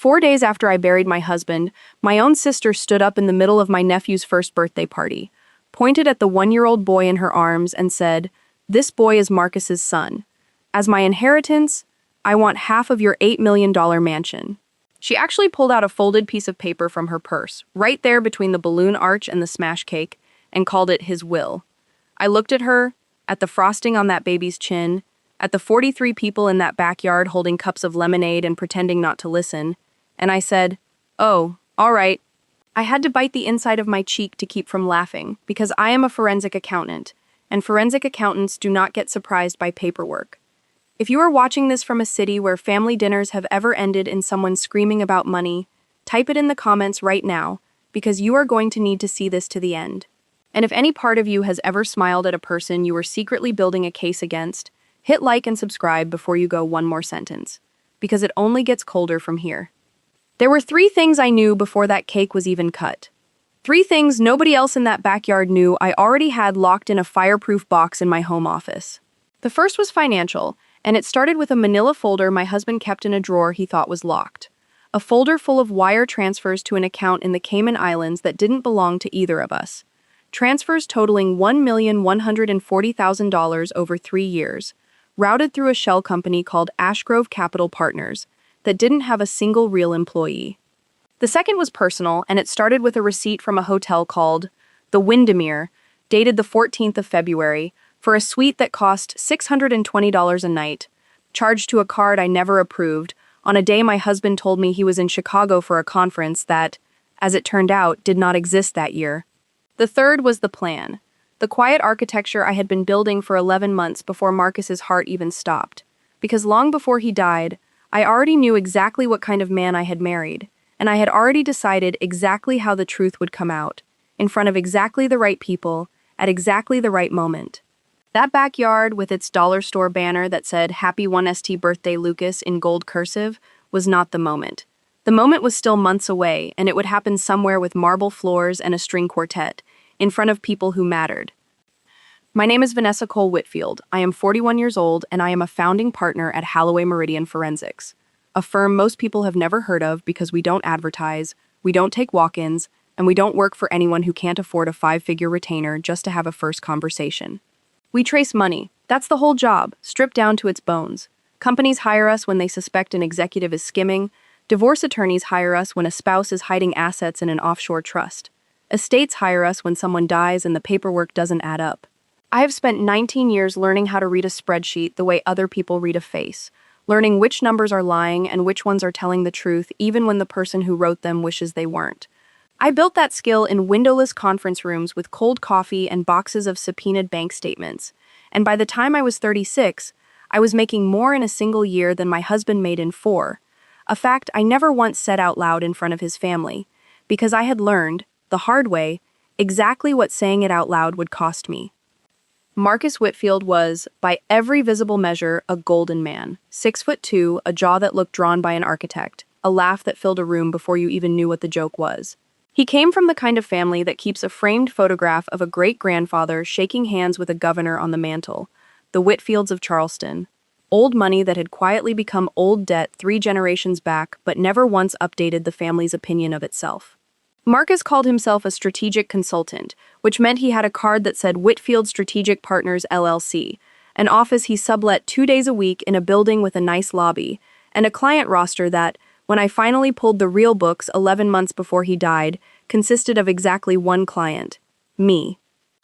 4 days after I buried my husband, my own sister stood up in the middle of my nephew's first birthday party, pointed at the 1-year-old boy in her arms and said, "This boy is Marcus's son. As my inheritance, I want half of your $8 million mansion." She actually pulled out a folded piece of paper from her purse, right there between the balloon arch and the smash cake, and called it his will. I looked at her, at the frosting on that baby's chin, at the 43 people in that backyard holding cups of lemonade and pretending not to listen, and I said, "Oh, all right." I had to bite the inside of my cheek to keep from laughing, because I am a forensic accountant, and forensic accountants do not get surprised by paperwork. If you are watching this from a city where family dinners have ever ended in someone screaming about money, type it in the comments right now, because you are going to need to see this to the end. And if any part of you has ever smiled at a person you were secretly building a case against, hit like and subscribe before you go one more sentence, because it only gets colder from here. There were 3 things I knew before that cake was even cut. 3 things nobody else in that backyard knew I already had locked in a fireproof box in my home office. The first was financial, and it started with a manila folder my husband kept in a drawer he thought was locked. A folder full of wire transfers to an account in the Cayman Islands that didn't belong to either of us. Transfers totaling $1,140,000 over 3 years, routed through a shell company called Ashgrove Capital Partners that didn't have a single real employee. The second was personal, and it started with a receipt from a hotel called the Windermere, dated the 14th of February, for a suite that cost $620 a night, charged to a card I never approved, on a day my husband told me he was in Chicago for a conference that, as it turned out, did not exist that year. The third was the plan, the quiet architecture I had been building for 11 months before Marcus's heart even stopped, because long before he died, I already knew exactly what kind of man I had married, and I had already decided exactly how the truth would come out, in front of exactly the right people, at exactly the right moment. That backyard with its dollar store banner that said "Happy 1st Birthday Lucas" in gold cursive was not the moment. The moment was still months away, and it would happen somewhere with marble floors and a string quartet, in front of people who mattered. My name is Vanessa Cole Whitfield. I am 41 years old, and I am a founding partner at Halloway Meridian Forensics, a firm most people have never heard of because we don't advertise, we don't take walk-ins, and we don't work for anyone who can't afford a 5-figure retainer just to have a first conversation. We trace money. That's the whole job, stripped down to its bones. Companies hire us when they suspect an executive is skimming. Divorce attorneys hire us when a spouse is hiding assets in an offshore trust. Estates hire us when someone dies and the paperwork doesn't add up. I have spent 19 years learning how to read a spreadsheet the way other people read a face, learning which numbers are lying and which ones are telling the truth even when the person who wrote them wishes they weren't. I built that skill in windowless conference rooms with cold coffee and boxes of subpoenaed bank statements, and by the time I was 36, I was making more in a single year than my husband made in 4, a fact I never once said out loud in front of his family, because I had learned, the hard way, exactly what saying it out loud would cost me. Marcus Whitfield was, by every visible measure, a golden man. 6'2", a jaw that looked drawn by an architect, a laugh that filled a room before you even knew what the joke was. He came from the kind of family that keeps a framed photograph of a great-grandfather shaking hands with a governor on the mantle, the Whitfields of Charleston. Old money that had quietly become old debt 3 generations back but never once updated the family's opinion of itself. Marcus called himself a strategic consultant, which meant he had a card that said Whitfield Strategic Partners LLC, an office he sublet 2 days a week in a building with a nice lobby, and a client roster that, when I finally pulled the real books 11 months before he died, consisted of exactly one client, me.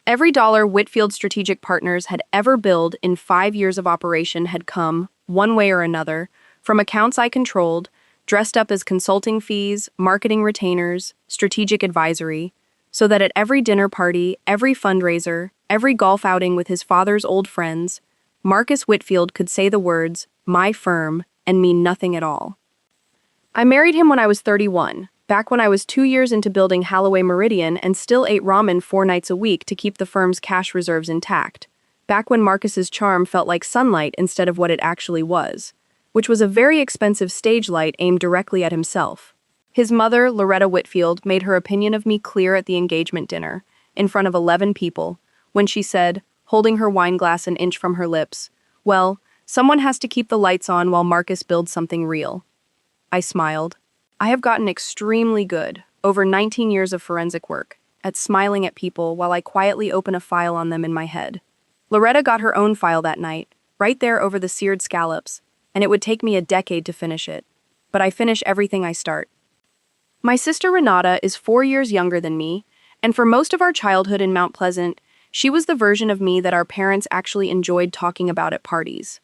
Every dollar Whitfield Strategic Partners had ever billed in 5 years of operation had come, one way or another, from accounts I controlled, dressed up as consulting fees, marketing retainers, strategic advisory, so that at every dinner party, every fundraiser, every golf outing with his father's old friends, Marcus Whitfield could say the words, "my firm," and mean nothing at all. I married him when I was 31, back when I was 2 years into building Halloway Meridian and still ate ramen 4 nights a week to keep the firm's cash reserves intact, back when Marcus's charm felt like sunlight instead of what it actually was, which was a very expensive stage light aimed directly at himself. His mother, Loretta Whitfield, made her opinion of me clear at the engagement dinner, in front of 11 people, when she said, holding her wine glass an inch from her lips, "Well, someone has to keep the lights on while Marcus builds something real." I smiled. I have gotten extremely good, over 19 years of forensic work, at smiling at people while I quietly open a file on them in my head. Loretta got her own file that night, right there over the seared scallops, and it would take me a decade to finish it. But I finish everything I start. My sister Renata is 4 years younger than me, and for most of our childhood in Mount Pleasant, she was the version of me that our parents actually enjoyed talking about at parties.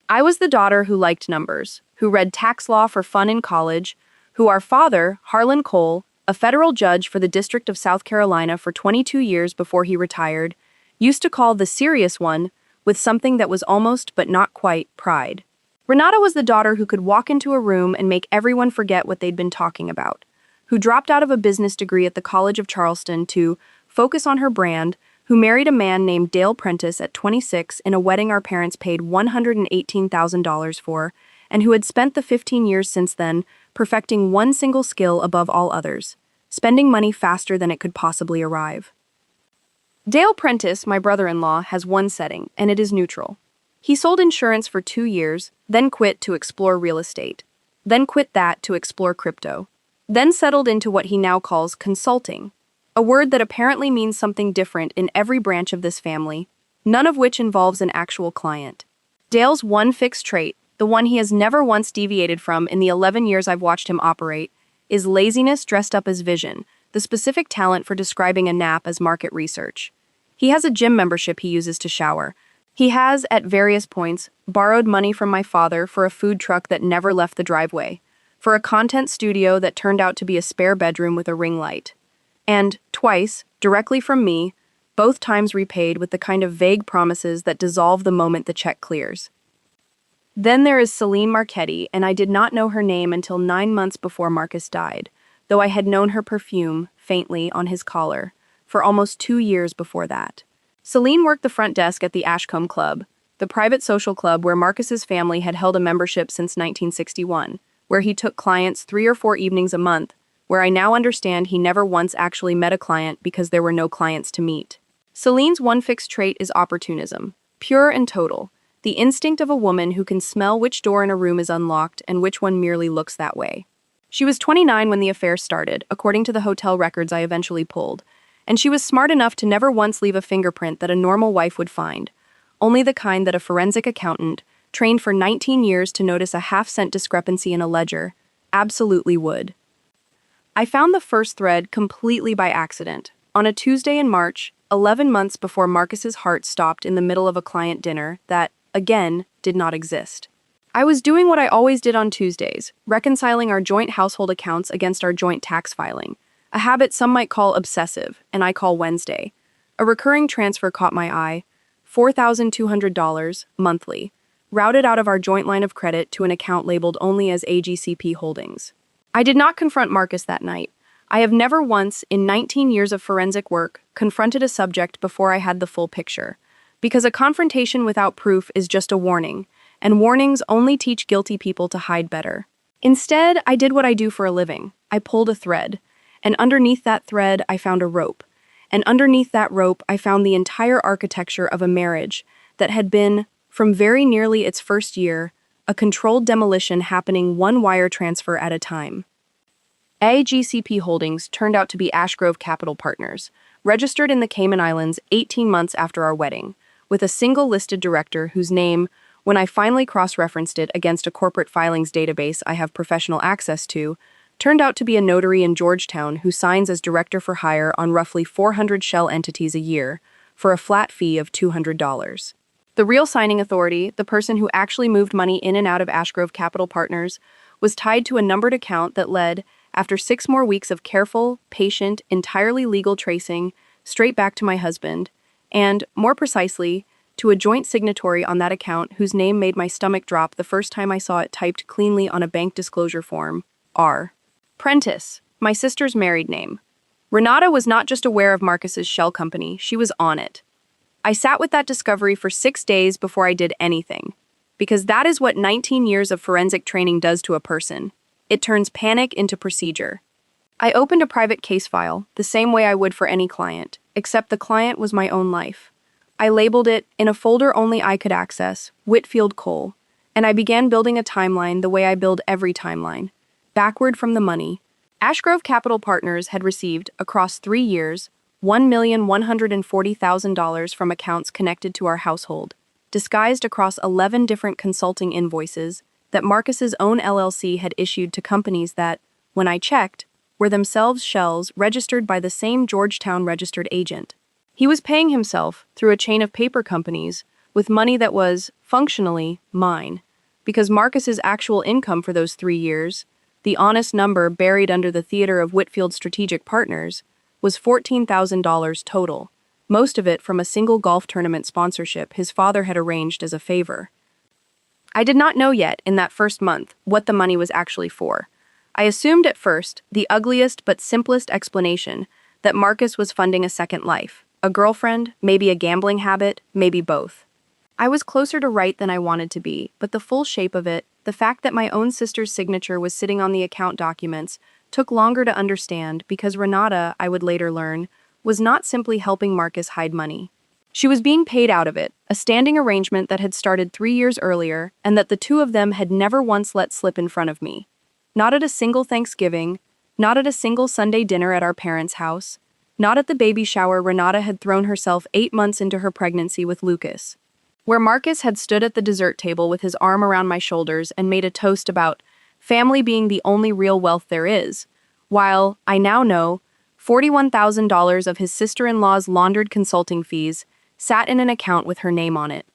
I was the daughter who liked numbers, who read tax law for fun in college, who our father, Harlan Cole, a federal judge for the District of South Carolina for 22 years before he retired, used to call the serious one, with something that was almost but not quite pride. Renata was the daughter who could walk into a room and make everyone forget what they'd been talking about, who dropped out of a business degree at the College of Charleston to focus on her brand, who married a man named Dale Prentice at 26 in a wedding our parents paid $118,000 for, and who had spent the 15 years since then perfecting one single skill above all others, spending money faster than it could possibly arrive. Dale Prentice, my brother-in-law, has one setting, and it is neutral. He sold insurance for 2 years, then quit to explore real estate, then quit that to explore crypto, then settled into what he now calls consulting, a word that apparently means something different in every branch of this family, none of which involves an actual client. Dale's one fixed trait, the one he has never once deviated from in the 11 years I've watched him operate, is laziness dressed up as vision, the specific talent for describing a nap as market research. He has a gym membership he uses to shower. He has, at various points, borrowed money from my father for a food truck that never left the driveway, for a content studio that turned out to be a spare bedroom with a ring light. And, twice, directly from me, both times repaid with the kind of vague promises that dissolve the moment the check clears. Then there is Celine Marchetti, and I did not know her name until 9 months before Marcus died, though I had known her perfume, faintly, on his collar, for almost 2 years before that. Celine worked the front desk at the Ashcombe Club, the private social club where Marcus's family had held a membership since 1961, where he took clients 3 or 4 evenings a month, where I now understand he never once actually met a client because there were no clients to meet. Celine's one fixed trait is opportunism, pure and total, the instinct of a woman who can smell which door in a room is unlocked and which one merely looks that way. She was 29 when the affair started, according to the hotel records I eventually pulled, and she was smart enough to never once leave a fingerprint that a normal wife would find, only the kind that a forensic accountant, trained for 19 years to notice a half-cent discrepancy in a ledger, absolutely would. I found the first thread completely by accident, on a Tuesday in March, 11 months before Marcus's heart stopped in the middle of a client dinner that, again, did not exist. I was doing what I always did on Tuesdays, reconciling our joint household accounts against our joint tax filing, a habit some might call obsessive, and I call Wednesday. A recurring transfer caught my eye, $4,200 monthly, routed out of our joint line of credit to an account labeled only as AGCP Holdings. I did not confront Marcus that night. I have never once, in 19 years of forensic work, confronted a subject before I had the full picture, because a confrontation without proof is just a warning, and warnings only teach guilty people to hide better. Instead, I did what I do for a living. I pulled a thread, and underneath that thread, I found a rope. And underneath that rope, I found the entire architecture of a marriage that had been, from very nearly its first year, a controlled demolition happening one wire transfer at a time. AGCP Holdings turned out to be Ashgrove Capital Partners, registered in the Cayman Islands 18 months after our wedding, with a single listed director whose name, when I finally cross-referenced it against a corporate filings database I have professional access to, turned out to be a notary in Georgetown who signs as director for hire on roughly 400 shell entities a year for a flat fee of $200. The real signing authority, the person who actually moved money in and out of Ashgrove Capital Partners, was tied to a numbered account that led, after 6 more weeks of careful, patient, entirely legal tracing, straight back to my husband, and, more precisely, to a joint signatory on that account whose name made my stomach drop the first time I saw it typed cleanly on a bank disclosure form, R. Prentice, my sister's married name. Renata was not just aware of Marcus's shell company, she was on it. I sat with that discovery for 6 days before I did anything, because that is what 19 years of forensic training does to a person. It turns panic into procedure. I opened a private case file, the same way I would for any client, except the client was my own life. I labeled it, in a folder only I could access, Whitfield Cole, and I began building a timeline the way I build every timeline. backward from the money. Ashgrove Capital Partners had received, across 3 years, $1,140,000 from accounts connected to our household, disguised across 11 different consulting invoices that Marcus's own LLC had issued to companies that, when I checked, were themselves shells registered by the same Georgetown registered agent. He was paying himself, through a chain of paper companies, with money that was, functionally, mine, because Marcus's actual income for those 3 years, the honest number buried under the theater of Whitfield Strategic Partners, was $14,000 total, most of it from a single golf tournament sponsorship his father had arranged as a favor. I did not know yet, in that first month, what the money was actually for. I assumed at first, the ugliest but simplest explanation, that Marcus was funding a second life, a girlfriend, maybe a gambling habit, maybe both. I was closer to right than I wanted to be, but the full shape of it, the fact that my own sister's signature was sitting on the account documents, took longer to understand because Renata, I would later learn, was not simply helping Marcus hide money. She was being paid out of it, a standing arrangement that had started 3 years earlier and that the two of them had never once let slip in front of me. Not at a single Thanksgiving, not at a single Sunday dinner at our parents' house, not at the baby shower Renata had thrown herself 8 months into her pregnancy with Lucas. Where Marcus had stood at the dessert table with his arm around my shoulders and made a toast about family being the only real wealth there is, while, I now know, $41,000 of his sister-in-law's laundered consulting fees sat in an account with her name on it.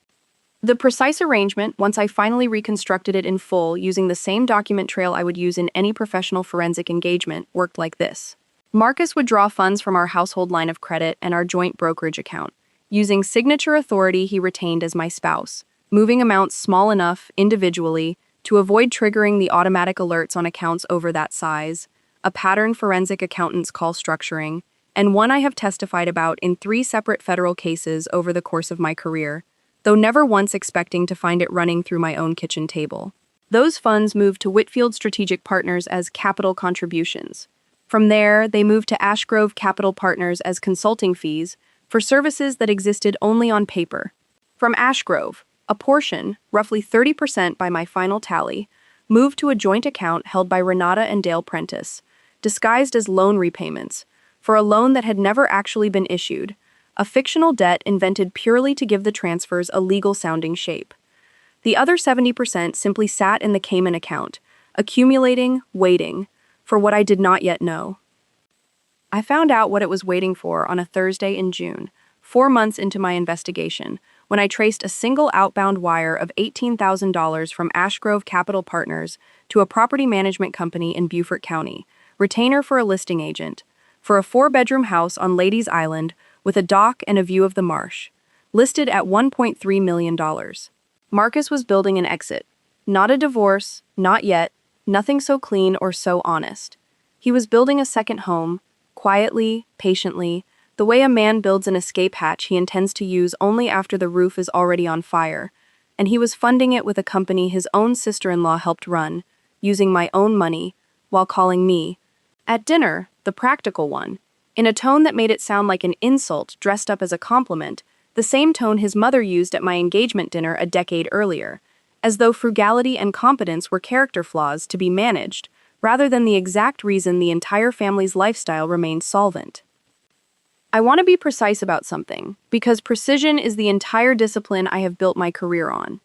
The precise arrangement, once I finally reconstructed it in full using the same document trail I would use in any professional forensic engagement, worked like this. Marcus would draw funds from our household line of credit and our joint brokerage account, using signature authority he retained as my spouse, moving amounts small enough, individually, to avoid triggering the automatic alerts on accounts over that size, a pattern forensic accountants call structuring, and one I have testified about in 3 separate federal cases over the course of my career, though never once expecting to find it running through my own kitchen table. Those funds moved to Whitfield Strategic Partners as capital contributions. From there, they moved to Ashgrove Capital Partners as consulting fees for services that existed only on paper. From Ashgrove, a portion, roughly 30% by my final tally, moved to a joint account held by Renata and Dale Prentice, disguised as loan repayments, for a loan that had never actually been issued, a fictional debt invented purely to give the transfers a legal-sounding shape. The other 70% simply sat in the Cayman account, accumulating, waiting, for what I did not yet know. I found out what it was waiting for on a Thursday in June, 4 months into my investigation, when I traced a single outbound wire of $18,000 from Ashgrove Capital Partners to a property management company in Beaufort County, retainer for a listing agent, for a 4-bedroom house on Ladies Island with a dock and a view of the marsh, listed at $1.3 million. Marcus was building an exit. Not a divorce, not yet, nothing so clean or so honest. He was building a second home, quietly, patiently, the way a man builds an escape hatch he intends to use only after the roof is already on fire, and he was funding it with a company his own sister-in-law helped run, using my own money, while calling me, at dinner, the practical one, in a tone that made it sound like an insult dressed up as a compliment, the same tone his mother used at my engagement dinner a decade earlier, as though frugality and competence were character flaws to be managed, rather than the exact reason the entire family's lifestyle remained solvent. I want to be precise about something, because precision is the entire discipline I have built my career on.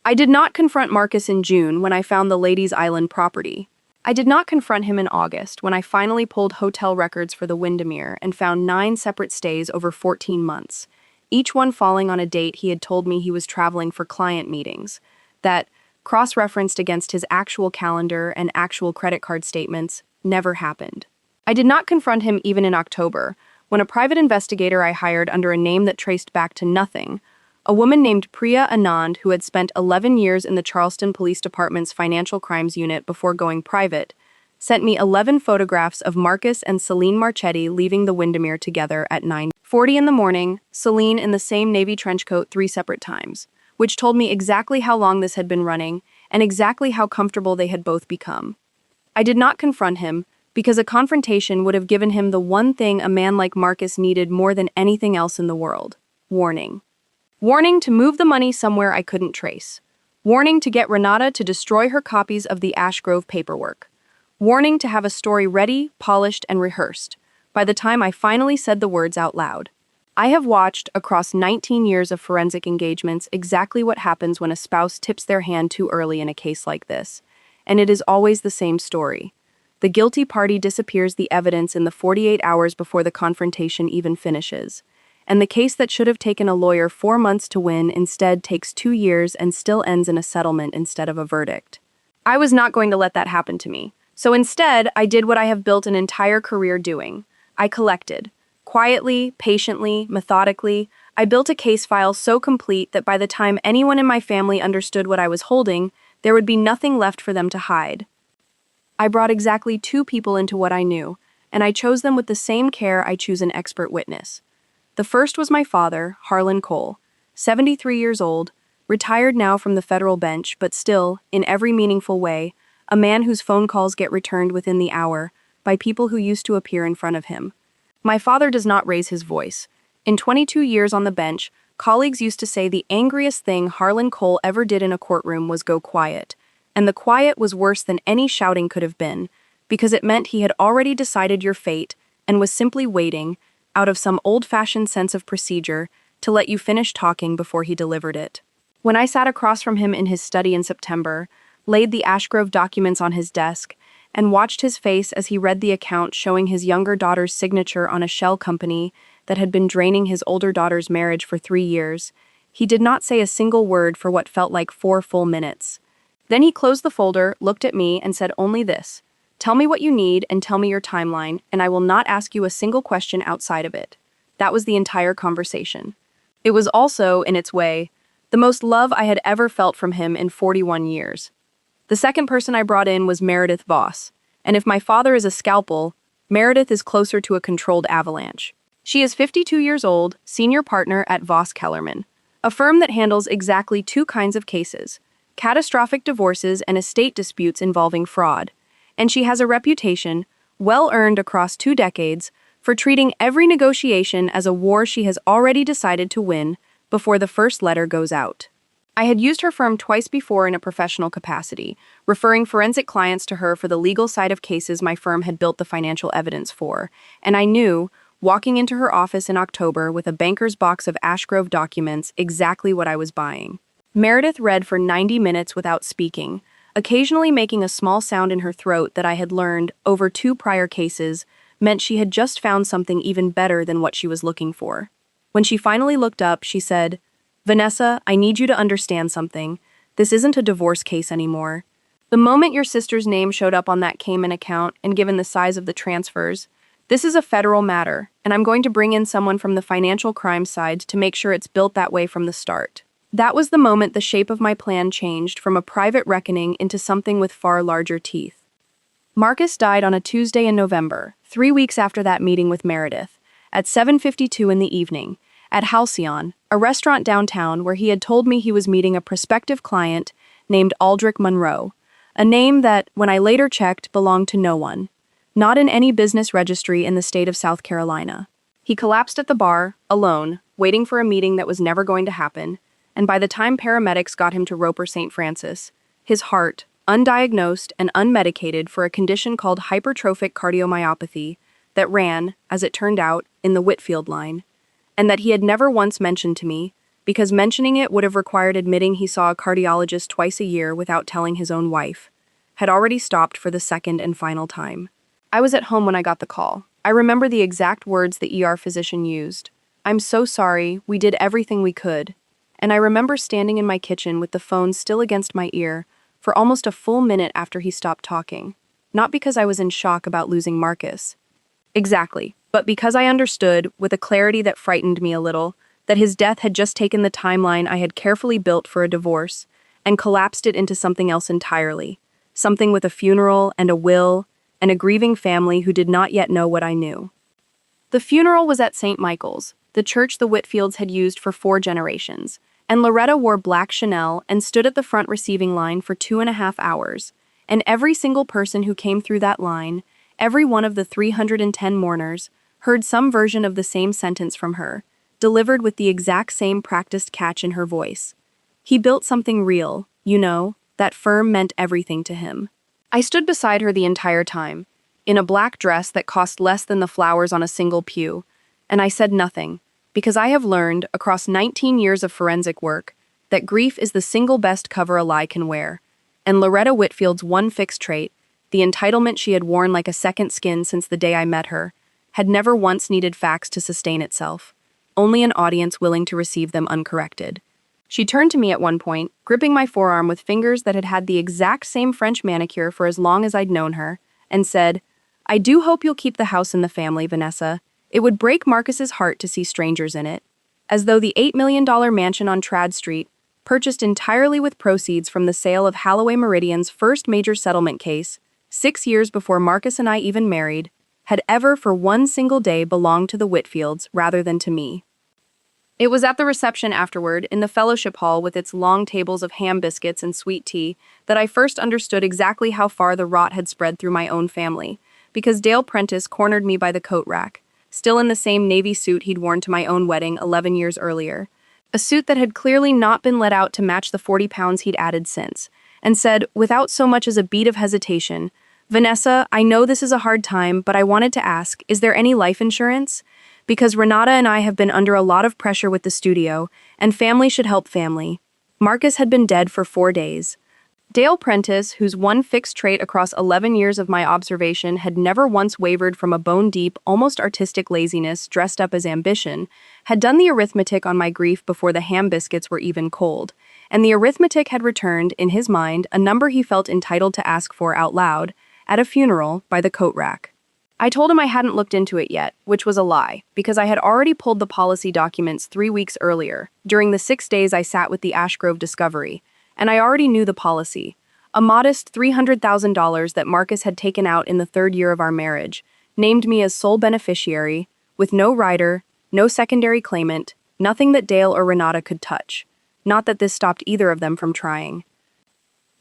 I did not confront Marcus in June when I found the Ladies Island property. I did not confront him in August when I finally pulled hotel records for the Windermere and found 9 separate stays over 14 months, each one falling on a date he had told me he was traveling for client meetings, that, cross-referenced against his actual calendar and actual credit card statements, never happened. I did not confront him even in October, when a private investigator I hired under a name that traced back to nothing, a woman named Priya Anand who had spent 11 years in the Charleston Police Department's Financial Crimes Unit before going private, sent me 11 photographs of Marcus and Celine Marchetti leaving the Windermere together at 9:40 in the morning, Celine in the same navy trench coat 3 separate times, which told me exactly how long this had been running and exactly how comfortable they had both become. I did not confront him, because a confrontation would have given him the one thing a man like Marcus needed more than anything else in the world: warning. Warning to move the money somewhere I couldn't trace. Warning to get Renata to destroy her copies of the Ashgrove paperwork. warning to have a story ready, polished, and rehearsed by the time I finally said the words out loud. I have watched, across 19 years of forensic engagements, exactly what happens when a spouse tips their hand too early in a case like this. And it is always the same story. The guilty party disappears the evidence in the 48 hours before the confrontation even finishes. And the case that should have taken a lawyer 4 months to win instead takes 2 years and still ends in a settlement instead of a verdict. I was not going to let that happen to me. So instead, I did what I have built an entire career doing. I collected. Quietly, patiently, methodically, I built a case file so complete that by the time anyone in my family understood what I was holding, there would be nothing left for them to hide. I brought exactly 2 people into what I knew, and I chose them with the same care I choose an expert witness. The first was my father, Harlan Cole, 73 years old, retired now from the federal bench, but still, in every meaningful way, a man whose phone calls get returned within the hour by people who used to appear in front of him. My father does not raise his voice. In 22 years on the bench, colleagues used to say the angriest thing Harlan Cole ever did in a courtroom was go quiet. And the quiet was worse than any shouting could have been, because it meant he had already decided your fate and was simply waiting, out of some old-fashioned sense of procedure, to let you finish talking before he delivered it. When I sat across from him in his study in September, laid the Ashgrove documents on his desk, and watched his face as he read the account showing his younger daughter's signature on a shell company that had been draining his older daughter's marriage for 3 years, he did not say a single word for what felt like 4 full minutes. Then he closed the folder, looked at me, and said only this: "Tell me what you need and tell me your timeline, and I will not ask you a single question outside of it." That was the entire conversation. It was also, in its way, the most love I had ever felt from him in 41 years. The second person I brought in was Meredith Voss, and if my father is a scalpel, Meredith is closer to a controlled avalanche. She is 52 years old, senior partner at Voss Kellerman, a firm that handles exactly 2 kinds of cases: catastrophic divorces and estate disputes involving fraud. And she has a reputation, well earned across 2 decades, for treating every negotiation as a war she has already decided to win before the first letter goes out. I had used her firm twice before in a professional capacity, referring forensic clients to her for the legal side of cases my firm had built the financial evidence for, and I knew, walking into her office in October with a banker's box of Ashgrove documents, exactly what I was buying. Meredith read for 90 minutes without speaking, occasionally making a small sound in her throat that I had learned, over 2 prior cases, meant she had just found something even better than what she was looking for. When she finally looked up, she said, "Vanessa, I need you to understand something. This isn't a divorce case anymore. The moment your sister's name showed up on that Cayman account, and given the size of the transfers, this is a federal matter, and I'm going to bring in someone from the financial crime side to make sure it's built that way from the start." That was the moment the shape of my plan changed from a private reckoning into something with far larger teeth. Marcus died on a Tuesday in November, 3 weeks after that meeting with Meredith, at 7:52 in the evening, at Halcyon, a restaurant downtown where he had told me he was meeting a prospective client named Aldrich Monroe, a name that, when I later checked, belonged to no one, not in any business registry in the state of South Carolina. He collapsed at the bar, alone, waiting for a meeting that was never going to happen, and by the time paramedics got him to Roper St. Francis, his heart, undiagnosed and unmedicated for a condition called hypertrophic cardiomyopathy that ran, as it turned out, in the Whitfield line, and that he had never once mentioned to me, because mentioning it would have required admitting he saw a cardiologist twice a year without telling his own wife, had already stopped for the second and final time. I was at home when I got the call. I remember the exact words the ER physician used. "I'm so sorry, we did everything we could." And I remember standing in my kitchen with the phone still against my ear for almost a full minute after he stopped talking. Not because I was in shock about losing Marcus. Exactly, but because I understood, with a clarity that frightened me a little, that his death had just taken the timeline I had carefully built for a divorce and collapsed it into something else entirely. Something with a funeral and a will and a grieving family who did not yet know what I knew. The funeral was at St. Michael's, the church the Whitfields had used for 4 generations, and Loretta wore black Chanel and stood at the front receiving line for 2.5 hours, and every single person who came through that line, every one of the 310 mourners, heard some version of the same sentence from her, delivered with the exact same practiced catch in her voice. He built something real, you know, that firm meant everything to him. I stood beside her the entire time, in a black dress that cost less than the flowers on a single pew, and I said nothing, because I have learned, across 19 years of forensic work, that grief is the single best cover a lie can wear, and Loretta Whitfield's one fixed trait, the entitlement she had worn like a second skin since the day I met her, had never once needed facts to sustain itself, only an audience willing to receive them uncorrected. She turned to me at one point, gripping my forearm with fingers that had had the exact same French manicure for as long as I'd known her, and said, "I do hope you'll keep the house in the family, Vanessa. It would break Marcus's heart to see strangers in it." As though the $8 million mansion on Trad Street, purchased entirely with proceeds from the sale of Holloway Meridian's first major settlement case, 6 years before Marcus and I even married, had ever for one single day belonged to the Whitfields rather than to me. It was at the reception afterward, in the fellowship hall with its long tables of ham biscuits and sweet tea, that I first understood exactly how far the rot had spread through my own family, because Dale Prentice cornered me by the coat rack, still in the same navy suit he'd worn to my own wedding 11 years earlier, a suit that had clearly not been let out to match the 40 pounds he'd added since, and said, without so much as a beat of hesitation, "Vanessa, I know this is a hard time, but I wanted to ask, is there any life insurance? Because Renata and I have been under a lot of pressure with the studio, and family should help family." Marcus had been dead for 4 days. Dale Prentice, whose one fixed trait across 11 years of my observation had never once wavered from a bone-deep, almost artistic laziness dressed up as ambition, had done the arithmetic on my grief before the ham biscuits were even cold, and the arithmetic had returned, in his mind, a number he felt entitled to ask for out loud, at a funeral, by the coat rack. I told him I hadn't looked into it yet, which was a lie, because I had already pulled the policy documents 3 weeks earlier, during the 6 days I sat with the Ashgrove Discovery, and I already knew the policy, a modest $300,000 that Marcus had taken out in the 3rd year of our marriage, named me as sole beneficiary, with no rider, no secondary claimant, nothing that Dale or Renata could touch. Not that this stopped either of them from trying.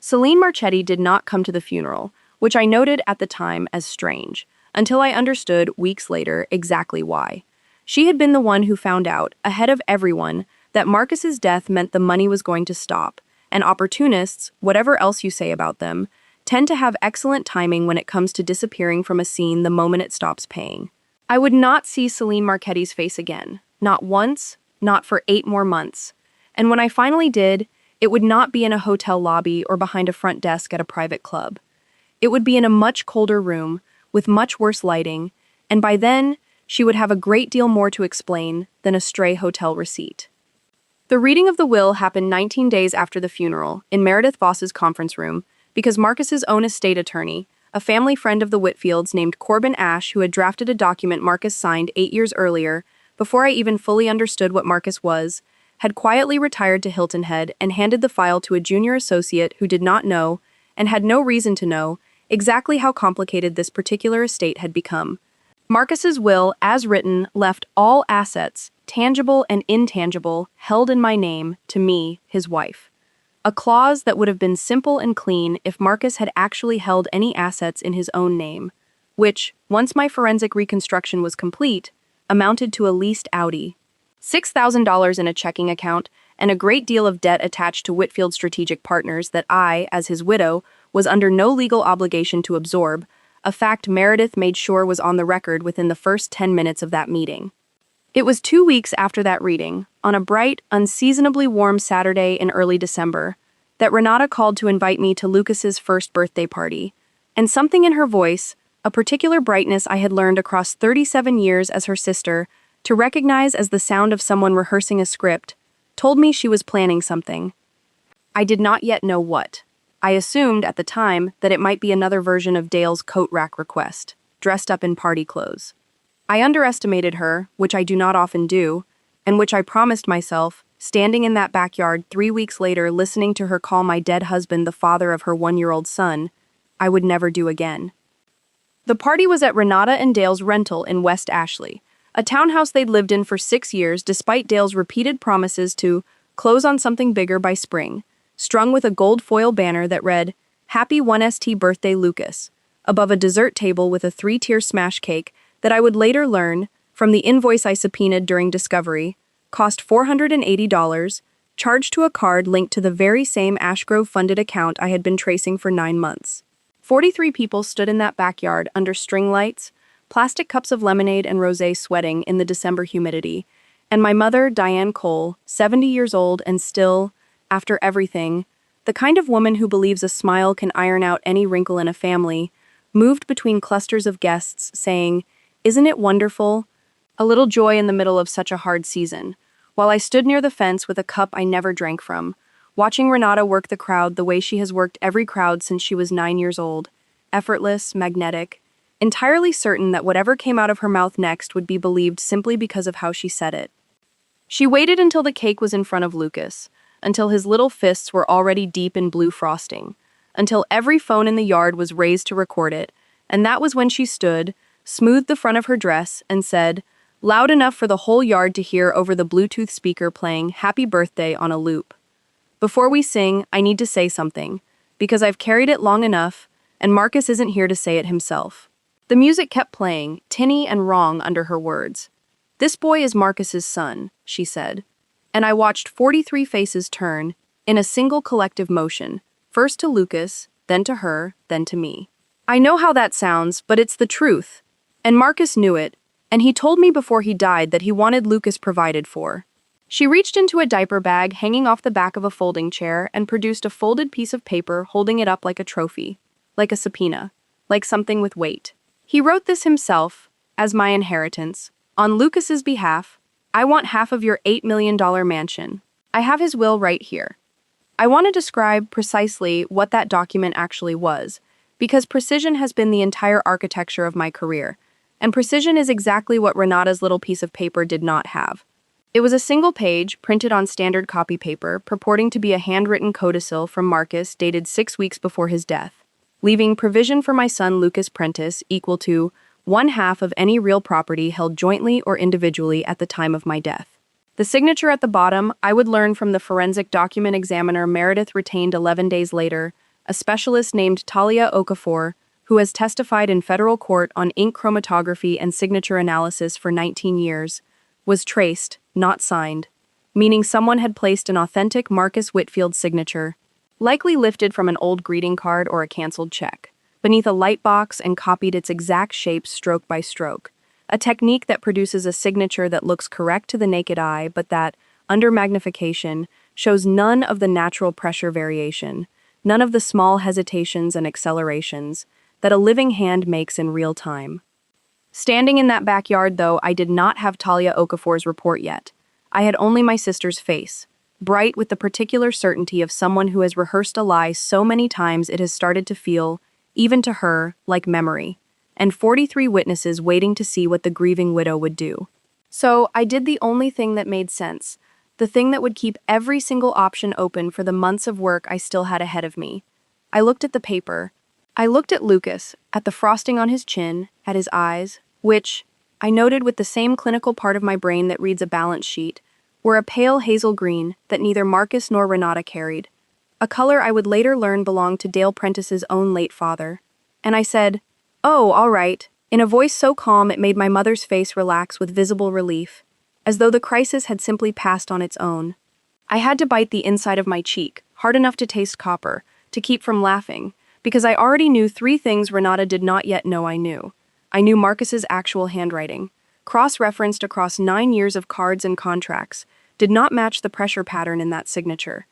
Celine Marchetti did not come to the funeral, which I noted at the time as strange, until I understood, weeks later, exactly why. She had been the one who found out, ahead of everyone, that Marcus's death meant the money was going to stop, and opportunists, whatever else you say about them, tend to have excellent timing when it comes to disappearing from a scene the moment it stops paying. I would not see Celine Marchetti's face again, not once, not for 8 more months, and when I finally did, it would not be in a hotel lobby or behind a front desk at a private club. It would be in a much colder room, with much worse lighting, and by then, she would have a great deal more to explain than a stray hotel receipt. The reading of the will happened 19 days after the funeral, in Meredith Voss's conference room, because Marcus's own estate attorney, a family friend of the Whitfields named Corbin Ash, who had drafted a document Marcus signed 8 years earlier, before I even fully understood what Marcus was, had quietly retired to Hilton Head and handed the file to a junior associate who did not know, and had no reason to know, exactly how complicated this particular estate had become. Marcus's will, as written, left all assets, tangible and intangible, held in my name, to me, his wife. A clause that would have been simple and clean if Marcus had actually held any assets in his own name, which, once my forensic reconstruction was complete, amounted to a leased Audi, $6,000 in a checking account, and a great deal of debt attached to Whitfield Strategic Partners that I, as his widow, was under no legal obligation to absorb, a fact Meredith made sure was on the record within the first 10 minutes of that meeting. It was 2 weeks after that reading, on a bright, unseasonably warm Saturday in early December, that Renata called to invite me to Lucas's first birthday party, and something in her voice, a particular brightness I had learned across 37 years as her sister to recognize as the sound of someone rehearsing a script, told me she was planning something. I did not yet know what. I assumed, at the time, that it might be another version of Dale's coat rack request, dressed up in party clothes. I underestimated her, which I do not often do, and which I promised myself, standing in that backyard 3 weeks later listening to her call my dead husband the father of her 1-year-old son, I would never do again. The party was at Renata and Dale's rental in West Ashley, a townhouse they'd lived in for 6 years despite Dale's repeated promises to close on something bigger by spring, strung with a gold foil banner that read, "Happy 1st Birthday Lucas," above a dessert table with a 3-tier smash cake that I would later learn, from the invoice I subpoenaed during discovery, cost $480, charged to a card linked to the very same Ashgrove-funded account I had been tracing for 9 months. 43 people stood in that backyard under string lights, plastic cups of lemonade and rosé sweating in the December humidity, and my mother, Diane Cole, 70 years old and still, after everything, the kind of woman who believes a smile can iron out any wrinkle in a family, moved between clusters of guests, saying, "Isn't it wonderful?" A little joy in the middle of such a hard season, while I stood near the fence with a cup I never drank from, watching Renata work the crowd the way she has worked every crowd since she was 9 years old, effortless, magnetic, entirely certain that whatever came out of her mouth next would be believed simply because of how she said it. She waited until the cake was in front of Lucas, until his little fists were already deep in blue frosting, until every phone in the yard was raised to record it, and that was when she stood, smoothed the front of her dress, and said, loud enough for the whole yard to hear over the Bluetooth speaker playing Happy Birthday on a loop. Before we sing, I need to say something, because I've carried it long enough, and Marcus isn't here to say it himself. The music kept playing, tinny and wrong under her words. This boy is Marcus's son, she said. And I watched 43 faces turn, in a single collective motion, first to Lucas, then to her, then to me. I know how that sounds, but it's the truth. And Marcus knew it, and he told me before he died that he wanted Lucas provided for. She reached into a diaper bag hanging off the back of a folding chair and produced a folded piece of paper, holding it up like a trophy, like a subpoena, like something with weight. He wrote this himself, as my inheritance. On Lucas's behalf, I want half of your $8 million mansion. I have his will right here. I want to describe precisely what that document actually was, because precision has been the entire architecture of my career, and precision is exactly what Renata's little piece of paper did not have. It was a single page, printed on standard copy paper, purporting to be a handwritten codicil from Marcus dated 6 weeks before his death, leaving provision for my son Lucas Prentice equal to 1/2 of any real property held jointly or individually at the time of my death. The signature at the bottom, I would learn from the forensic document examiner Meredith retained 11 days later, a specialist named Talia Okafor, who has testified in federal court on ink chromatography and signature analysis for 19 years, was traced, not signed, meaning someone had placed an authentic Marcus Whitfield signature, likely lifted from an old greeting card or a canceled check, beneath a light box and copied its exact shape stroke by stroke, a technique that produces a signature that looks correct to the naked eye but that, under magnification, shows none of the natural pressure variation, none of the small hesitations and accelerations that a living hand makes in real time. Standing in that backyard, though, I did not have Talia Okafor's report yet. I had only my sister's face, bright with the particular certainty of someone who has rehearsed a lie so many times it has started to feel, even to her, like memory, and 43 witnesses waiting to see what the grieving widow would do. So I did the only thing that made sense, the thing that would keep every single option open for the months of work I still had ahead of me. I looked at the paper. I looked at Lucas, at the frosting on his chin, at his eyes, which, I noted with the same clinical part of my brain that reads a balance sheet, were a pale hazel green that neither Marcus nor Renata carried, a color I would later learn belonged to Dale Prentice's own late father. And I said, "Oh, all right," in a voice so calm it made my mother's face relax with visible relief, as though the crisis had simply passed on its own. I had to bite the inside of my cheek, hard enough to taste copper, to keep from laughing, because I already knew 3 things Renata did not yet know I knew. I knew Marcus's actual handwriting, cross-referenced across 9 years of cards and contracts, did not match the pressure pattern in that signature.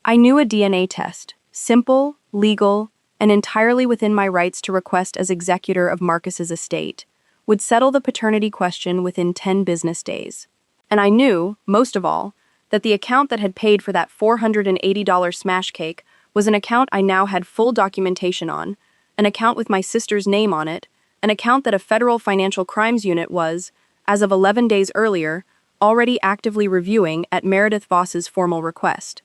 I knew a DNA test, simple, legal, and entirely within my rights to request as executor of Marcus's estate, would settle the paternity question within 10 business days. And I knew, most of all, that the account that had paid for that $480 smash cake was an account I now had full documentation on, an account with my sister's name on it, an account that a federal financial crimes unit was, as of 11 days earlier, already actively reviewing at Meredith Voss's formal request.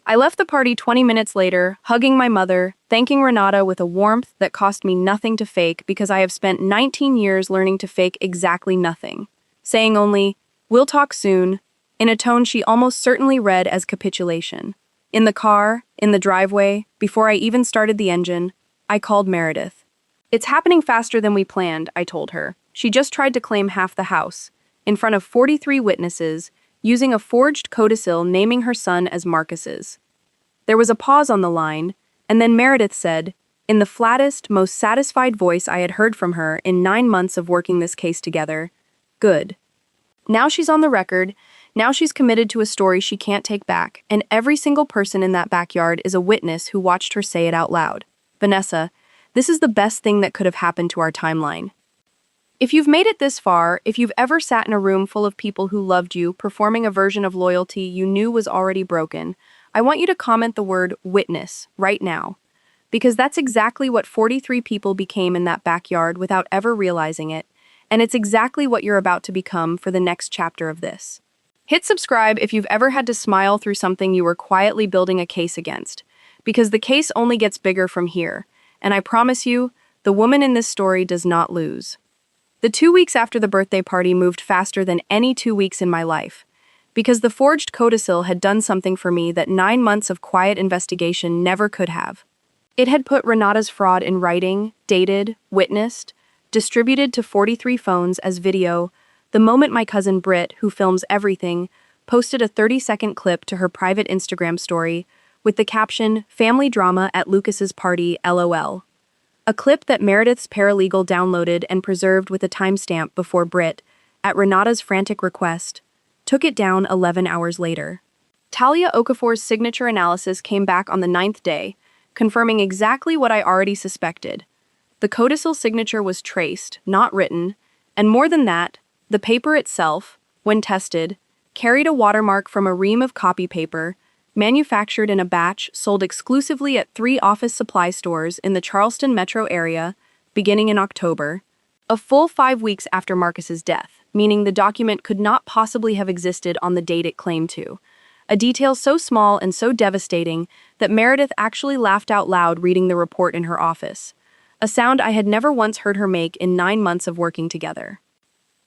I left the party 20 minutes later, hugging my mother, thanking Renata with a warmth that cost me nothing to fake because I have spent 19 years learning to fake exactly nothing, saying only, "We'll talk soon," in a tone she almost certainly read as capitulation. In the car, in the driveway, before I even started the engine, I called Meredith. "It's happening faster than we planned," I told her. She just tried to claim half the house, in front of 43 witnesses, using a forged codicil naming her son as Marcus's. There was a pause on the line, and then Meredith said, in the flattest, most satisfied voice I had heard from her in 9 months of working this case together. Good. Now she's on the record, now she's committed to a story she can't take back, and every single person in that backyard is a witness who watched her say it out loud. Vanessa, this is the best thing that could have happened to our timeline. If you've made it this far, if you've ever sat in a room full of people who loved you, performing a version of loyalty you knew was already broken, I want you to comment the word witness right now. Because that's exactly what 43 people became in that backyard without ever realizing it, and it's exactly what you're about to become for the next chapter of this. Hit subscribe if you've ever had to smile through something you were quietly building a case against, because the case only gets bigger from here, and I promise you, the woman in this story does not lose. The 2 weeks after the birthday party moved faster than any 2 weeks in my life, because the forged codicil had done something for me that 9 months of quiet investigation never could have. It had put Renata's fraud in writing, dated, witnessed, distributed to 43 phones as video, the moment my cousin Britt, who films everything, posted a 30-second clip to her private Instagram story with the caption, "Family drama at Lucas's party, LOL." A clip that Meredith's paralegal downloaded and preserved with a timestamp before Britt, at Renata's frantic request, took it down 11 hours later. Talia Okafor's signature analysis came back on the 9th day, confirming exactly what I already suspected. The codicil signature was traced, not written, and more than that, the paper itself, when tested, carried a watermark from a ream of copy paper, manufactured in a batch sold exclusively at 3 office supply stores in the Charleston metro area, beginning in October, a full 5 weeks after Marcus's death, meaning the document could not possibly have existed on the date it claimed to. A detail so small and so devastating that Meredith actually laughed out loud reading the report in her office, a sound I had never once heard her make in 9 months of working together.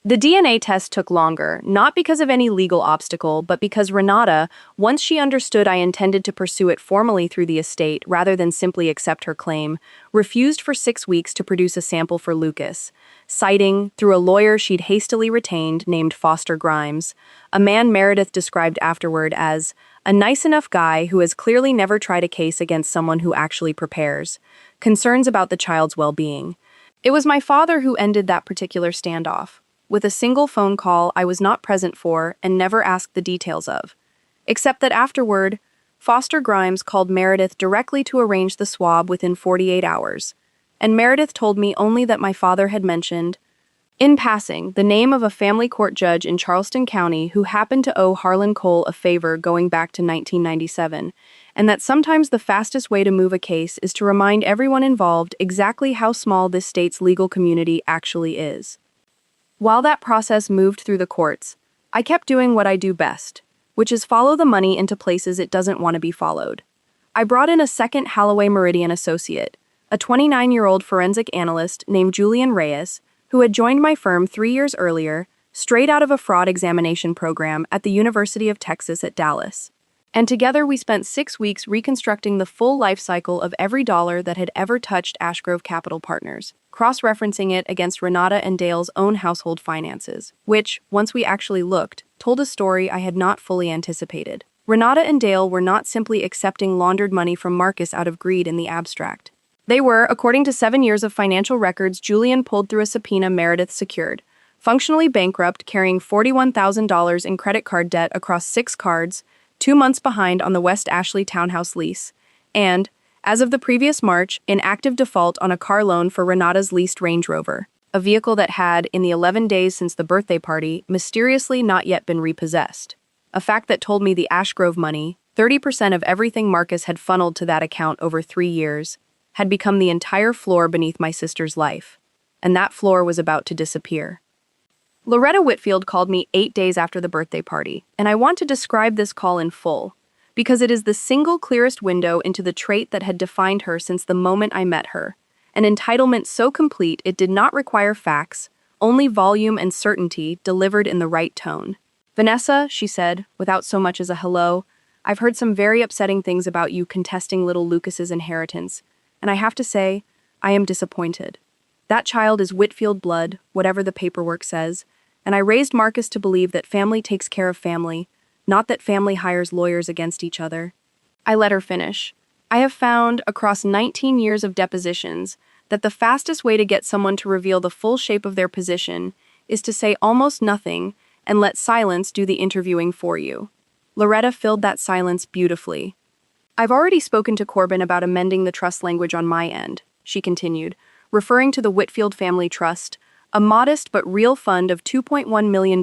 The DNA test took longer, not because of any legal obstacle, but because Renata, once she understood I intended to pursue it formally through the estate rather than simply accept her claim, refused for 6 weeks to produce a sample for Lucas, citing, through a lawyer she'd hastily retained named Foster Grimes, a man Meredith described afterward as a nice enough guy who has clearly never tried a case against someone who actually prepares, concerns about the child's well-being. It was my father who ended that particular standoff, with a single phone call I was not present for and never asked the details of. Except that afterward, Foster Grimes called Meredith directly to arrange the swab within 48 hours, and Meredith told me only that my father had mentioned, in passing, the name of a family court judge in Charleston County who happened to owe Harlan Cole a favor going back to 1997, and that sometimes the fastest way to move a case is to remind everyone involved exactly how small this state's legal community actually is. While that process moved through the courts, I kept doing what I do best, which is follow the money into places it doesn't want to be followed. I brought in a second Halloway Meridian associate, a 29-year-old forensic analyst named Julian Reyes, who had joined my firm 3 years earlier, straight out of a fraud examination program at the University of Texas at Dallas. And together we spent 6 weeks reconstructing the full life cycle of every dollar that had ever touched Ashgrove Capital Partners, cross-referencing it against Renata and Dale's own household finances, which, once we actually looked, told a story I had not fully anticipated. Renata and Dale were not simply accepting laundered money from Marcus out of greed in the abstract. They were, according to 7 years of financial records Julian pulled through a subpoena Meredith secured, functionally bankrupt, carrying $41,000 in credit card debt across 6 cards, 2 months behind on the West Ashley townhouse lease, and, as of the previous March, in active default on a car loan for Renata's leased Range Rover, a vehicle that had, in the 11 days since the birthday party, mysteriously not yet been repossessed. A fact that told me the Ashgrove money, 30% of everything Marcus had funneled to that account over 3 years, had become the entire floor beneath my sister's life, and that floor was about to disappear. Loretta Whitfield called me 8 days after the birthday party, and I want to describe this call in full, because it is the single clearest window into the trait that had defined her since the moment I met her, an entitlement so complete it did not require facts, only volume and certainty delivered in the right tone. "Vanessa," she said, without so much as a hello, "I've heard some very upsetting things about you contesting little Lucas's inheritance, and I have to say, I am disappointed. That child is Whitfield blood, whatever the paperwork says, and I raised Marcus to believe that family takes care of family, not that family hires lawyers against each other." I let her finish. I have found, across 19 years of depositions, that the fastest way to get someone to reveal the full shape of their position is to say almost nothing and let silence do the interviewing for you. Loretta filled that silence beautifully. I've already spoken to Corbin about amending the trust language on my end, she continued, referring to the Whitfield Family Trust, a modest but real fund of $2.1 million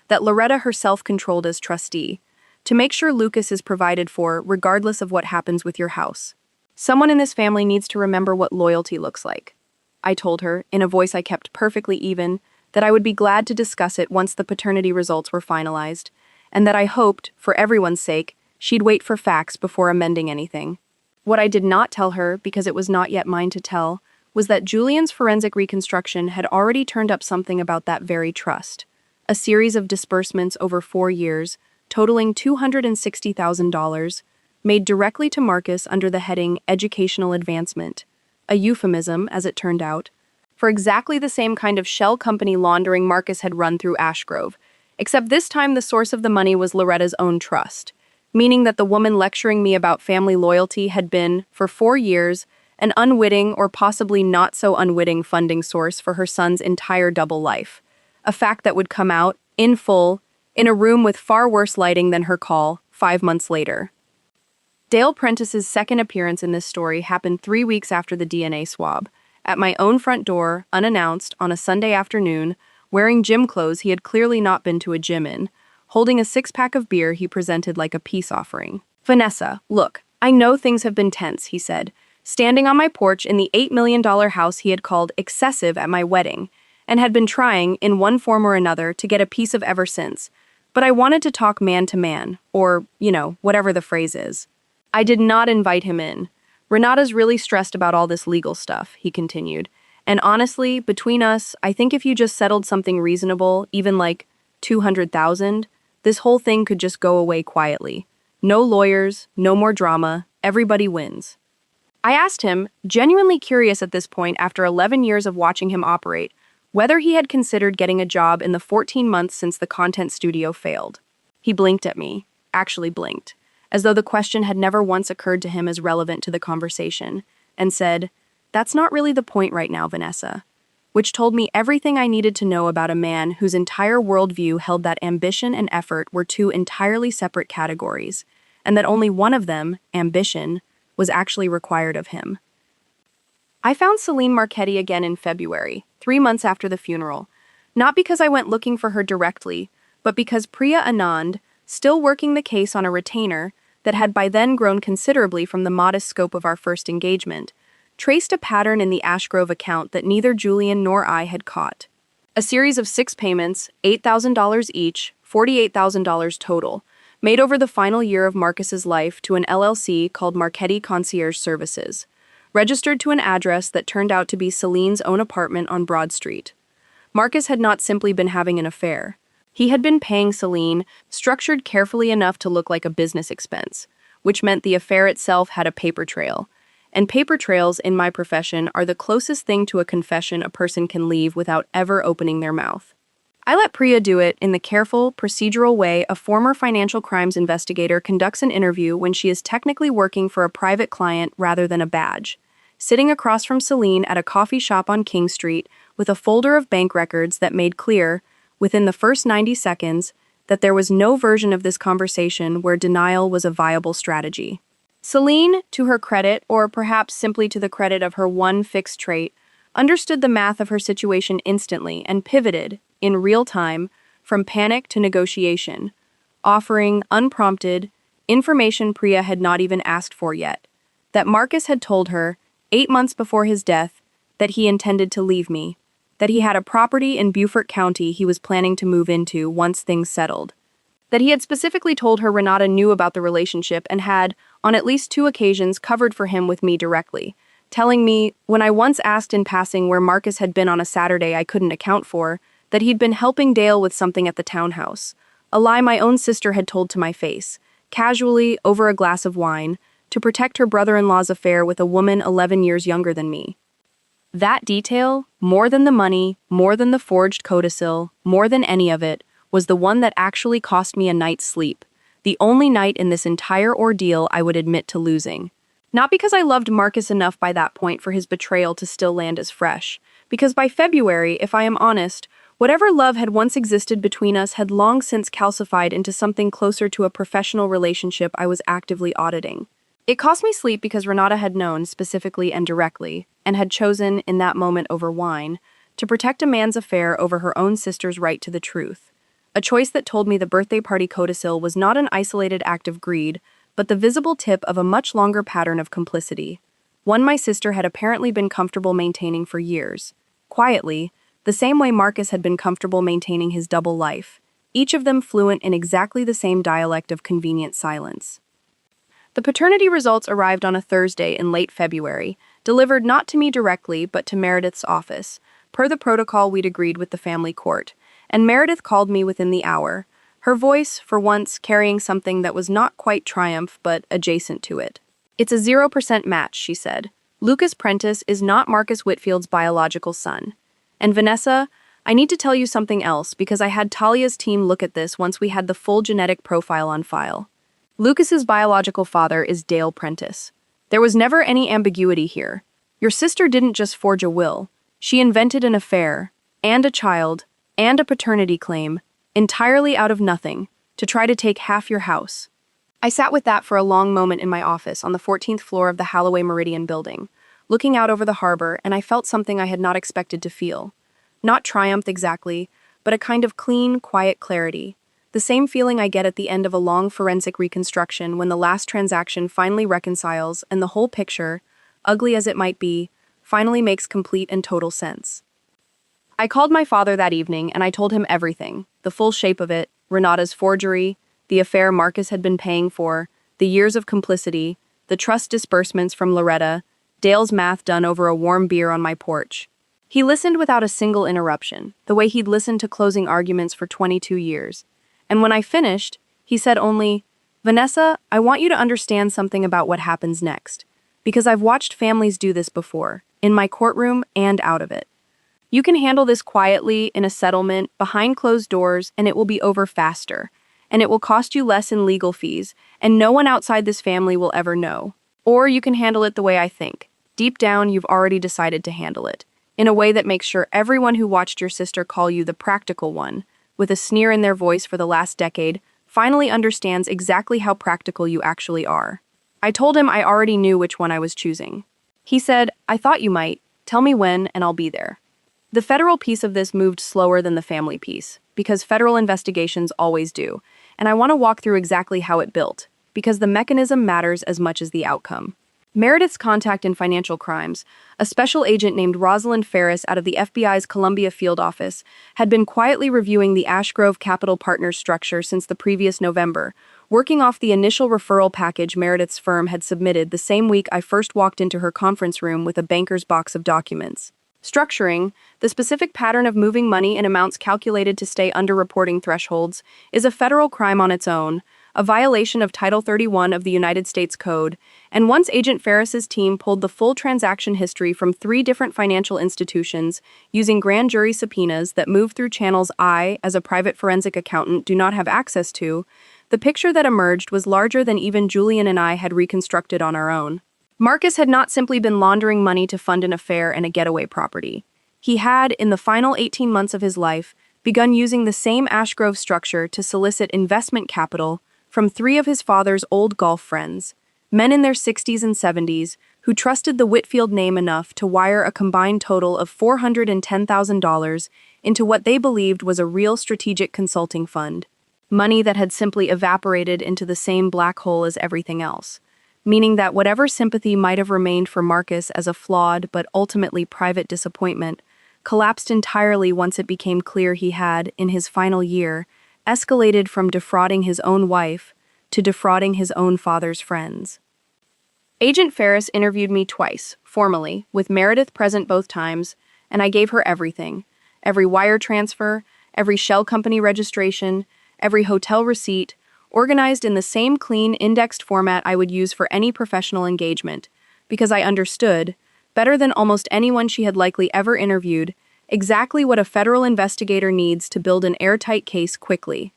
that Loretta herself controlled as trustee, to make sure Lucas is provided for regardless of what happens with your house. Someone in this family needs to remember what loyalty looks like. I told her, in a voice I kept perfectly even, that I would be glad to discuss it once the paternity results were finalized, and that I hoped, for everyone's sake, she'd wait for facts before amending anything. What I did not tell her, because it was not yet mine to tell, was that Julian's forensic reconstruction had already turned up something about that very trust. A series of disbursements over 4 years, totaling $260,000, made directly to Marcus under the heading Educational Advancement, a euphemism, as it turned out, for exactly the same kind of shell company laundering Marcus had run through Ashgrove, except this time the source of the money was Loretta's own trust, meaning that the woman lecturing me about family loyalty had been, for 4 years, an unwitting or possibly not so unwitting funding source for her son's entire double life, a fact that would come out, in full, in a room with far worse lighting than her call, 5 months later. Dale Prentice's second appearance in this story happened 3 weeks after the DNA swab, at my own front door, unannounced, on a Sunday afternoon, wearing gym clothes he had clearly not been to a gym in, holding a 6-pack of beer he presented like a peace offering. "Vanessa, look, I know things have been tense," he said, standing on my porch in the $8 million house he had called excessive at my wedding, and had been trying, in one form or another, to get a piece of ever since. But I wanted to talk man to man, or, whatever the phrase is. I did not invite him in. "Renata's really stressed about all this legal stuff," he continued. "And honestly, between us, I think if you just settled something reasonable, even like $200,000, this whole thing could just go away quietly. No lawyers, no more drama, everybody wins." I asked him, genuinely curious at this point after 11 years of watching him operate, whether he had considered getting a job in the 14 months since the content studio failed. He blinked at me, actually blinked, as though the question had never once occurred to him as relevant to the conversation, and said, "That's not really the point right now, Vanessa," which told me everything I needed to know about a man whose entire worldview held that ambition and effort were 2 entirely separate categories, and that only one of them, ambition, was actually required of him. I found Celine Marchetti again in February, 3 months after the funeral, not because I went looking for her directly, but because Priya Anand, still working the case on a retainer that had by then grown considerably from the modest scope of our first engagement, traced a pattern in the Ashgrove account that neither Julian nor I had caught. A series of 6 payments, $8,000 each, $48,000 total, made over the final year of Marcus's life to an LLC called Marchetti Concierge Services, registered to an address that turned out to be Celine's own apartment on Broad Street. Marcus had not simply been having an affair. He had been paying Celine, structured carefully enough to look like a business expense, which meant the affair itself had a paper trail. And paper trails, in my profession, are the closest thing to a confession a person can leave without ever opening their mouth. I let Priya do it in the careful, procedural way a former financial crimes investigator conducts an interview when she is technically working for a private client rather than a badge, sitting across from Celine at a coffee shop on King Street with a folder of bank records that made clear, within the first 90 seconds, that there was no version of this conversation where denial was a viable strategy. Celine, to her credit, or perhaps simply to the credit of her one fixed trait, understood the math of her situation instantly and pivoted, in real time, from panic to negotiation, offering, unprompted, information Priya had not even asked for yet, that Marcus had told her, 8 months before his death, that he intended to leave me, that he had a property in Beaufort County he was planning to move into once things settled, that he had specifically told her Renata knew about the relationship and had, on at least 2 occasions, covered for him with me directly, telling me, when I once asked in passing where Marcus had been on a Saturday I couldn't account for, that he'd been helping Dale with something at the townhouse, a lie my own sister had told to my face, casually, over a glass of wine, to protect her brother-in-law's affair with a woman 11 years younger than me. That detail, more than the money, more than the forged codicil, more than any of it, was the one that actually cost me a night's sleep, the only night in this entire ordeal I would admit to losing. Not because I loved Marcus enough by that point for his betrayal to still land as fresh, because by February, if I am honest, whatever love had once existed between us had long since calcified into something closer to a professional relationship I was actively auditing. It cost me sleep because Renata had known, specifically and directly, and had chosen, in that moment over wine, to protect a man's affair over her own sister's right to the truth. A choice that told me the birthday party codicil was not an isolated act of greed, but the visible tip of a much longer pattern of complicity. One my sister had apparently been comfortable maintaining for years. Quietly, the same way Marcus had been comfortable maintaining his double life, each of them fluent in exactly the same dialect of convenient silence. The paternity results arrived on a Thursday in late February, delivered not to me directly but to Meredith's office, per the protocol we'd agreed with the family court, and Meredith called me within the hour, her voice, for once, carrying something that was not quite triumph but adjacent to it. "It's a 0% match," she said. "Lucas Prentice is not Marcus Whitfield's biological son. And Vanessa, I need to tell you something else because I had Talia's team look at this once we had the full genetic profile on file. Lucas's biological father is Dale Prentice. There was never any ambiguity here. Your sister didn't just forge a will. She invented an affair, and a child, and a paternity claim, entirely out of nothing, to try to take half your house." I sat with that for a long moment in my office on the 14th floor of the Holloway Meridian building, looking out over the harbor, and I felt something I had not expected to feel. Not triumph exactly, but a kind of clean, quiet clarity. The same feeling I get at the end of a long forensic reconstruction when the last transaction finally reconciles and the whole picture, ugly as it might be, finally makes complete and total sense. I called my father that evening and I told him everything, the full shape of it, Renata's forgery, the affair Marcus had been paying for, the years of complicity, the trust disbursements from Loretta, Dale's math done over a warm beer on my porch. He listened without a single interruption, the way he'd listened to closing arguments for 22 years. And when I finished, he said only, "Vanessa, I want you to understand something about what happens next, because I've watched families do this before, in my courtroom and out of it. You can handle this quietly, in a settlement, behind closed doors, and it will be over faster, and it will cost you less in legal fees, and no one outside this family will ever know. Or you can handle it the way I think. Deep down, you've already decided to handle it, in a way that makes sure everyone who watched your sister call you the practical one, with a sneer in their voice for the last decade, finally understands exactly how practical you actually are." I told him I already knew which one I was choosing. He said, "I thought you might. Tell me when, and I'll be there." The federal piece of this moved slower than the family piece, because federal investigations always do, and I want to walk through exactly how it built, because the mechanism matters as much as the outcome. Meredith's contact in financial crimes, a special agent named Rosalind Ferris out of the FBI's Columbia Field Office, had been quietly reviewing the Ashgrove Capital Partners structure since the previous November, working off the initial referral package Meredith's firm had submitted the same week I first walked into her conference room with a banker's box of documents. Structuring, the specific pattern of moving money in amounts calculated to stay under reporting thresholds, is a federal crime on its own, a violation of Title 31 of the United States Code, and once Agent Ferris's team pulled the full transaction history from 3 different financial institutions using grand jury subpoenas that move through channels I, as a private forensic accountant, do not have access to, the picture that emerged was larger than even Julian and I had reconstructed on our own. Marcus had not simply been laundering money to fund an affair and a getaway property. He had, in the final 18 months of his life, begun using the same Ashgrove structure to solicit investment capital from 3 of his father's old golf friends, men in their 60s and 70s, who trusted the Whitfield name enough to wire a combined total of $410,000 into what they believed was a real strategic consulting fund, money that had simply evaporated into the same black hole as everything else, meaning that whatever sympathy might have remained for Marcus as a flawed but ultimately private disappointment collapsed entirely once it became clear he had, in his final year, escalated from defrauding his own wife to defrauding his own father's friends. Agent Ferris interviewed me twice, formally, with Meredith present both times, and I gave her everything. Every wire transfer, every shell company registration, every hotel receipt, organized in the same clean, indexed format I would use for any professional engagement, because I understood, better than almost anyone she had likely ever interviewed, exactly what a federal investigator needs to build an airtight case quickly.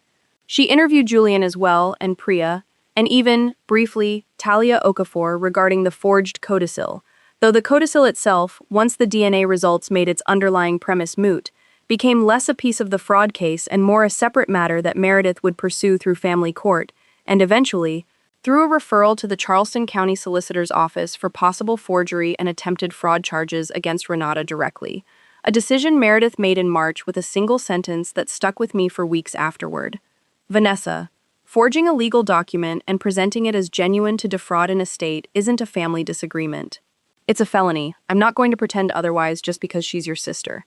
She interviewed Julian as well, and Priya, and even, briefly, Talia Okafor regarding the forged codicil, though the codicil itself, once the DNA results made its underlying premise moot, became less a piece of the fraud case and more a separate matter that Meredith would pursue through family court, and eventually, through a referral to the Charleston County Solicitor's Office for possible forgery and attempted fraud charges against Renata directly, a decision Meredith made in March with a single sentence that stuck with me for weeks afterward. Vanessa, forging a legal document and presenting it as genuine to defraud an estate isn't a family disagreement. It's a felony. I'm not going to pretend otherwise just because she's your sister.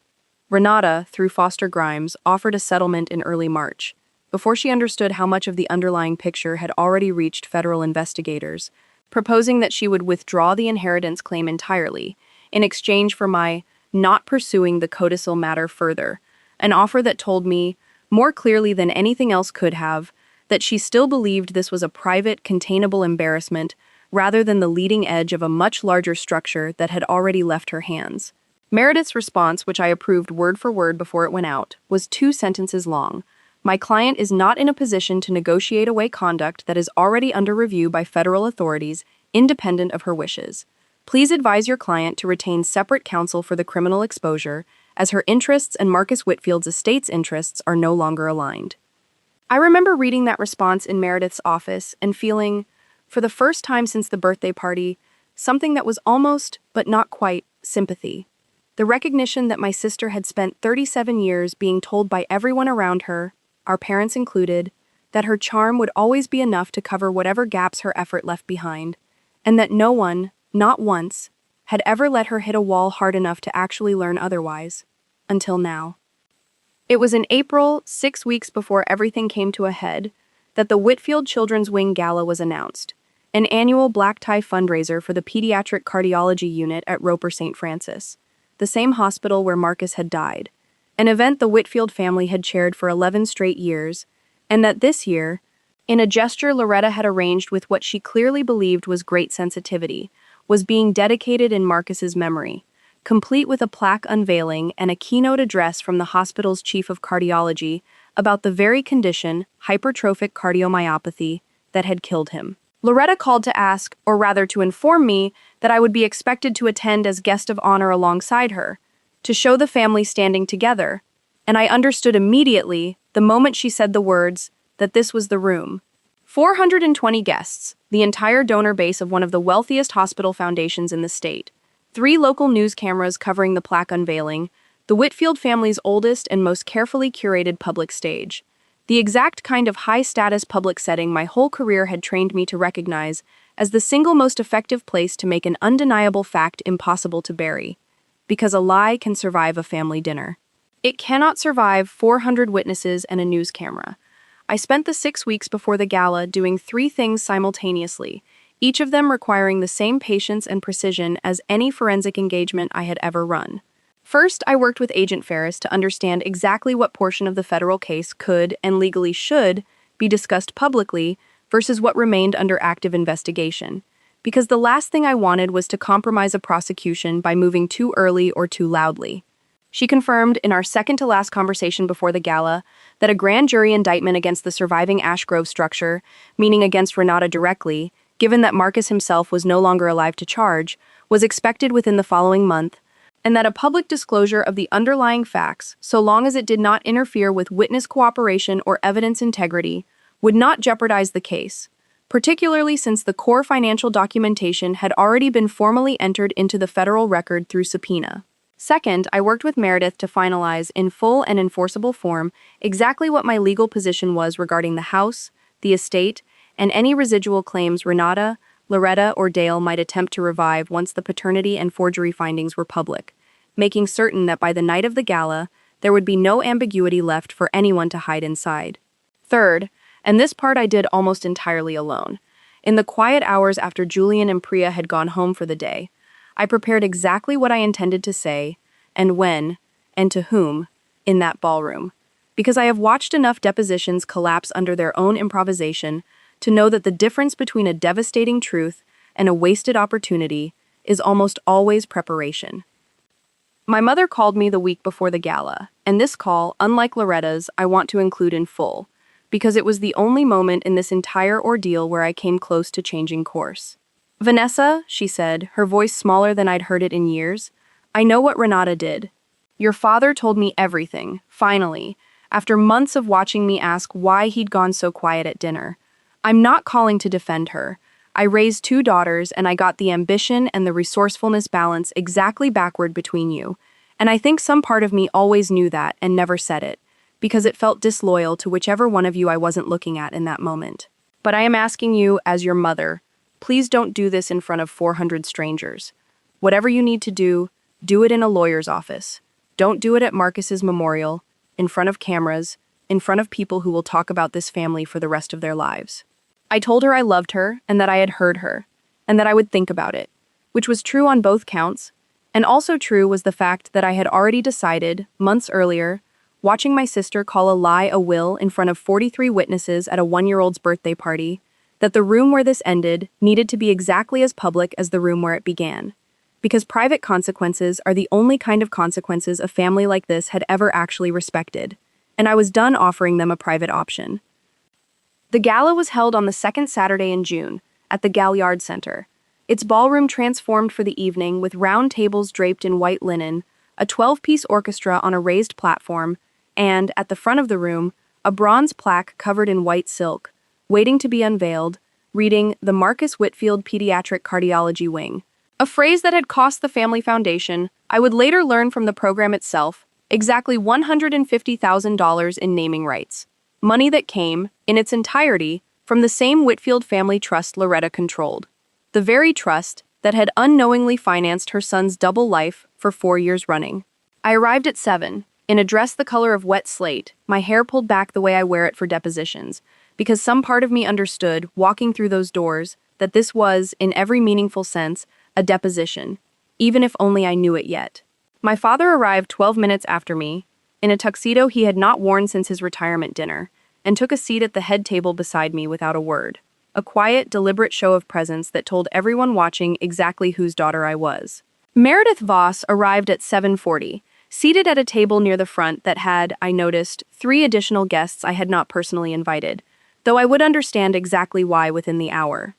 Renata, through Foster Grimes, offered a settlement in early March, before she understood how much of the underlying picture had already reached federal investigators, proposing that she would withdraw the inheritance claim entirely, in exchange for my not pursuing the codicil matter further, an offer that told me, more clearly than anything else could have, that she still believed this was a private, containable embarrassment rather than the leading edge of a much larger structure that had already left her hands. Meredith's response, which I approved word for word before it went out, was 2 sentences long. My client is not in a position to negotiate away conduct that is already under review by federal authorities, independent of her wishes. Please advise your client to retain separate counsel for the criminal exposure, as her interests and Marcus Whitfield's estate's interests are no longer aligned. I remember reading that response in Meredith's office and feeling, for the first time since the birthday party, something that was almost, but not quite, sympathy. The recognition that my sister had spent 37 years being told by everyone around her, our parents included, that her charm would always be enough to cover whatever gaps her effort left behind, and that no one, not once, had ever let her hit a wall hard enough to actually learn otherwise. Until now. It was in April, 6 weeks before everything came to a head, that the Whitfield Children's Wing Gala was announced, an annual black tie fundraiser for the Pediatric Cardiology Unit at Roper St. Francis, the same hospital where Marcus had died, an event the Whitfield family had chaired for 11 straight years, and that this year, in a gesture Loretta had arranged with what she clearly believed was great sensitivity, was being dedicated in Marcus's memory, complete with a plaque unveiling and a keynote address from the hospital's chief of cardiology about the very condition, hypertrophic cardiomyopathy, that had killed him. Loretta called to ask, or rather to inform me, that I would be expected to attend as guest of honor alongside her, to show the family standing together, and I understood immediately, the moment she said the words, that this was the room. 420 guests, the entire donor base of one of the wealthiest hospital foundations in the state, 3 local news cameras covering the plaque unveiling, the Whitfield family's oldest and most carefully curated public stage, the exact kind of high-status public setting my whole career had trained me to recognize as the single most effective place to make an undeniable fact impossible to bury, because a lie can survive a family dinner. It cannot survive 400 witnesses and a news camera. I spent the 6 weeks before the gala doing 3 things simultaneously, each of them requiring the same patience and precision as any forensic engagement I had ever run. First, I worked with Agent Ferris to understand exactly what portion of the federal case could, and legally should, be discussed publicly versus what remained under active investigation, because the last thing I wanted was to compromise a prosecution by moving too early or too loudly. She confirmed in our second-to-last conversation before the gala that a grand jury indictment against the surviving Ash Grove structure, meaning against Renata directly, given that Marcus himself was no longer alive to charge, was expected within the following month, and that a public disclosure of the underlying facts, so long as it did not interfere with witness cooperation or evidence integrity, would not jeopardize the case, particularly since the core financial documentation had already been formally entered into the federal record through subpoena. Second, I worked with Meredith to finalize, in full and enforceable form, exactly what my legal position was regarding the house, the estate, and any residual claims Renata, Loretta, or Dale might attempt to revive once the paternity and forgery findings were public, making certain that by the night of the gala, there would be no ambiguity left for anyone to hide inside. Third, and this part I did almost entirely alone, in the quiet hours after Julian and Priya had gone home for the day, I prepared exactly what I intended to say, and when, and to whom, in that ballroom, because I have watched enough depositions collapse under their own improvisation to know that the difference between a devastating truth and a wasted opportunity is almost always preparation. My mother called me the week before the gala, and this call, unlike Loretta's, I want to include in full, because it was the only moment in this entire ordeal where I came close to changing course. "Vanessa," she said, her voice smaller than I'd heard it in years, "I know what Renata did. Your father told me everything, finally, after months of watching me ask why he'd gone so quiet at dinner. I'm not calling to defend her. I raised two daughters and I got the ambition and the resourcefulness balance exactly backward between you. And I think some part of me always knew that and never said it, because it felt disloyal to whichever one of you I wasn't looking at in that moment. But I am asking you, as your mother, please don't do this in front of 400 strangers. Whatever you need to do it in a lawyer's office. Don't do it at Marcus's memorial, in front of cameras, in front of people who will talk about this family for the rest of their lives." I told her I loved her and that I had heard her, and that I would think about it, which was true on both counts, and also true was the fact that I had already decided, months earlier, watching my sister call a lie a will in front of 43 witnesses at a 1-year-old's birthday party, that the room where this ended needed to be exactly as public as the room where it began. Because private consequences are the only kind of consequences a family like this had ever actually respected, and I was done offering them a private option. The gala was held on the second Saturday in June, at the Galliard Center. Its ballroom transformed for the evening with round tables draped in white linen, a 12-piece orchestra on a raised platform, and, at the front of the room, a bronze plaque covered in white silk, waiting to be unveiled, reading "The Marcus Whitfield Pediatric Cardiology Wing." A phrase that had cost the family foundation, I would later learn from the program itself, exactly $150,000 in naming rights. Money that came, in its entirety, from the same Whitfield family trust Loretta controlled. The very trust that had unknowingly financed her son's double life for 4 years running. I arrived at 7, in a dress the color of wet slate, my hair pulled back the way I wear it for depositions, because some part of me understood, walking through those doors, that this was, in every meaningful sense, a deposition, even if only I knew it yet. My father arrived 12 minutes after me, in a tuxedo he had not worn since his retirement dinner, and took a seat at the head table beside me without a word. A quiet, deliberate show of presence that told everyone watching exactly whose daughter I was. Meredith Voss arrived at 7:40, seated at a table near the front that had, I noticed, 3 additional guests I had not personally invited, though I would understand exactly why within the hour.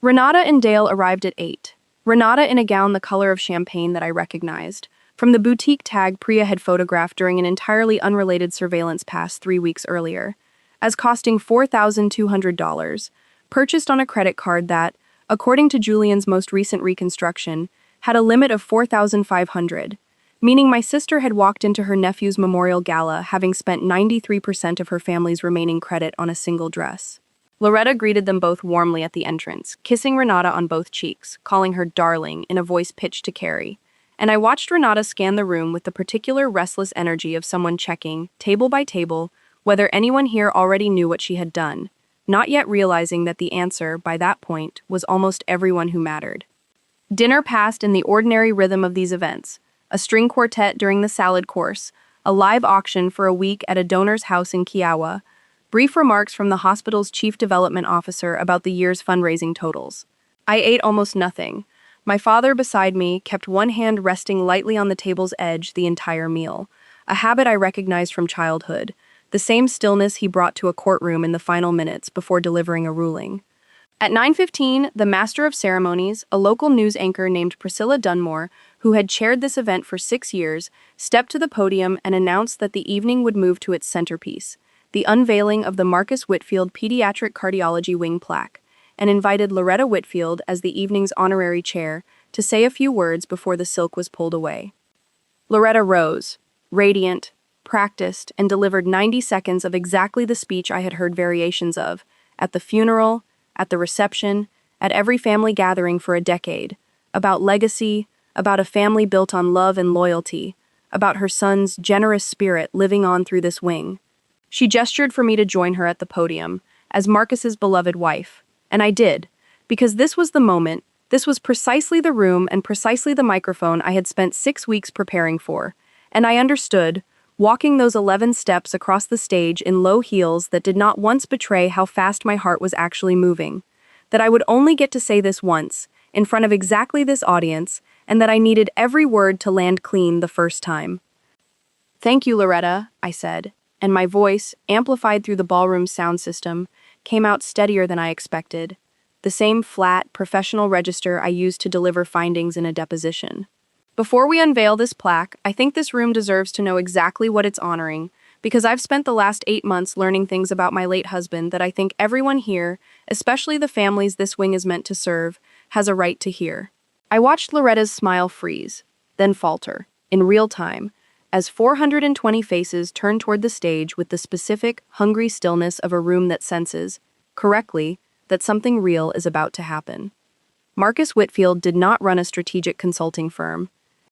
Renata and Dale arrived at 8. Renata in a gown the color of champagne that I recognized, from the boutique tag Priya had photographed during an entirely unrelated surveillance pass 3 weeks earlier, as costing $4,200, purchased on a credit card that, according to Julian's most recent reconstruction, had a limit of $4,500, meaning my sister had walked into her nephew's memorial gala having spent 93% of her family's remaining credit on a single dress. Loretta greeted them both warmly at the entrance, kissing Renata on both cheeks, calling her darling in a voice pitched to Carrie, and I watched Renata scan the room with the particular restless energy of someone checking, table by table, whether anyone here already knew what she had done, not yet realizing that the answer, by that point, was almost everyone who mattered. Dinner passed in the ordinary rhythm of these events, a string quartet during the salad course, a live auction for a week at a donor's house in Kiowa, brief remarks from the hospital's chief development officer about the year's fundraising totals. I ate almost nothing. My father beside me kept one hand resting lightly on the table's edge the entire meal, a habit I recognized from childhood, the same stillness he brought to a courtroom in the final minutes before delivering a ruling. At 9:15, the master of ceremonies, a local news anchor named Priscilla Dunmore, who had chaired this event for 6 years, stepped to the podium and announced that the evening would move to its centerpiece, the unveiling of the Marcus Whitfield Pediatric Cardiology Wing plaque, and invited Loretta Whitfield as the evening's honorary chair to say a few words before the silk was pulled away. Loretta rose, radiant, practiced, and delivered 90 seconds of exactly the speech I had heard variations of, at the funeral, at the reception, at every family gathering for a decade, about legacy, about a family built on love and loyalty, about her son's generous spirit living on through this wing. She gestured for me to join her at the podium, as Marcus's beloved wife, and I did, because this was the moment, this was precisely the room and precisely the microphone I had spent 6 weeks preparing for, and I understood, walking those 11 steps across the stage in low heels that did not once betray how fast my heart was actually moving, that I would only get to say this once, in front of exactly this audience, and that I needed every word to land clean the first time. "Thank you, Loretta," I said, and my voice, amplified through the ballroom's sound system, came out steadier than I expected. The same flat, professional register I used to deliver findings in a deposition. Before we unveil this plaque, I think this room deserves to know exactly what it's honoring, because I've spent the last 8 months learning things about my late husband that I think everyone here, especially the families this wing is meant to serve, has a right to hear. I watched Loretta's smile freeze, then falter, in real time, as 420 faces turned toward the stage with the specific, hungry stillness of a room that senses, correctly, that something real is about to happen. Marcus Whitfield did not run a strategic consulting firm.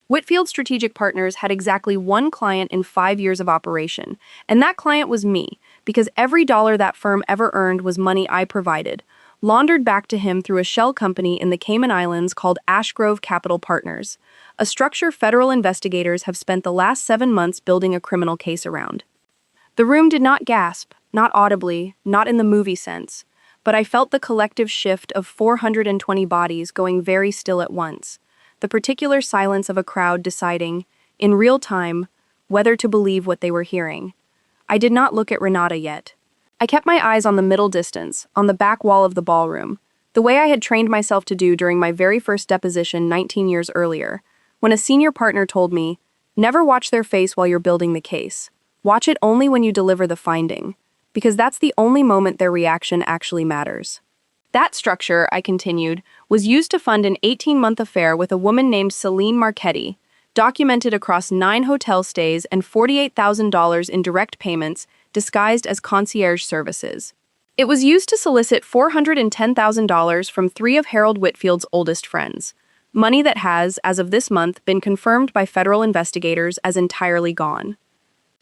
Whitfield Strategic Partners had exactly one client in 5 years of operation, and that client was me, because every dollar that firm ever earned was money I provided, laundered back to him through a shell company in the Cayman Islands called Ashgrove Capital Partners, a structure federal investigators have spent the last 7 months building a criminal case around. The room did not gasp, not audibly, not in the movie sense, but I felt the collective shift of 420 bodies going very still at once. The particular silence of a crowd deciding, in real time, whether to believe what they were hearing. I did not look at Renata yet. I kept my eyes on the middle distance, on the back wall of the ballroom, the way I had trained myself to do during my very first deposition 19 years earlier, when a senior partner told me, "Never watch their face while you're building the case. Watch it only when you deliver the finding, because that's the only moment their reaction actually matters." That structure, I continued, was used to fund an 18-month affair with a woman named Celine Marchetti, documented across 9 hotel stays and $48,000 in direct payments disguised as concierge services. It was used to solicit $410,000 from 3 of Harold Whitfield's oldest friends, money that has, as of this month, been confirmed by federal investigators as entirely gone.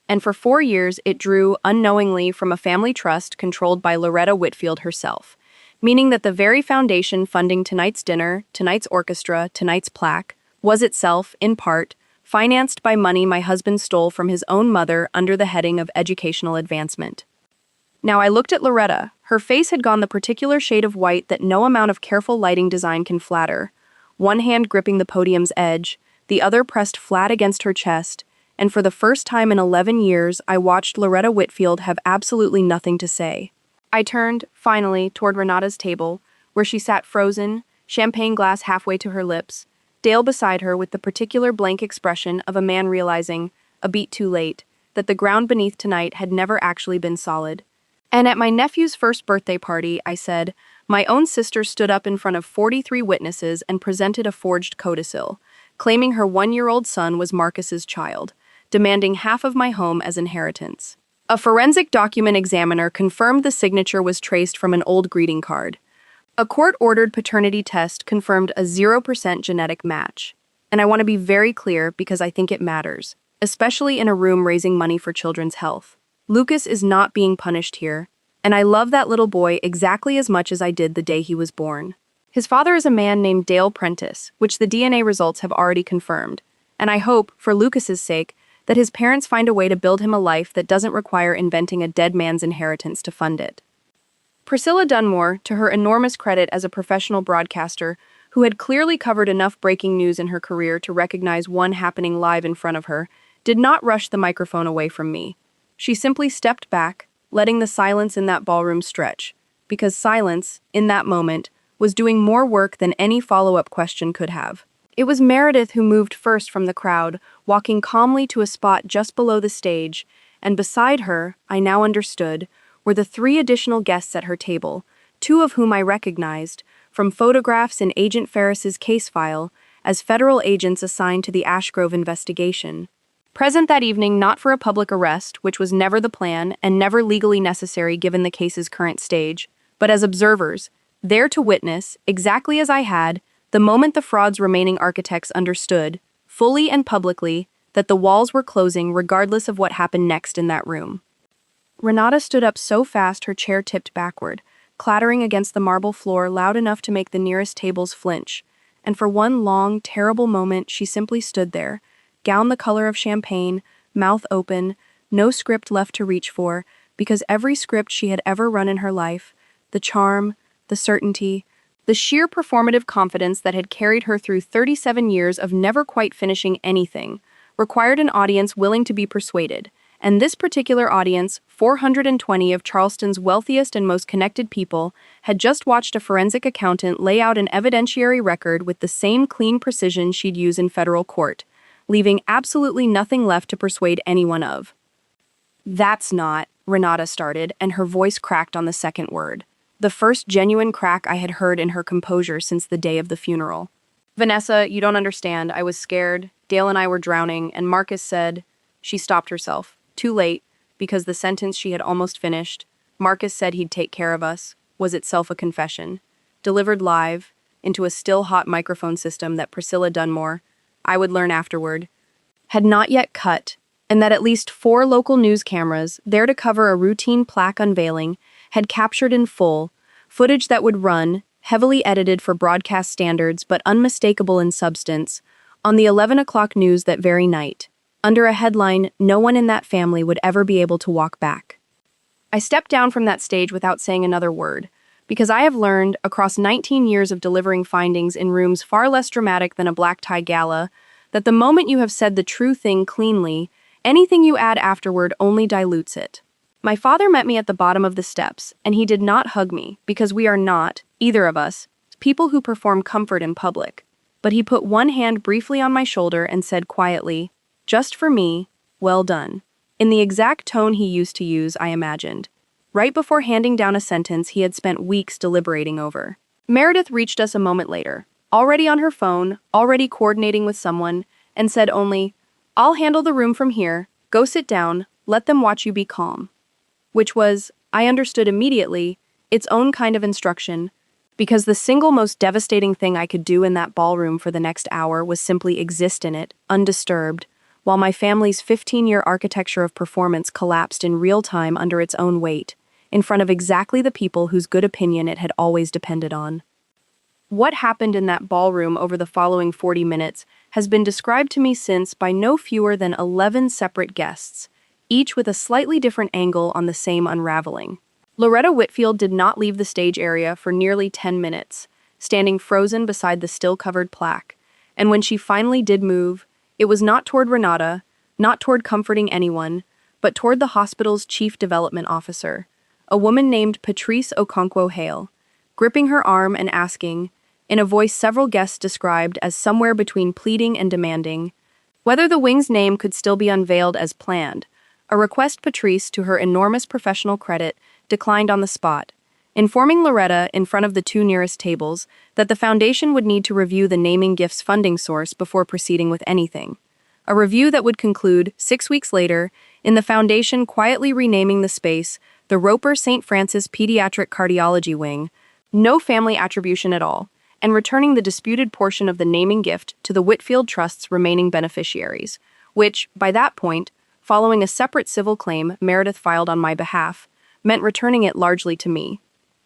And for 4 years, it drew, unknowingly, from a family trust controlled by Loretta Whitfield herself, meaning that the very foundation funding tonight's dinner, tonight's orchestra, tonight's plaque, was itself, in part, financed by money my husband stole from his own mother under the heading of educational advancement. Now I looked at Loretta. Her face had gone the particular shade of white that no amount of careful lighting design can flatter, one hand gripping the podium's edge, the other pressed flat against her chest, and for the first time in 11 years I watched Loretta Whitfield have absolutely nothing to say. I turned, finally, toward Renata's table, where she sat frozen, champagne glass halfway to her lips, Dale beside her with the particular blank expression of a man realizing, a beat too late, that the ground beneath tonight had never actually been solid. And at my nephew's first birthday party, I said, my own sister stood up in front of 43 witnesses and presented a forged codicil, claiming her 1-year-old son was Marcus's child, demanding half of my home as inheritance. A forensic document examiner confirmed the signature was traced from an old greeting card. A court-ordered paternity test confirmed a 0% genetic match. And I want to be very clear because I think it matters, especially in a room raising money for children's health. Lucas is not being punished here, and I love that little boy exactly as much as I did the day he was born. His father is a man named Dale Prentice, which the DNA results have already confirmed, and I hope, for Lucas's sake, that his parents find a way to build him a life that doesn't require inventing a dead man's inheritance to fund it. Priscilla Dunmore, to her enormous credit as a professional broadcaster, who had clearly covered enough breaking news in her career to recognize one happening live in front of her, did not rush the microphone away from me. She simply stepped back, letting the silence in that ballroom stretch, because silence, in that moment, was doing more work than any follow-up question could have. It was Meredith who moved first from the crowd, walking calmly to a spot just below the stage, and beside her, I now understood, were the 3 additional guests at her table, 2 of whom I recognized, from photographs in Agent Ferris's case file, as federal agents assigned to the Ashgrove investigation. Present that evening not for a public arrest, which was never the plan and never legally necessary given the case's current stage, but as observers, there to witness, exactly as I had, the moment the fraud's remaining architects understood, fully and publicly, that the walls were closing regardless of what happened next in that room. Renata stood up so fast her chair tipped backward, clattering against the marble floor loud enough to make the nearest tables flinch, and for one long, terrible moment she simply stood there, gown the color of champagne, mouth open, no script left to reach for, because every script she had ever run in her life, the charm, the certainty, the sheer performative confidence that had carried her through 37 years of never quite finishing anything, required an audience willing to be persuaded, and this particular audience, 420 of Charleston's wealthiest and most connected people, had just watched a forensic accountant lay out an evidentiary record with the same clean precision she'd use in federal court, leaving absolutely nothing left to persuade anyone of. "That's not," Renata started, and her voice cracked on the second word. The first genuine crack I had heard in her composure since the day of the funeral. "Vanessa, you don't understand. I was scared. Dale and I were drowning, and Marcus said—" She stopped herself. Too late, because the sentence she had almost finished, "Marcus said he'd take care of us," was itself a confession. Delivered live, into a still-hot microphone system that Priscilla Dunmore, I would learn afterward, had not yet cut, and that at least 4 local news cameras, there to cover a routine plaque unveiling, had captured in full, footage that would run, heavily edited for broadcast standards but unmistakable in substance, on the 11 o'clock news that very night, under a headline no one in that family would ever be able to walk back. I stepped down from that stage without saying another word, because I have learned, across 19 years of delivering findings in rooms far less dramatic than a black tie gala, that the moment you have said the true thing cleanly, anything you add afterward only dilutes it. My father met me at the bottom of the steps, and he did not hug me, because we are not, either of us, people who perform comfort in public. But he put one hand briefly on my shoulder and said quietly, "Just for me, well done," in the exact tone he used to use, I imagined, right before handing down a sentence he had spent weeks deliberating over. Meredith reached us a moment later, already on her phone, already coordinating with someone, and said only, "I'll handle the room from here, go sit down, let them watch you be calm." Which was, I understood immediately, its own kind of instruction, because the single most devastating thing I could do in that ballroom for the next hour was simply exist in it, undisturbed, while my family's 15-year architecture of performance collapsed in real time under its own weight, in front of exactly the people whose good opinion it had always depended on. What happened in that ballroom over the following 40 minutes has been described to me since by no fewer than 11 separate guests, each with a slightly different angle on the same unraveling. Loretta Whitfield did not leave the stage area for nearly 10 minutes, standing frozen beside the still-covered plaque, and when she finally did move, it was not toward Renata, not toward comforting anyone, but toward the hospital's chief development officer, a woman named Patrice Okonkwo-Hale, gripping her arm and asking, in a voice several guests described as somewhere between pleading and demanding, whether the wing's name could still be unveiled as planned, a request Patrice, to her enormous professional credit, declined on the spot, informing Loretta in front of the 2 nearest tables that the foundation would need to review the naming gift's funding source before proceeding with anything. A review that would conclude, 6 weeks later, in the foundation quietly renaming the space the Roper St. Francis Pediatric Cardiology Wing, no family attribution at all, and returning the disputed portion of the naming gift to the Whitfield Trust's remaining beneficiaries, which, by that point, following a separate civil claim Meredith filed on my behalf, meant returning it largely to me.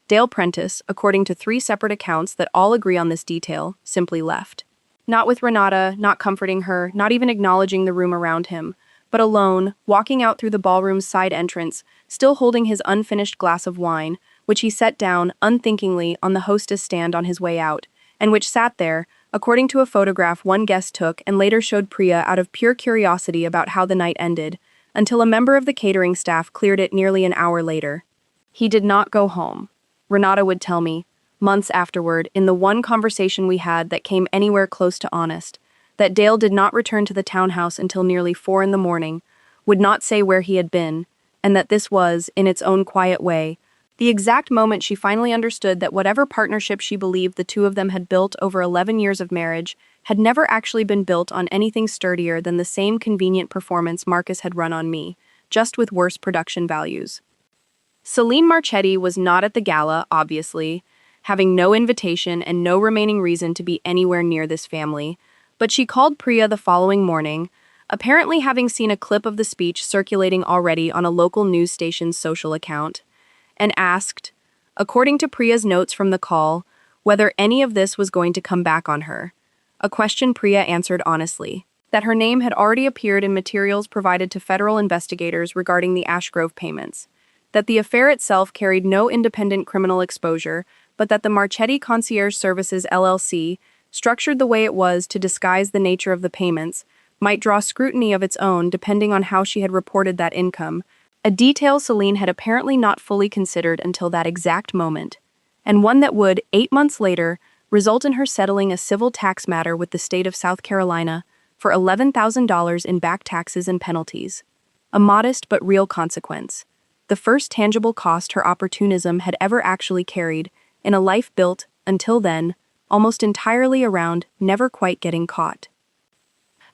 Dale Prentice, according to 3 separate accounts that all agree on this detail, simply left. Not with Renata, not comforting her, not even acknowledging the room around him, but alone, walking out through the ballroom's side entrance, still holding his unfinished glass of wine, which he set down, unthinkingly, on the hostess stand on his way out, and which sat there, according to a photograph one guest took and later showed Priya out of pure curiosity about how the night ended, until a member of the catering staff cleared it nearly an hour later. He did not go home, Renata would tell me, months afterward, in the one conversation we had that came anywhere close to honest, that Dale did not return to the townhouse until nearly 4 a.m, would not say where he had been, and that this was, in its own quiet way, the exact moment she finally understood that whatever partnership she believed the two of them had built over 11 years of marriage had never actually been built on anything sturdier than the same convenient performance Marcus had run on me, just with worse production values. Celine Marchetti was not at the gala, obviously, having no invitation and no remaining reason to be anywhere near this family, but she called Priya the following morning, apparently having seen a clip of the speech circulating already on a local news station's social account, and asked, according to Priya's notes from the call, whether any of this was going to come back on her. A question Priya answered honestly, that her name had already appeared in materials provided to federal investigators regarding the Ashgrove payments, that the affair itself carried no independent criminal exposure, but that the Marchetti Concierge Services LLC, structured the way it was to disguise the nature of the payments, might draw scrutiny of its own depending on how she had reported that income, a detail Celine had apparently not fully considered until that exact moment, and one that would, 8 months later, result in her settling a civil tax matter with the state of South Carolina for $11,000 in back taxes and penalties. A modest but real consequence. The first tangible cost her opportunism had ever actually carried in a life built, until then, almost entirely around never quite getting caught.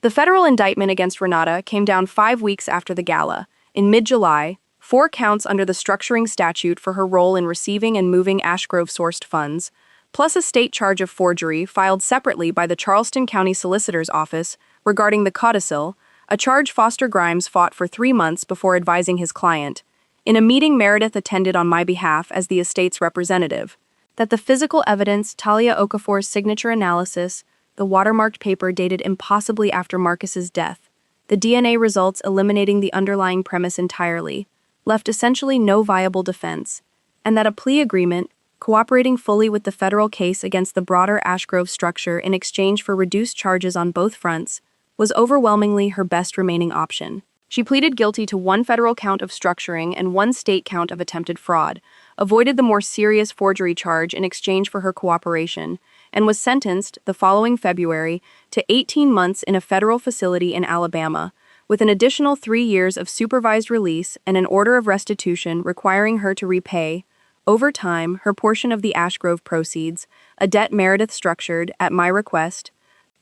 The federal indictment against Renata came down 5 weeks after the gala, in mid-July, 4 counts under the structuring statute for her role in receiving and moving Ashgrove-sourced funds, plus a state charge of forgery filed separately by the Charleston County Solicitor's Office regarding the codicil, a charge Foster Grimes fought for 3 months before advising his client, in a meeting Meredith attended on my behalf as the estate's representative, that the physical evidence, Talia Okafor's signature analysis, the watermarked paper dated impossibly after Marcus's death, the DNA results eliminating the underlying premise entirely, left essentially no viable defense, and that a plea agreement, cooperating fully with the federal case against the broader Ashgrove structure in exchange for reduced charges on both fronts, was overwhelmingly her best remaining option. She pleaded guilty to 1 federal count of structuring and 1 state count of attempted fraud, avoided the more serious forgery charge in exchange for her cooperation, and was sentenced, the following February, to 18 months in a federal facility in Alabama, with an additional 3 years of supervised release and an order of restitution requiring her to repay, over time, her portion of the Ashgrove proceeds, a debt Meredith structured, at my request,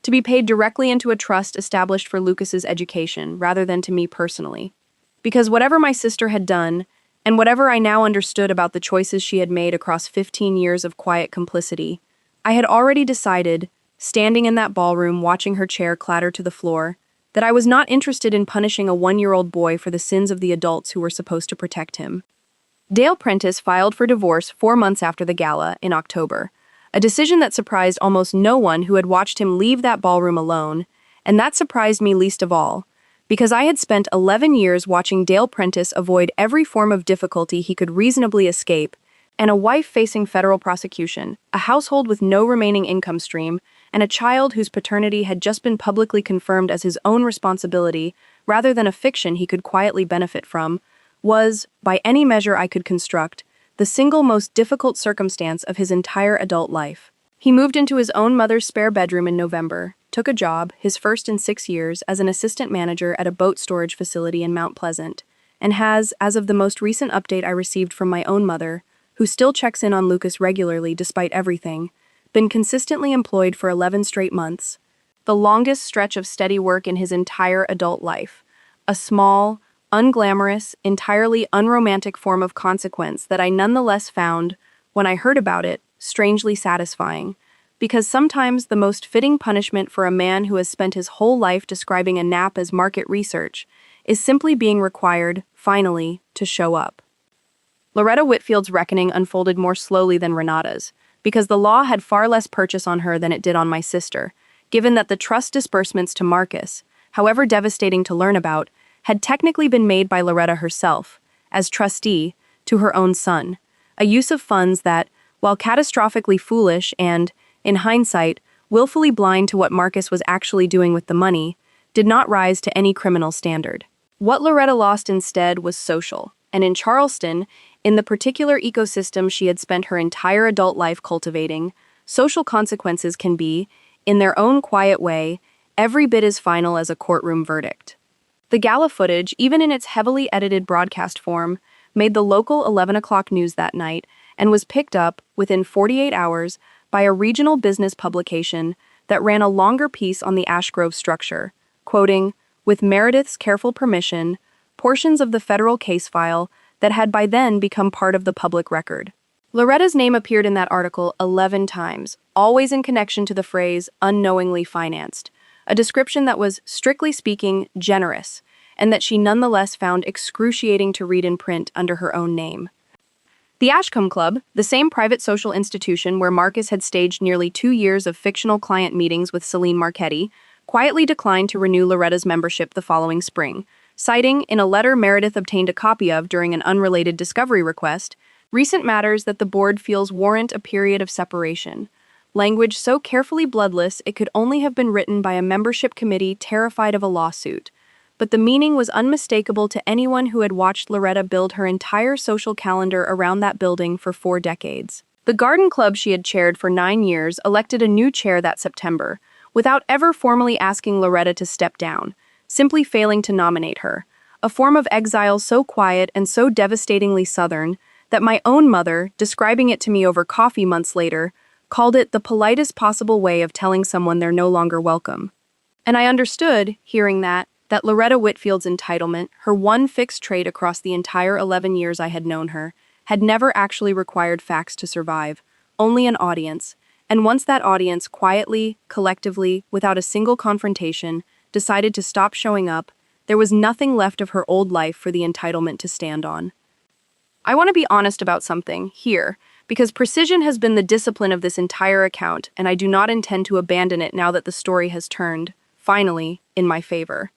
to be paid directly into a trust established for Lucas's education, rather than to me personally. Because whatever my sister had done, and whatever I now understood about the choices she had made across 15 years of quiet complicity, I had already decided, standing in that ballroom watching her chair clatter to the floor, that I was not interested in punishing a 1-year-old boy for the sins of the adults who were supposed to protect him. Dale Prentice filed for divorce 4 months after the gala, in October, a decision that surprised almost no one who had watched him leave that ballroom alone, and that surprised me least of all, because I had spent 11 years watching Dale Prentice avoid every form of difficulty he could reasonably escape, and a wife facing federal prosecution, a household with no remaining income stream, and a child whose paternity had just been publicly confirmed as his own responsibility rather than a fiction he could quietly benefit from, was, by any measure I could construct, the single most difficult circumstance of his entire adult life. He moved into his own mother's spare bedroom in November, took a job, his first in 6 years, as an assistant manager at a boat storage facility in Mount Pleasant, and has, as of the most recent update I received from my own mother, who still checks in on Lucas regularly despite everything, been consistently employed for 11 straight months, the longest stretch of steady work in his entire adult life, a small, unglamorous, entirely unromantic form of consequence that I nonetheless found, when I heard about it, strangely satisfying, because sometimes the most fitting punishment for a man who has spent his whole life describing a nap as market research is simply being required, finally, to show up. Loretta Whitfield's reckoning unfolded more slowly than Renata's, because the law had far less purchase on her than it did on my sister, given that the trust disbursements to Marcus, however devastating to learn about, had technically been made by Loretta herself, as trustee, to her own son, a use of funds that, while catastrophically foolish and, in hindsight, willfully blind to what Marcus was actually doing with the money, did not rise to any criminal standard. What Loretta lost instead was social, and in Charleston, in the particular ecosystem she had spent her entire adult life cultivating, social consequences can be, in their own quiet way, every bit as final as a courtroom verdict. The gala footage, even in its heavily edited broadcast form, made the local 11 o'clock news that night and was picked up, within 48 hours, by a regional business publication that ran a longer piece on the Ashgrove structure, quoting, with Meredith's careful permission, portions of the federal case file that had by then become part of the public record. Loretta's name appeared in that article 11 times, always in connection to the phrase unknowingly financed, a description that was, strictly speaking, generous, and that she nonetheless found excruciating to read in print under her own name. The Ashcombe Club, the same private social institution where Marcus had staged nearly 2 years of fictional client meetings with Celine Marchetti, quietly declined to renew Loretta's membership the following spring, citing, in a letter Meredith obtained a copy of during an unrelated discovery request, recent matters that the board feels warrant a period of separation. language so carefully bloodless it could only have been written by a membership committee terrified of a lawsuit. But the meaning was unmistakable to anyone who had watched Loretta build her entire social calendar around that building for 4 decades. The garden club she had chaired for 9 years elected a new chair that September, without ever formally asking Loretta to step down, simply failing to nominate her, a form of exile so quiet and so devastatingly Southern that my own mother, describing it to me over coffee months later, called it the politest possible way of telling someone they're no longer welcome. And I understood, hearing that Loretta Whitfield's entitlement, her one fixed trait across the entire 11 years I had known her, had never actually required facts to survive, only an audience. And once that audience quietly, collectively, without a single confrontation, decided to stop showing up, there was nothing left of her old life for the entitlement to stand on. I want to be honest about something here, because precision has been the discipline of this entire account, and I do not intend to abandon it now that the story has turned, finally, in my favor.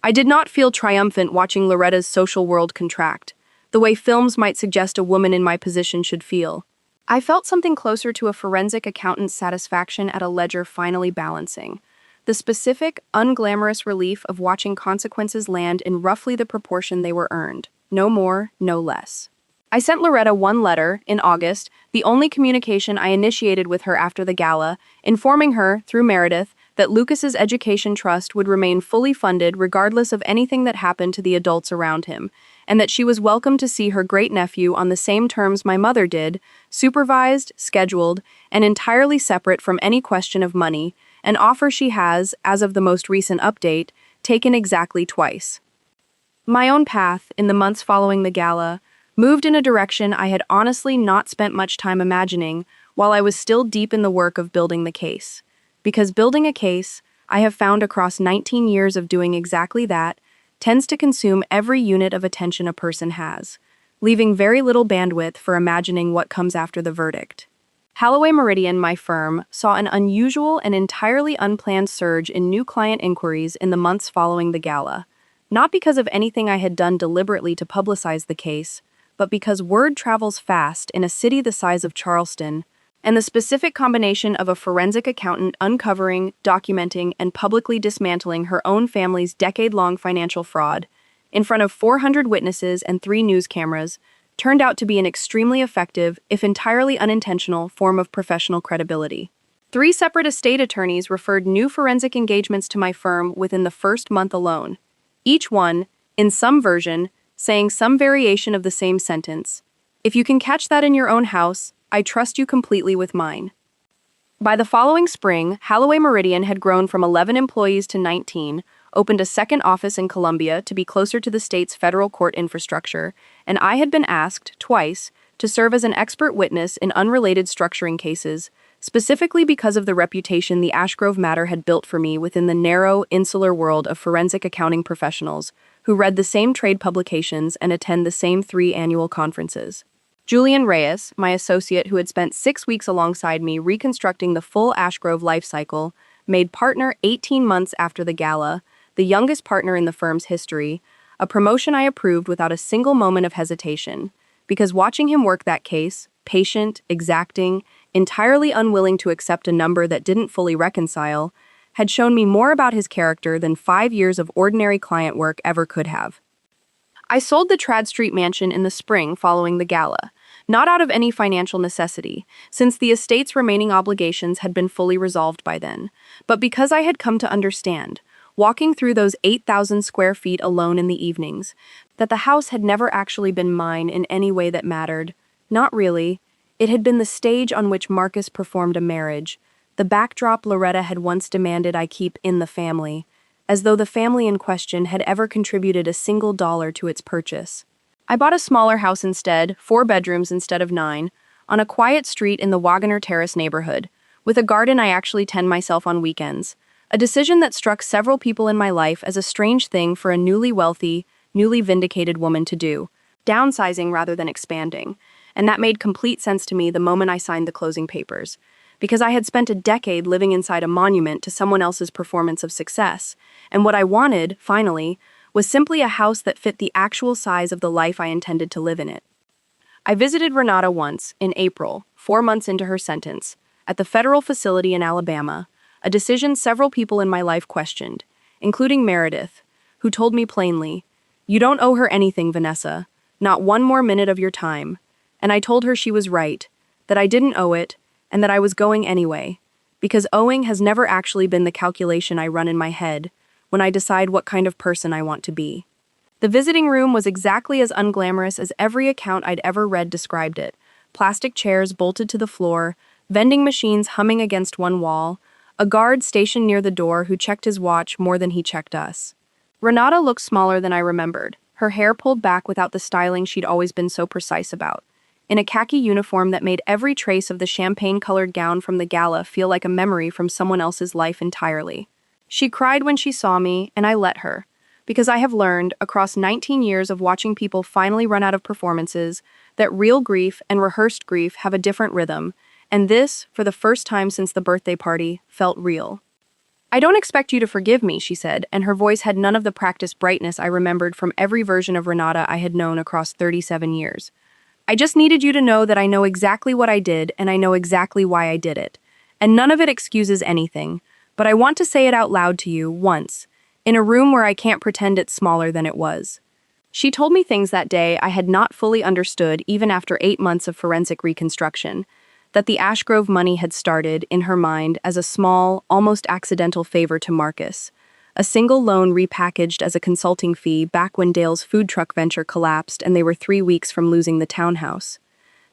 I did not feel triumphant watching Loretta's social world contract, the way films might suggest a woman in my position should feel. I felt something closer to a forensic accountant's satisfaction at a ledger finally balancing. The specific, unglamorous relief of watching consequences land in roughly the proportion they were earned. No more, no less. I sent Loretta one letter, in August, the only communication I initiated with her after the gala, informing her, through Meredith, that Lucas's education trust would remain fully funded regardless of anything that happened to the adults around him, and that she was welcome to see her great-nephew on the same terms my mother did, supervised, scheduled, and entirely separate from any question of money, an offer she has, as of the most recent update, taken exactly twice. My own path, in the months following the gala, moved in a direction I had honestly not spent much time imagining while I was still deep in the work of building the case. Because building a case, I have found across 19 years of doing exactly that, tends to consume every unit of attention a person has, leaving very little bandwidth for imagining what comes after the verdict. Holloway Meridian, my firm, saw an unusual and entirely unplanned surge in new client inquiries in the months following the gala, not because of anything I had done deliberately to publicize the case, but because word travels fast in a city the size of Charleston, and the specific combination of a forensic accountant uncovering, documenting, and publicly dismantling her own family's decade-long financial fraud, in front of 400 witnesses and 3 news cameras, turned out to be an extremely effective, if entirely unintentional, form of professional credibility. 3 separate estate attorneys referred new forensic engagements to my firm within the first month alone, each one, in some version, saying some variation of the same sentence. If you can catch that in your own house, I trust you completely with mine. By the following spring, Holloway Meridian had grown from 11 employees to 19, opened a second office in Columbia to be closer to the state's federal court infrastructure, and I had been asked, twice, to serve as an expert witness in unrelated structuring cases, specifically because of the reputation the Ashgrove matter had built for me within the narrow, insular world of forensic accounting professionals who read the same trade publications and attend the same 3 annual conferences. Julian Reyes, my associate who had spent 6 weeks alongside me reconstructing the full Ashgrove life cycle, made partner 18 months after the gala, the youngest partner in the firm's history, a promotion I approved without a single moment of hesitation, because watching him work that case, patient, exacting, entirely unwilling to accept a number that didn't fully reconcile, had shown me more about his character than 5 years of ordinary client work ever could have. I sold the Trad Street mansion in the spring following the gala, not out of any financial necessity, since the estate's remaining obligations had been fully resolved by then, but because I had come to understand, walking through those 8,000 square feet alone in the evenings, that the house had never actually been mine in any way that mattered. Not really. It had been the stage on which Marcus performed a marriage, the backdrop Loretta had once demanded I keep in the family, as though the family in question had ever contributed a single dollar to its purchase. I bought a smaller house instead, 4 bedrooms instead of 9, on a quiet street in the Wagoner Terrace neighborhood, with a garden I actually tend myself on weekends, a decision that struck several people in my life as a strange thing for a newly wealthy, newly vindicated woman to do, downsizing rather than expanding, and that made complete sense to me the moment I signed the closing papers, because I had spent a decade living inside a monument to someone else's performance of success, and what I wanted, finally, was simply a house that fit the actual size of the life I intended to live in it. I visited Renata once, in April, 4 months into her sentence. at the federal facility in Alabama, a decision several people in my life questioned, including Meredith, who told me plainly, "You don't owe her anything, Vanessa, not one more minute of your time." And I told her she was right, that I didn't owe it, and that I was going anyway, because owing has never actually been the calculation I run in my head when I decide what kind of person I want to be. The visiting room was exactly as unglamorous as every account I'd ever read described it. Plastic chairs bolted to the floor, vending machines humming against one wall, a guard stationed near the door who checked his watch more than he checked us. Renata looked smaller than I remembered, her hair pulled back without the styling she'd always been so precise about, in a khaki uniform that made every trace of the champagne-colored gown from the gala feel like a memory from someone else's life entirely. She cried when she saw me, and I let her, because I have learned, across 19 years of watching people finally run out of performances, that real grief and rehearsed grief have a different rhythm, and this, for the first time since the birthday party, felt real. "I don't expect you to forgive me," she said, and her voice had none of the practiced brightness I remembered from every version of Renata I had known across 37 years. "I just needed you to know that I know exactly what I did, and I know exactly why I did it. And none of it excuses anything, but I want to say it out loud to you, once, in a room where I can't pretend it's smaller than it was." She told me things that day I had not fully understood even after 8 months of forensic reconstruction, that the Ashgrove money had started, in her mind, as a small, almost accidental favor to Marcus, a single loan repackaged as a consulting fee back when Dale's food truck venture collapsed and they were 3 weeks from losing the townhouse,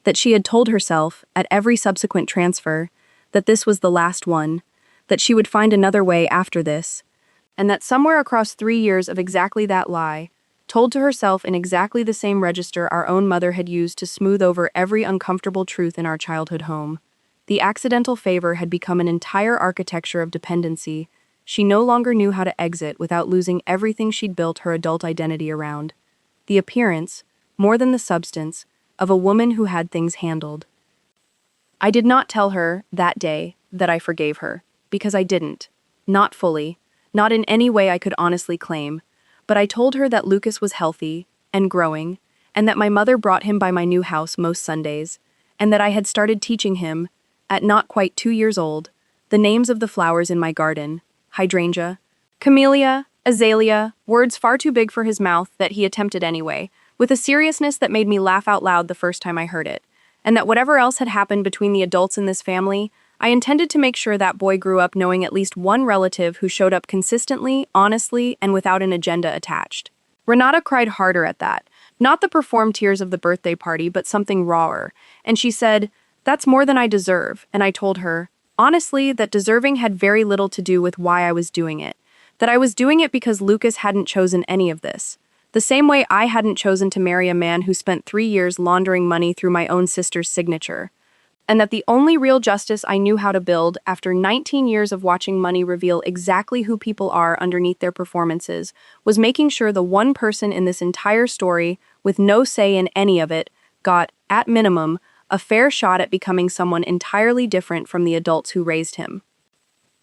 that she had told herself, at every subsequent transfer, that this was the last one, that she would find another way after this, and that somewhere across 3 years of exactly that lie, told to herself in exactly the same register our own mother had used to smooth over every uncomfortable truth in our childhood home, the accidental favor had become an entire architecture of dependency she no longer knew how to exit without losing everything she'd built her adult identity around. The appearance, more than the substance, of a woman who had things handled. I did not tell her, that day, that I forgave her, because I didn't. Not fully, not in any way I could honestly claim, but I told her that Lucas was healthy and growing, and that my mother brought him by my new house most Sundays, and that I had started teaching him, at not quite 2 years old, the names of the flowers in my garden: hydrangea, camellia, azalea, words far too big for his mouth that he attempted anyway, with a seriousness that made me laugh out loud the first time I heard it, and that whatever else had happened between the adults in this family, I intended to make sure that boy grew up knowing at least one relative who showed up consistently, honestly, and without an agenda attached. Renata cried harder at that, not the performed tears of the birthday party, but something rawer, and she said, "That's more than I deserve," and I told her, honestly, that deserving had very little to do with why I was doing it, that I was doing it because Lucas hadn't chosen any of this, the same way I hadn't chosen to marry a man who spent 3 years laundering money through my own sister's signature, and that the only real justice I knew how to build after 19 years of watching money reveal exactly who people are underneath their performances was making sure the one person in this entire story, with no say in any of it, got, at minimum, a fair shot at becoming someone entirely different from the adults who raised him.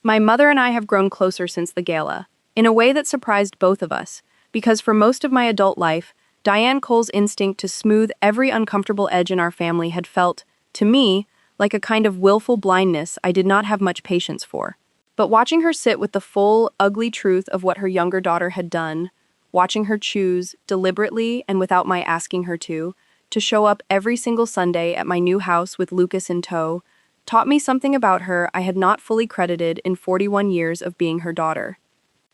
My mother and I have grown closer since the gala, in a way that surprised both of us, because for most of my adult life, Diane Cole's instinct to smooth every uncomfortable edge in our family had felt, to me, like a kind of willful blindness I did not have much patience for. But watching her sit with the full, ugly truth of what her younger daughter had done, watching her choose, deliberately and without my asking her to show up every single Sunday at my new house with Lucas in tow, taught me something about her I had not fully credited in 41 years of being her daughter.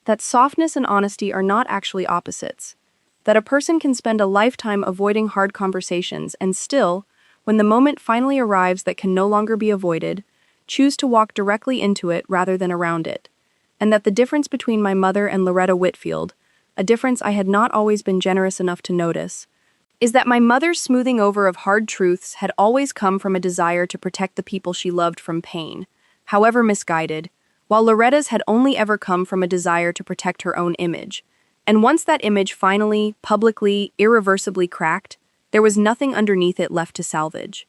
That softness and honesty are not actually opposites. That a person can spend a lifetime avoiding hard conversations and still, when the moment finally arrives that can no longer be avoided, choose to walk directly into it rather than around it. And that the difference between my mother and Loretta Whitfield, a difference I had not always been generous enough to notice, is that my mother's smoothing over of hard truths had always come from a desire to protect the people she loved from pain, however misguided, while Loretta's had only ever come from a desire to protect her own image. And once that image finally, publicly, irreversibly cracked, there was nothing underneath it left to salvage.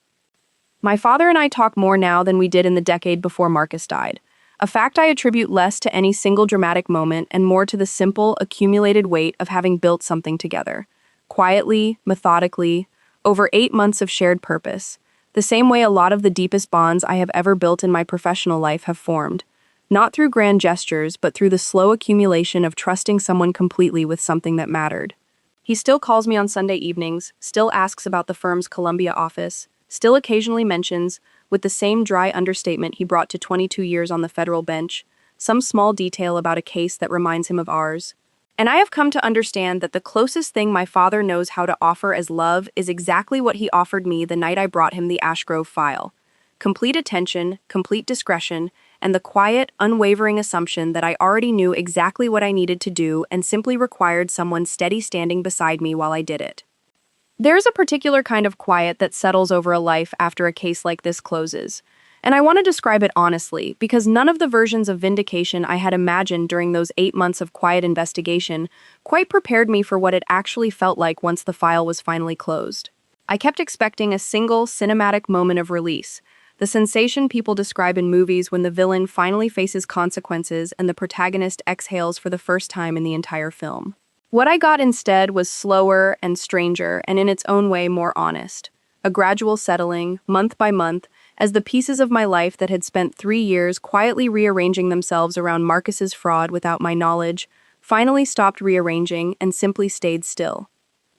My father and I talk more now than we did in the decade before Marcus died, a fact I attribute less to any single dramatic moment and more to the simple, accumulated weight of having built something together, quietly, methodically, over 8 months of shared purpose, the same way a lot of the deepest bonds I have ever built in my professional life have formed. Not through grand gestures, but through the slow accumulation of trusting someone completely with something that mattered. He still calls me on Sunday evenings, still asks about the firm's Columbia office, still occasionally mentions, with the same dry understatement he brought to 22 years on the federal bench, some small detail about a case that reminds him of ours. And I have come to understand that the closest thing my father knows how to offer as love is exactly what he offered me the night I brought him the Ashgrove file. Complete attention, complete discretion, and the quiet, unwavering assumption that I already knew exactly what I needed to do and simply required someone steady standing beside me while I did it. There's a particular kind of quiet that settles over a life after a case like this closes. And I want to describe it honestly, because none of the versions of vindication I had imagined during those 8 months of quiet investigation quite prepared me for what it actually felt like once the file was finally closed. I kept expecting a single, cinematic moment of release, the sensation people describe in movies when the villain finally faces consequences and the protagonist exhales for the first time in the entire film. What I got instead was slower and stranger, and in its own way more honest. A gradual settling, month by month, as the pieces of my life that had spent 3 years quietly rearranging themselves around Marcus's fraud without my knowledge, finally stopped rearranging and simply stayed still.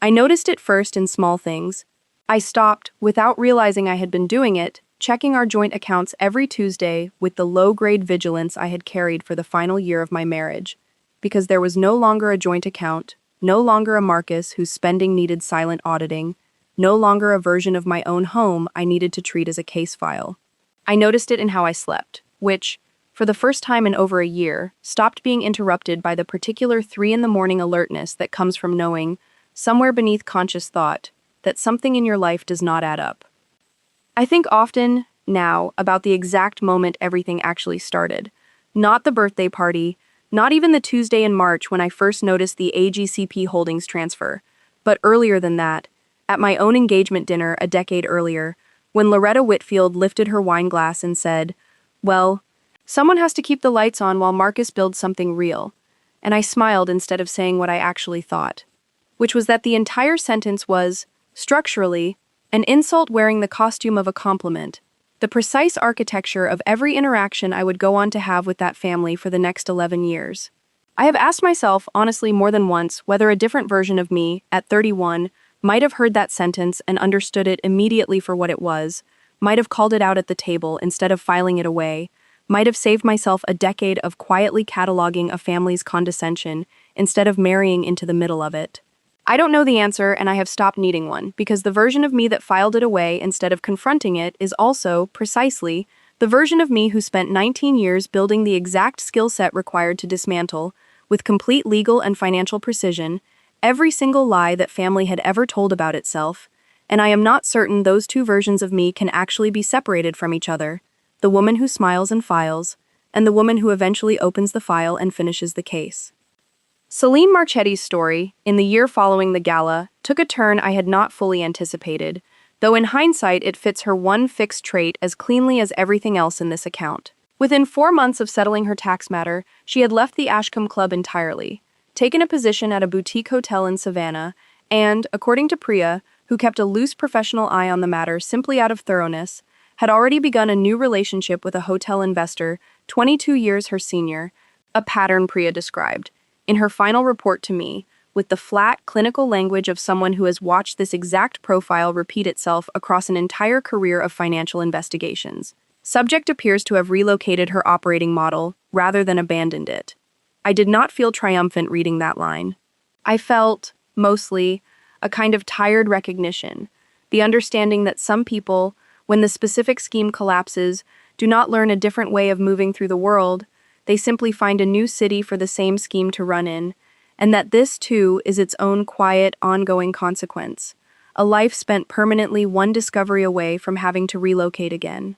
I noticed it first in small things. I stopped, without realizing I had been doing it, checking our joint accounts every Tuesday with the low-grade vigilance I had carried for the final year of my marriage, because there was no longer a joint account, no longer a Marcus whose spending needed silent auditing, no longer a version of my own home I needed to treat as a case file. I noticed it in how I slept, which, for the first time in over a year, stopped being interrupted by the particular 3 in the morning alertness that comes from knowing, somewhere beneath conscious thought, that something in your life does not add up. I think often, now, about the exact moment everything actually started. Not the birthday party, not even the Tuesday in March when I first noticed the AGCP Holdings transfer, but earlier than that, at my own engagement dinner a decade earlier, when Loretta Whitfield lifted her wine glass and said, "Well, someone has to keep the lights on while Marcus builds something real," and I smiled instead of saying what I actually thought, which was that the entire sentence was, structurally, an insult wearing the costume of a compliment, the precise architecture of every interaction I would go on to have with that family for the next 11 years. I have asked myself, honestly, more than once, whether a different version of me, at 31, might have heard that sentence and understood it immediately for what it was, might have called it out at the table instead of filing it away, might have saved myself a decade of quietly cataloging a family's condescension instead of marrying into the middle of it. I don't know the answer, and I have stopped needing one, because the version of me that filed it away instead of confronting it is also, precisely, the version of me who spent 19 years building the exact skill set required to dismantle, with complete legal and financial precision, every single lie that family had ever told about itself, and I am not certain those two versions of me can actually be separated from each other, the woman who smiles and files, and the woman who eventually opens the file and finishes the case. Celine Marchetti's story, in the year following the gala, took a turn I had not fully anticipated, though in hindsight it fits her one fixed trait as cleanly as everything else in this account. Within 4 months of settling her tax matter, she had left the Ashcombe Club entirely, taken a position at a boutique hotel in Savannah, and, according to Priya, who kept a loose professional eye on the matter simply out of thoroughness, had already begun a new relationship with a hotel investor 22 years her senior, a pattern Priya described, in her final report to me, with the flat, clinical language of someone who has watched this exact profile repeat itself across an entire career of financial investigations. Subject appears to have relocated her operating model rather than abandoned it. I did not feel triumphant reading that line. I felt, mostly, a kind of tired recognition, the understanding that some people, when the specific scheme collapses, do not learn a different way of moving through the world. They simply find a new city for the same scheme to run in, and that this, too, is its own quiet, ongoing consequence, a life spent permanently one discovery away from having to relocate again.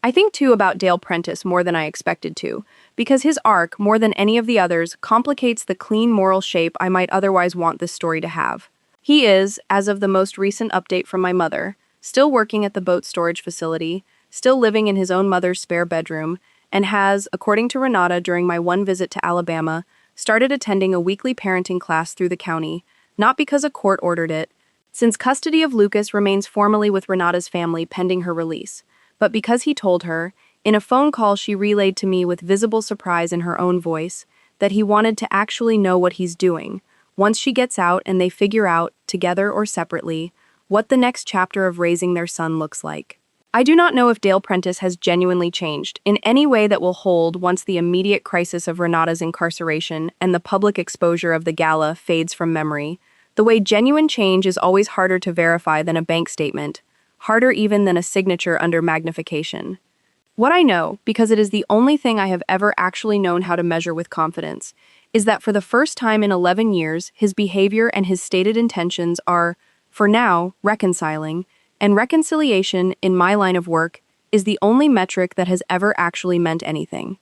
I think, too, about Dale Prentice more than I expected to, because his arc, more than any of the others, complicates the clean moral shape I might otherwise want this story to have. He is, as of the most recent update from my mother, still working at the boat storage facility, still living in his own mother's spare bedroom, and has, according to Renata during my one visit to Alabama, started attending a weekly parenting class through the county, not because a court ordered it, since custody of Lucas remains formally with Renata's family pending her release. But because he told her, in a phone call she relayed to me with visible surprise in her own voice, that he wanted to actually know what he's doing, once she gets out and they figure out, together or separately, what the next chapter of raising their son looks like. I do not know if Dale Prentice has genuinely changed in any way that will hold once the immediate crisis of Renata's incarceration and the public exposure of the gala fades from memory. The way genuine change is always harder to verify than a bank statement, harder even than a signature under magnification. What I know, because it is the only thing I have ever actually known how to measure with confidence, is that for the first time in 11 years, his behavior and his stated intentions are, for now, reconciling, and reconciliation, in my line of work, is the only metric that has ever actually meant anything.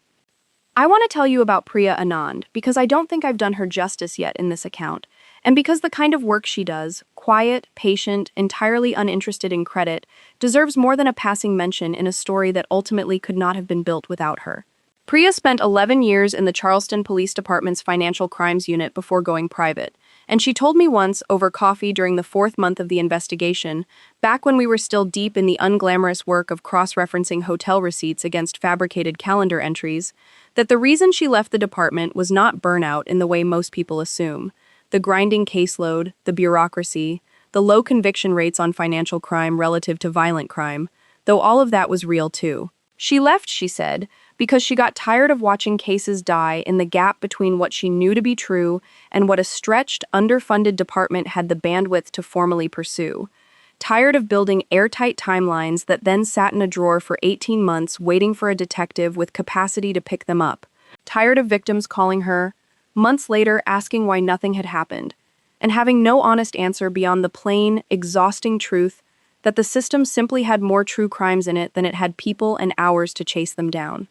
I want to tell you about Priya Anand because I don't think I've done her justice yet in this account, and because the kind of work she does, quiet, patient, entirely uninterested in credit, deserves more than a passing mention in a story that ultimately could not have been built without her. Priya spent 11 years in the Charleston Police Department's Financial Crimes Unit before going private, and she told me once, over coffee during the 4th month of the investigation, back when we were still deep in the unglamorous work of cross-referencing hotel receipts against fabricated calendar entries, that the reason she left the department was not burnout in the way most people assume. The grinding caseload, the bureaucracy, the low conviction rates on financial crime relative to violent crime, though all of that was real too. She left, she said, because she got tired of watching cases die in the gap between what she knew to be true and what a stretched, underfunded department had the bandwidth to formally pursue. Tired of building airtight timelines that then sat in a drawer for 18 months waiting for a detective with capacity to pick them up. Tired of victims calling her, months later asking why nothing had happened, and having no honest answer beyond the plain, exhausting truth that the system simply had more true crimes in it than it had people and hours to chase them down.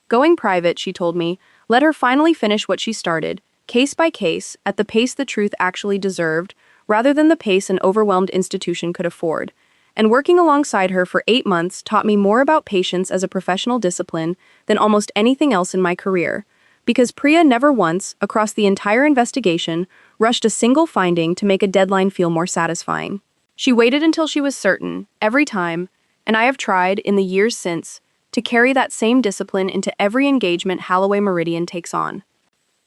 Going private, she told me, let her finally finish what she started, case by case, at the pace the truth actually deserved, rather than the pace an overwhelmed institution could afford. And working alongside her for 8 months taught me more about patience as a professional discipline than almost anything else in my career, because Priya never once, across the entire investigation, rushed a single finding to make a deadline feel more satisfying. She waited until she was certain, every time, and I have tried, in the years since, to carry that same discipline into every engagement Halloway Meridian takes on.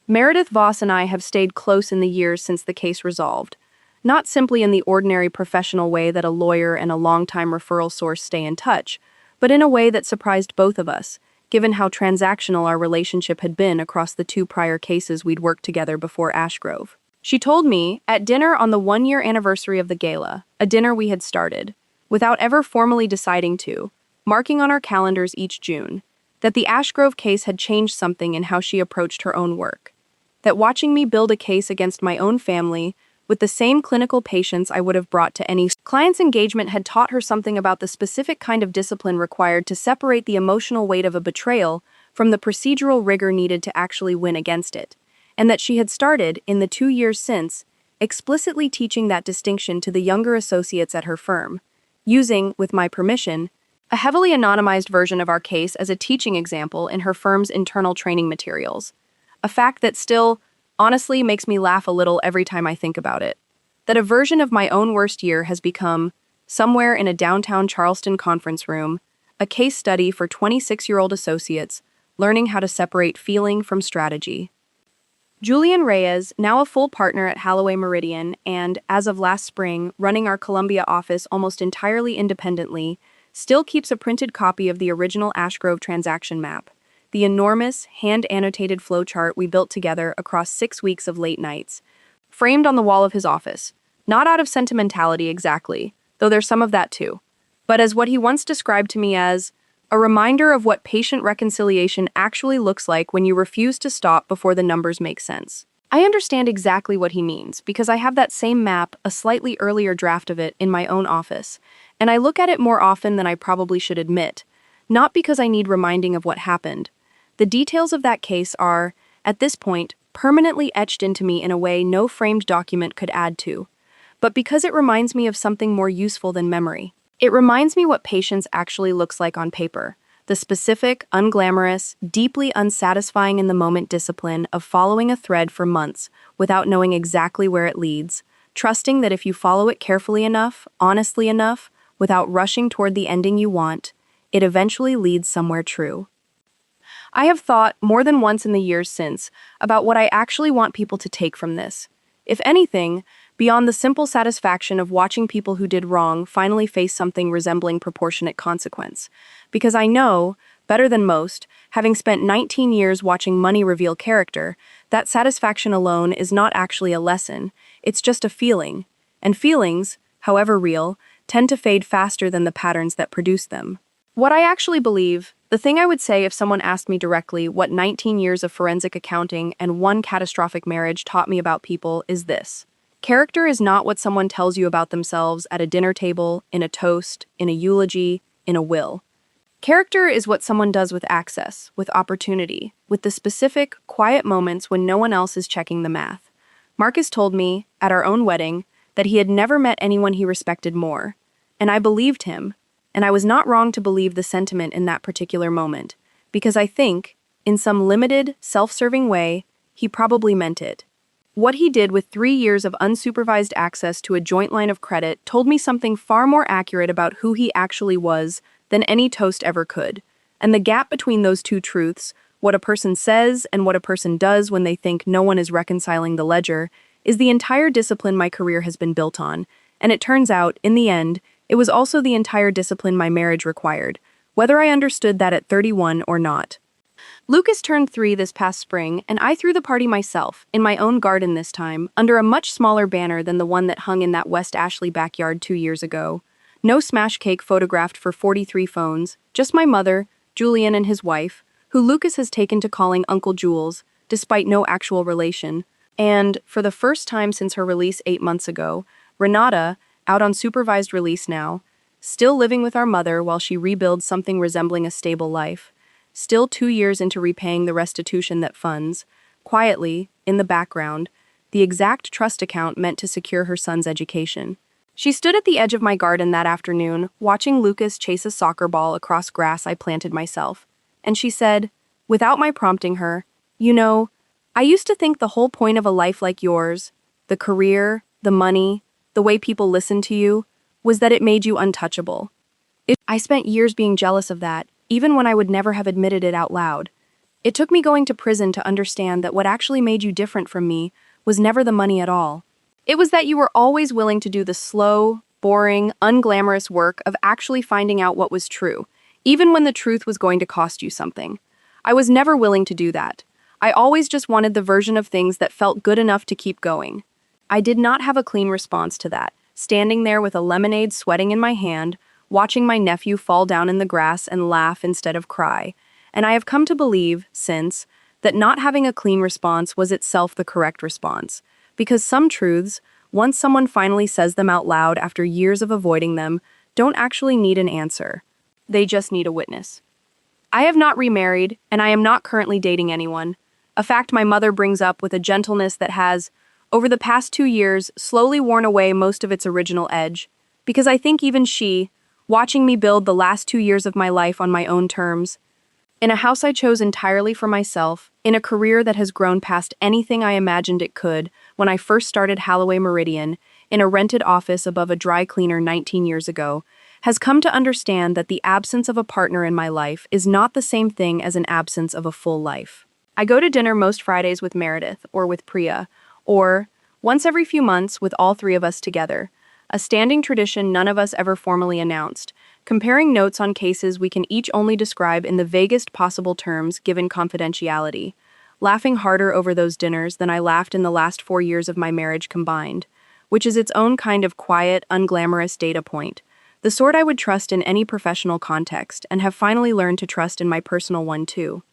Meredith Voss and I have stayed close in the years since the case resolved, not simply in the ordinary professional way that a lawyer and a longtime referral source stay in touch, but in a way that surprised both of us, given how transactional our relationship had been across the 2 prior cases we'd worked together before Ashgrove. She told me, at dinner on the 1-year anniversary of the gala, a dinner we had started, without ever formally deciding to, marking on our calendars each June, that the Ashgrove case had changed something in how she approached her own work. That watching me build a case against my own family with the same clinical patience I would have brought to any client's engagement had taught her something about the specific kind of discipline required to separate the emotional weight of a betrayal from the procedural rigor needed to actually win against it, and that she had started, in the 2 years since, explicitly teaching that distinction to the younger associates at her firm, using, with my permission, a heavily anonymized version of our case as a teaching example in her firm's internal training materials. A fact that still, honestly, makes me laugh a little every time I think about it. That a version of my own worst year has become, somewhere in a downtown Charleston conference room, a case study for 26-year-old associates learning how to separate feeling from strategy. Julian Reyes, now a full partner at Halloway Meridian and, as of last spring, running our Columbia office almost entirely independently, still keeps a printed copy of the original Ashgrove transaction map, the enormous, hand-annotated flowchart we built together across 6 weeks of late nights, framed on the wall of his office, not out of sentimentality exactly, though there's some of that too, but as what he once described to me as a reminder of what patient reconciliation actually looks like when you refuse to stop before the numbers make sense. I understand exactly what he means because I have that same map, a slightly earlier draft of it, in my own office, and I look at it more often than I probably should admit, not because I need reminding of what happened. The details of that case are, at this point, permanently etched into me in a way no framed document could add to, but because it reminds me of something more useful than memory. It reminds me what patience actually looks like on paper. The specific, unglamorous, deeply unsatisfying in the moment discipline of following a thread for months without knowing exactly where it leads, trusting that if you follow it carefully enough, honestly enough, without rushing toward the ending you want, it eventually leads somewhere true. I have thought more than once in the years since about what I actually want people to take from this. If anything, beyond the simple satisfaction of watching people who did wrong finally face something resembling proportionate consequence. Because I know, better than most, having spent 19 years watching money reveal character, that satisfaction alone is not actually a lesson, it's just a feeling. And feelings, however real, tend to fade faster than the patterns that produce them. What I actually believe, the thing I would say if someone asked me directly what 19 years of forensic accounting and one catastrophic marriage taught me about people is this. Character is not what someone tells you about themselves at a dinner table, in a toast, in a eulogy, in a will. Character is what someone does with access, with opportunity, with the specific, quiet moments when no one else is checking the math. Marcus told me, at our own wedding, that he had never met anyone he respected more. And I believed him. And I was not wrong to believe the sentiment in that particular moment, because I think, in some limited, self-serving way, he probably meant it. What he did with 3 years of unsupervised access to a joint line of credit told me something far more accurate about who he actually was than any toast ever could. And the gap between those two truths, what a person says and what a person does when they think no one is reconciling the ledger, is the entire discipline my career has been built on. And it turns out, in the end, it was also the entire discipline my marriage required, whether I understood that at 31 or not. Lucas turned 3 this past spring, and I threw the party myself, in my own garden this time, under a much smaller banner than the one that hung in that West Ashley backyard 2 years ago. No smash cake photographed for 43 phones, just my mother, Julian and his wife, who Lucas has taken to calling Uncle Jules, despite no actual relation, and, for the first time since her release 8 months ago, Renata, out on supervised release now, still living with our mother while she rebuilds something resembling a stable life, still 2 years into repaying the restitution that funds, quietly, in the background, the exact trust account meant to secure her son's education. She stood at the edge of my garden that afternoon, watching Lucas chase a soccer ball across grass I planted myself, and she said, without my prompting her, "You know, I used to think the whole point of a life like yours, the career, the money, the way people listen to you, was that it made you untouchable. I spent years being jealous of that, even when I would never have admitted it out loud. It took me going to prison to understand that what actually made you different from me was never the money at all. It was that you were always willing to do the slow, boring, unglamorous work of actually finding out what was true, even when the truth was going to cost you something. I was never willing to do that. I always just wanted the version of things that felt good enough to keep going. I did not have a clean response to that, standing there with a lemonade sweating in my hand, watching my nephew fall down in the grass and laugh instead of cry. And I have come to believe, since, that not having a clean response was itself the correct response. Because some truths, once someone finally says them out loud after years of avoiding them, don't actually need an answer. They just need a witness. I have not remarried, and I am not currently dating anyone, a fact my mother brings up with a gentleness that has, over the past 2 years, slowly worn away most of its original edge, because I think even she, watching me build the last 2 years of my life on my own terms, in a house I chose entirely for myself, in a career that has grown past anything I imagined it could when I first started Holloway Meridian, in a rented office above a dry cleaner 19 years ago, has come to understand that the absence of a partner in my life is not the same thing as an absence of a full life. I go to dinner most Fridays with Meredith or with Priya, or, once every few months, with all 3 of us together, a standing tradition none of us ever formally announced, comparing notes on cases we can each only describe in the vaguest possible terms given confidentiality, laughing harder over those dinners than I laughed in the last 4 years of my marriage combined, which is its own kind of quiet, unglamorous data point, the sort I would trust in any professional context and have finally learned to trust in my personal one too.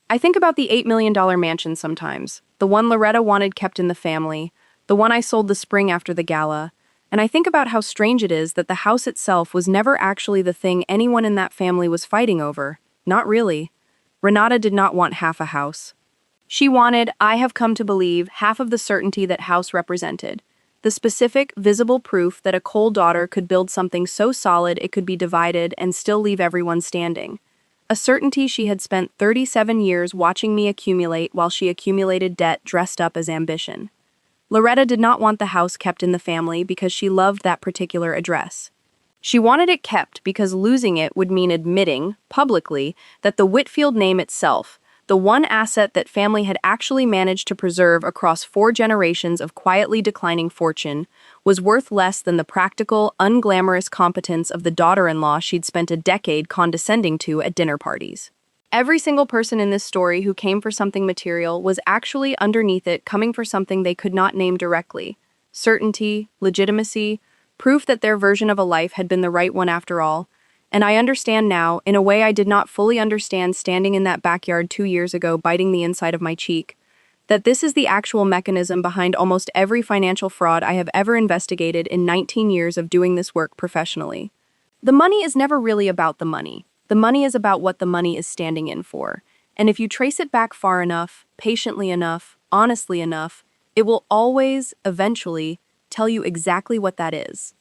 I think about the $8 million mansion sometimes, the one Loretta wanted kept in the family, the one I sold the spring after the gala, and I think about how strange it is that the house itself was never actually the thing anyone in that family was fighting over. Not really. Renata did not want half a house. She wanted, I have come to believe, half of the certainty that house represented. The specific, visible proof that a Cole daughter could build something so solid it could be divided and still leave everyone standing. A certainty she had spent 37 years watching me accumulate while she accumulated debt dressed up as ambition. Loretta did not want the house kept in the family because she loved that particular address. She wanted it kept because losing it would mean admitting, publicly, that the Whitfield name itself, the one asset that family had actually managed to preserve across 4 generations of quietly declining fortune, was worth less than the practical, unglamorous competence of the daughter-in-law she'd spent a decade condescending to at dinner parties. Every single person in this story who came for something material was actually underneath it coming for something they could not name directly. Certainty, legitimacy, proof that their version of a life had been the right one after all. And I understand now, in a way I did not fully understand standing in that backyard 2 years ago biting the inside of my cheek, that this is the actual mechanism behind almost every financial fraud I have ever investigated in 19 years of doing this work professionally. The money is never really about the money. The money is about what the money is standing in for. And if you trace it back far enough, patiently enough, honestly enough, it will always, eventually, tell you exactly what that is.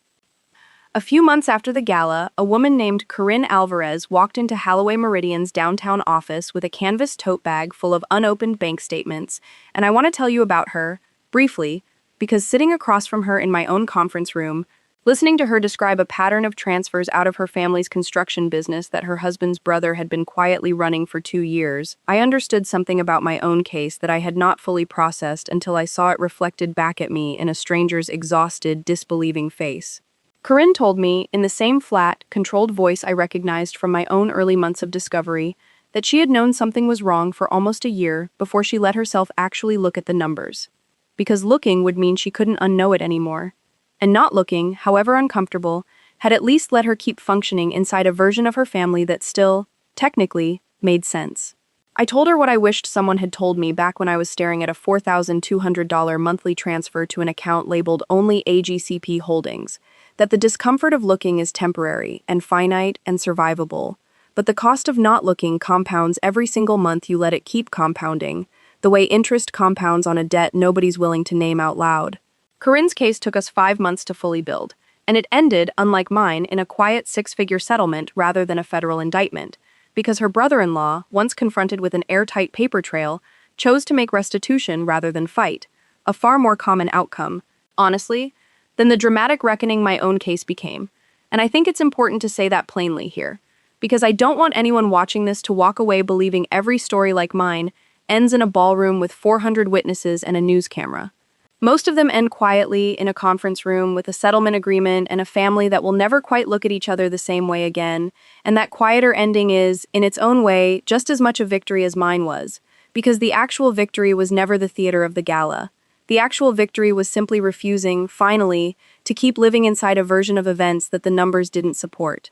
A few months after the gala, a woman named Corinne Alvarez walked into Holloway Meridian's downtown office with a canvas tote bag full of unopened bank statements, and I want to tell you about her, briefly, because sitting across from her in my own conference room, listening to her describe a pattern of transfers out of her family's construction business that her husband's brother had been quietly running for 2 years, I understood something about my own case that I had not fully processed until I saw it reflected back at me in a stranger's exhausted, disbelieving face. Corinne told me, in the same flat, controlled voice I recognized from my own early months of discovery, that she had known something was wrong for almost a year before she let herself actually look at the numbers. Because looking would mean she couldn't unknow it anymore. And not looking, however uncomfortable, had at least let her keep functioning inside a version of her family that still, technically, made sense. I told her what I wished someone had told me back when I was staring at a $4,200 monthly transfer to an account labeled only AGCP Holdings, that the discomfort of looking is temporary and finite and survivable, but the cost of not looking compounds every single month you let it keep compounding, the way interest compounds on a debt nobody's willing to name out loud. Corinne's case took us 5 months to fully build, and it ended, unlike mine, in a quiet 6-figure settlement rather than a federal indictment, because her brother-in-law, once confronted with an airtight paper trail, chose to make restitution rather than fight, a far more common outcome, honestly, than the dramatic reckoning my own case became. And I think it's important to say that plainly here, because I don't want anyone watching this to walk away believing every story like mine ends in a ballroom with 400 witnesses and a news camera. Most of them end quietly in a conference room with a settlement agreement and a family that will never quite look at each other the same way again, and that quieter ending is, in its own way, just as much a victory as mine was, because the actual victory was never the theater of the gala. The actual victory was simply refusing, finally, to keep living inside a version of events that the numbers didn't support.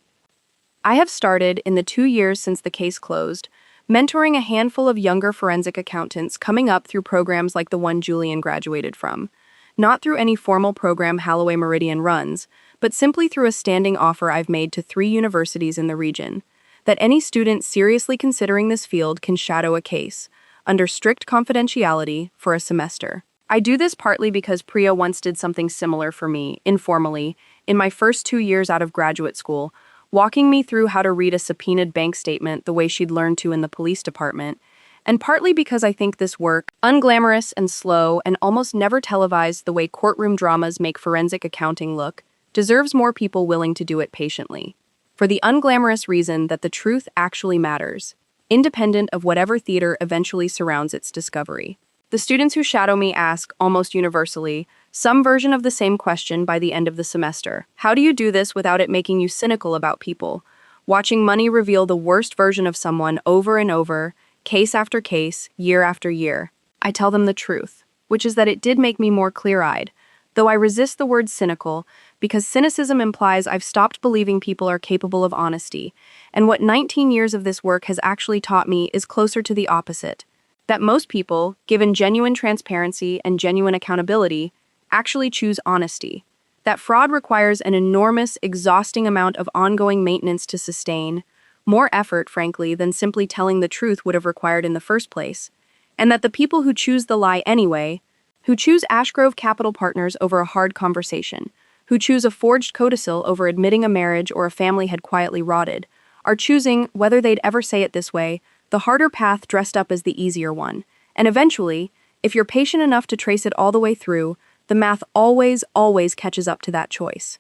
I have started, in the 2 years since the case closed, mentoring a handful of younger forensic accountants coming up through programs like the one Julian graduated from. Not through any formal program Holloway Meridian runs, but simply through a standing offer I've made to 3 universities in the region, that any student seriously considering this field can shadow a case, under strict confidentiality, for a semester. I do this partly because Priya once did something similar for me, informally, in my first 2 years out of graduate school, walking me through how to read a subpoenaed bank statement the way she'd learned to in the police department, and partly because I think this work, unglamorous and slow and almost never televised the way courtroom dramas make forensic accounting look, deserves more people willing to do it patiently. For the unglamorous reason that the truth actually matters, independent of whatever theater eventually surrounds its discovery. The students who shadow me ask, almost universally, some version of the same question by the end of the semester. How do you do this without it making you cynical about people? Watching money reveal the worst version of someone over and over, case after case, year after year. I tell them the truth, which is that it did make me more clear-eyed, though I resist the word cynical, because cynicism implies I've stopped believing people are capable of honesty, and what 19 years of this work has actually taught me is closer to the opposite. That most people, given genuine transparency and genuine accountability, actually choose honesty. That fraud requires an enormous, exhausting amount of ongoing maintenance to sustain, more effort, frankly, than simply telling the truth would have required in the first place, and that the people who choose the lie anyway, who choose Ashgrove Capital Partners over a hard conversation, who choose a forged codicil over admitting a marriage or a family had quietly rotted, are choosing, whether they'd ever say it this way, the harder path dressed up as the easier one. And eventually, if you're patient enough to trace it all the way through, the math always catches up to that choice.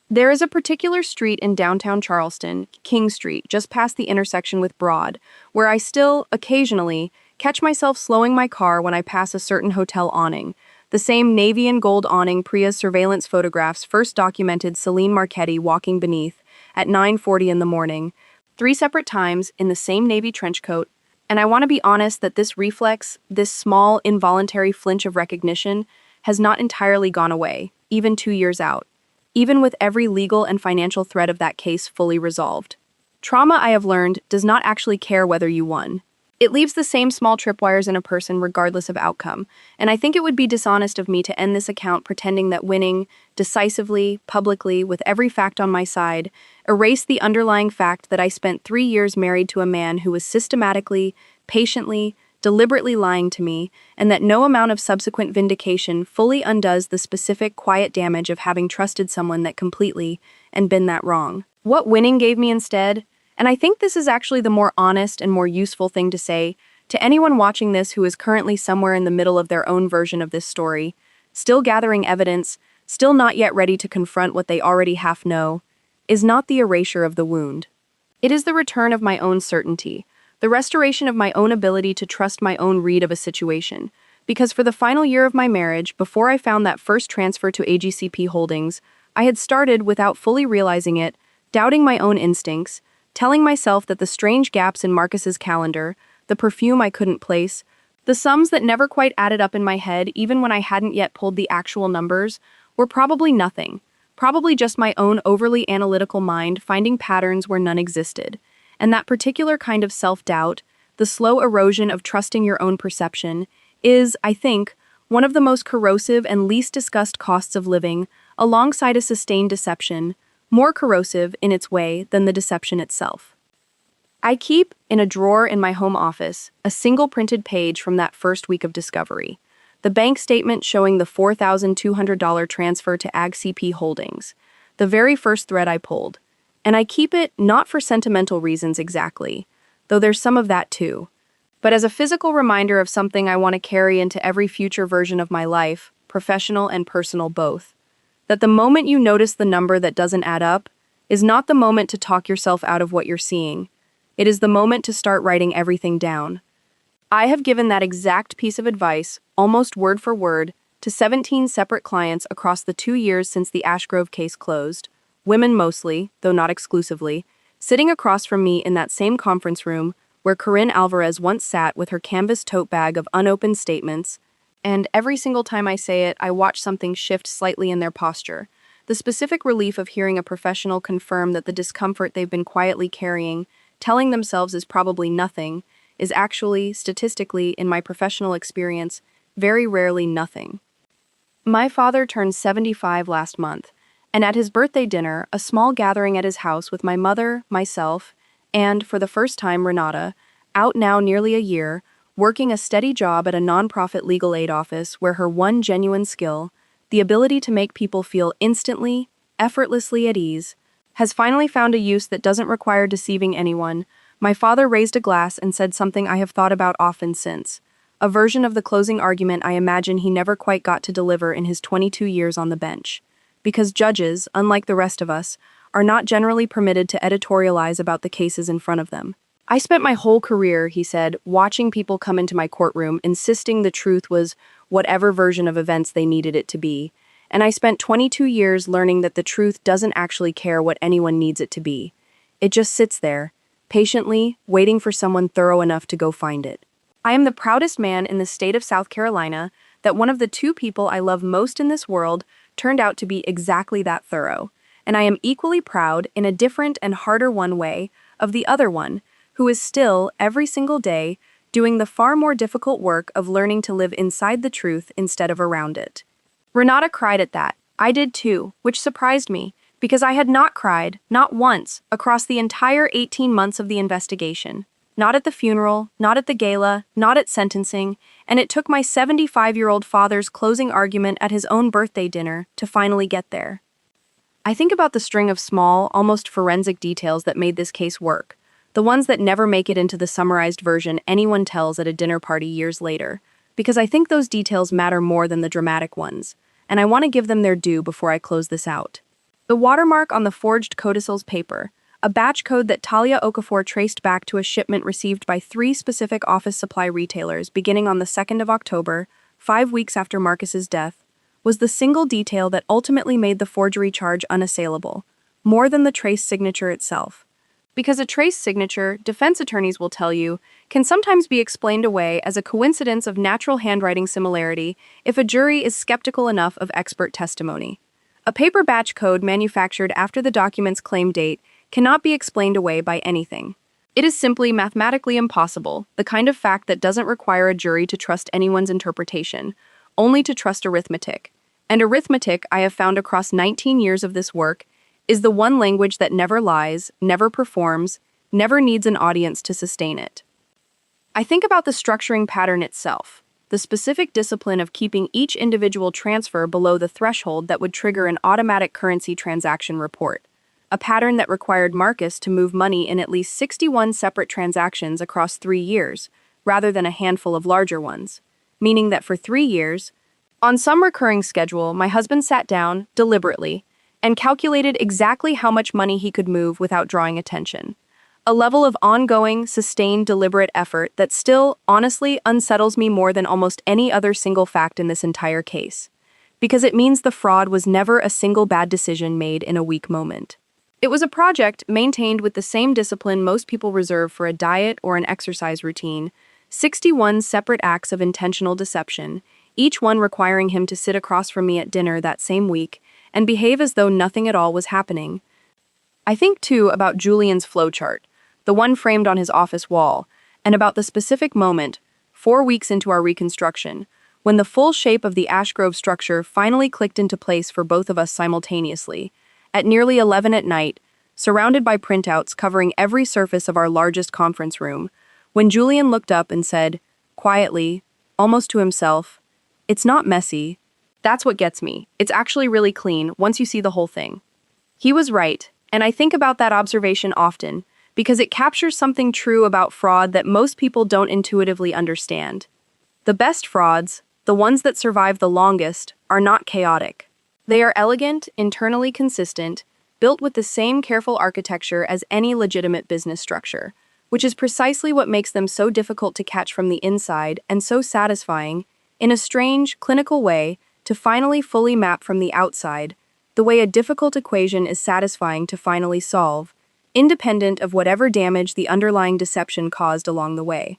There is a particular street in downtown Charleston, King Street, just past the intersection with Broad, where I still, occasionally, catch myself slowing my car when I pass a certain hotel awning. The same navy and gold awning Pria's surveillance photographs first documented Celine Marchetti walking beneath at 9:40 in the morning, 3 separate times in the same navy trench coat. And I want to be honest that this reflex, this small, involuntary flinch of recognition, has not entirely gone away, even 2 years out, even with every legal and financial thread of that case fully resolved. Trauma, I have learned, does not actually care whether you won. It leaves the same small tripwires in a person regardless of outcome, and I think it would be dishonest of me to end this account pretending that winning, decisively, publicly, with every fact on my side, erased the underlying fact that I spent 3 years married to a man who was systematically, patiently, deliberately lying to me, and that no amount of subsequent vindication fully undoes the specific quiet damage of having trusted someone that completely and been that wrong. What winning gave me instead, and I think this is actually the more honest and more useful thing to say to anyone watching this who is currently somewhere in the middle of their own version of this story, still gathering evidence, still not yet ready to confront what they already half know, is not the erasure of the wound. It is the return of my own certainty, the restoration of my own ability to trust my own read of a situation. Because for the final year of my marriage, before I found that first transfer to AGCP Holdings, I had started, without fully realizing it, doubting my own instincts, telling myself that the strange gaps in Marcus's calendar, the perfume I couldn't place, the sums that never quite added up in my head even when I hadn't yet pulled the actual numbers, were probably nothing, probably just my own overly analytical mind finding patterns where none existed. And that particular kind of self-doubt, the slow erosion of trusting your own perception, is, I think, one of the most corrosive and least discussed costs of living, alongside a sustained deception, more corrosive in its way than the deception itself. I keep, in a drawer in my home office, a single printed page from that first week of discovery, the bank statement showing the $4,200 transfer to AGCP Holdings, the very first thread I pulled. And I keep it not for sentimental reasons exactly, though there's some of that too, but as a physical reminder of something I want to carry into every future version of my life, professional and personal both. That the moment you notice the number that doesn't add up is not the moment to talk yourself out of what you're seeing. It is the moment to start writing everything down. I have given that exact piece of advice, almost word for word, to 17 separate clients across the 2 years since the Ashgrove case closed, women mostly, though not exclusively, sitting across from me in that same conference room where Corinne Alvarez once sat with her canvas tote bag of unopened statements, and every single time I say it, I watch something shift slightly in their posture. The specific relief of hearing a professional confirm that the discomfort they've been quietly carrying, telling themselves is probably nothing, is actually, statistically, in my professional experience, very rarely nothing. My father turned 75 last month, and at his birthday dinner, a small gathering at his house with my mother, myself, and, for the first time, Renata, out now nearly a year, working a steady job at a nonprofit legal aid office where her one genuine skill, the ability to make people feel instantly, effortlessly at ease, has finally found a use that doesn't require deceiving anyone. My father raised a glass and said something I have thought about often since, a version of the closing argument I imagine he never quite got to deliver in his 22 years on the bench. Because judges, unlike the rest of us, are not generally permitted to editorialize about the cases in front of them. I spent my whole career, he said, watching people come into my courtroom, insisting the truth was whatever version of events they needed it to be. And I spent 22 years learning that the truth doesn't actually care what anyone needs it to be. It just sits there, patiently, waiting for someone thorough enough to go find it. I am the proudest man in the state of South Carolina that one of the two people I love most in this world turned out to be exactly that thorough. And I am equally proud, in a different and harder one way, of the other one, who is still, every single day, doing the far more difficult work of learning to live inside the truth instead of around it. Renata cried at that. I did too, which surprised me, because I had not cried, not once, across the entire 18 months of the investigation. Not at the funeral, not at the gala, not at sentencing, and it took my 75-year-old father's closing argument at his own birthday dinner to finally get there. I think about the string of small, almost forensic details that made this case work, the ones that never make it into the summarized version anyone tells at a dinner party years later, because I think those details matter more than the dramatic ones, and I want to give them their due before I close this out. The watermark on the forged codicil's paper, a batch code that Talia Okafor traced back to a shipment received by 3 specific office supply retailers beginning on the 2nd of October, 5 weeks after Marcus's death, was the single detail that ultimately made the forgery charge unassailable, more than the trace signature itself. Because a trace signature, defense attorneys will tell you, can sometimes be explained away as a coincidence of natural handwriting similarity if a jury is skeptical enough of expert testimony. A paper batch code manufactured after the document's claim date cannot be explained away by anything. It is simply mathematically impossible, the kind of fact that doesn't require a jury to trust anyone's interpretation, only to trust arithmetic. And arithmetic, I have found across 19 years of this work, is the one language that never lies, never performs, never needs an audience to sustain it. I think about the structuring pattern itself, the specific discipline of keeping each individual transfer below the threshold that would trigger an automatic currency transaction report, a pattern that required Marcus to move money in at least 61 separate transactions across 3 years, rather than a handful of larger ones, meaning that for 3 years, on some recurring schedule, my husband sat down, deliberately, and calculated exactly how much money he could move without drawing attention. A level of ongoing, sustained, deliberate effort that still, honestly, unsettles me more than almost any other single fact in this entire case. Because it means the fraud was never a single bad decision made in a weak moment. It was a project maintained with the same discipline most people reserve for a diet or an exercise routine, 61 separate acts of intentional deception, each one requiring him to sit across from me at dinner that same week and behave as though nothing at all was happening. I think, too, about Julian's flowchart, the one framed on his office wall, and about the specific moment, 4 weeks into our reconstruction, when the full shape of the Ashgrove structure finally clicked into place for both of us simultaneously, at nearly 11 at night, surrounded by printouts covering every surface of our largest conference room, when Julian looked up and said, quietly, almost to himself, "It's not messy. That's what gets me. It's actually really clean once you see the whole thing." He was right, and I think about that observation often, because it captures something true about fraud that most people don't intuitively understand. The best frauds, the ones that survive the longest, are not chaotic. They are elegant, internally consistent, built with the same careful architecture as any legitimate business structure, which is precisely what makes them so difficult to catch from the inside and so satisfying, in a strange, clinical way, to finally fully map from the outside, the way a difficult equation is satisfying to finally solve, independent of whatever damage the underlying deception caused along the way.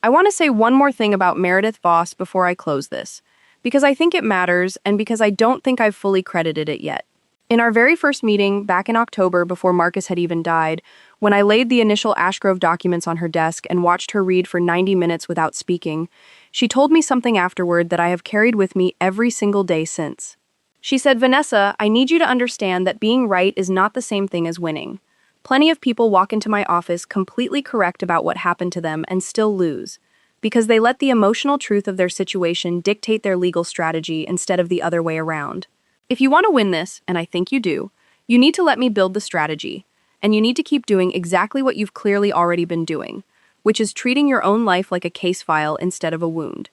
I want to say one more thing about Meredith Voss before I close this, because I think it matters and because I don't think I've fully credited it yet. In our very first meeting, back in October before Marcus had even died, when I laid the initial Ashgrove documents on her desk and watched her read for 90 minutes without speaking, she told me something afterward that I have carried with me every single day since. She said, "Vanessa, I need you to understand that being right is not the same thing as winning. Plenty of people walk into my office completely correct about what happened to them and still lose, because they let the emotional truth of their situation dictate their legal strategy instead of the other way around. If you want to win this, and I think you do, you need to let me build the strategy, and you need to keep doing exactly what you've clearly already been doing, which is treating your own life like a case file instead of a wound.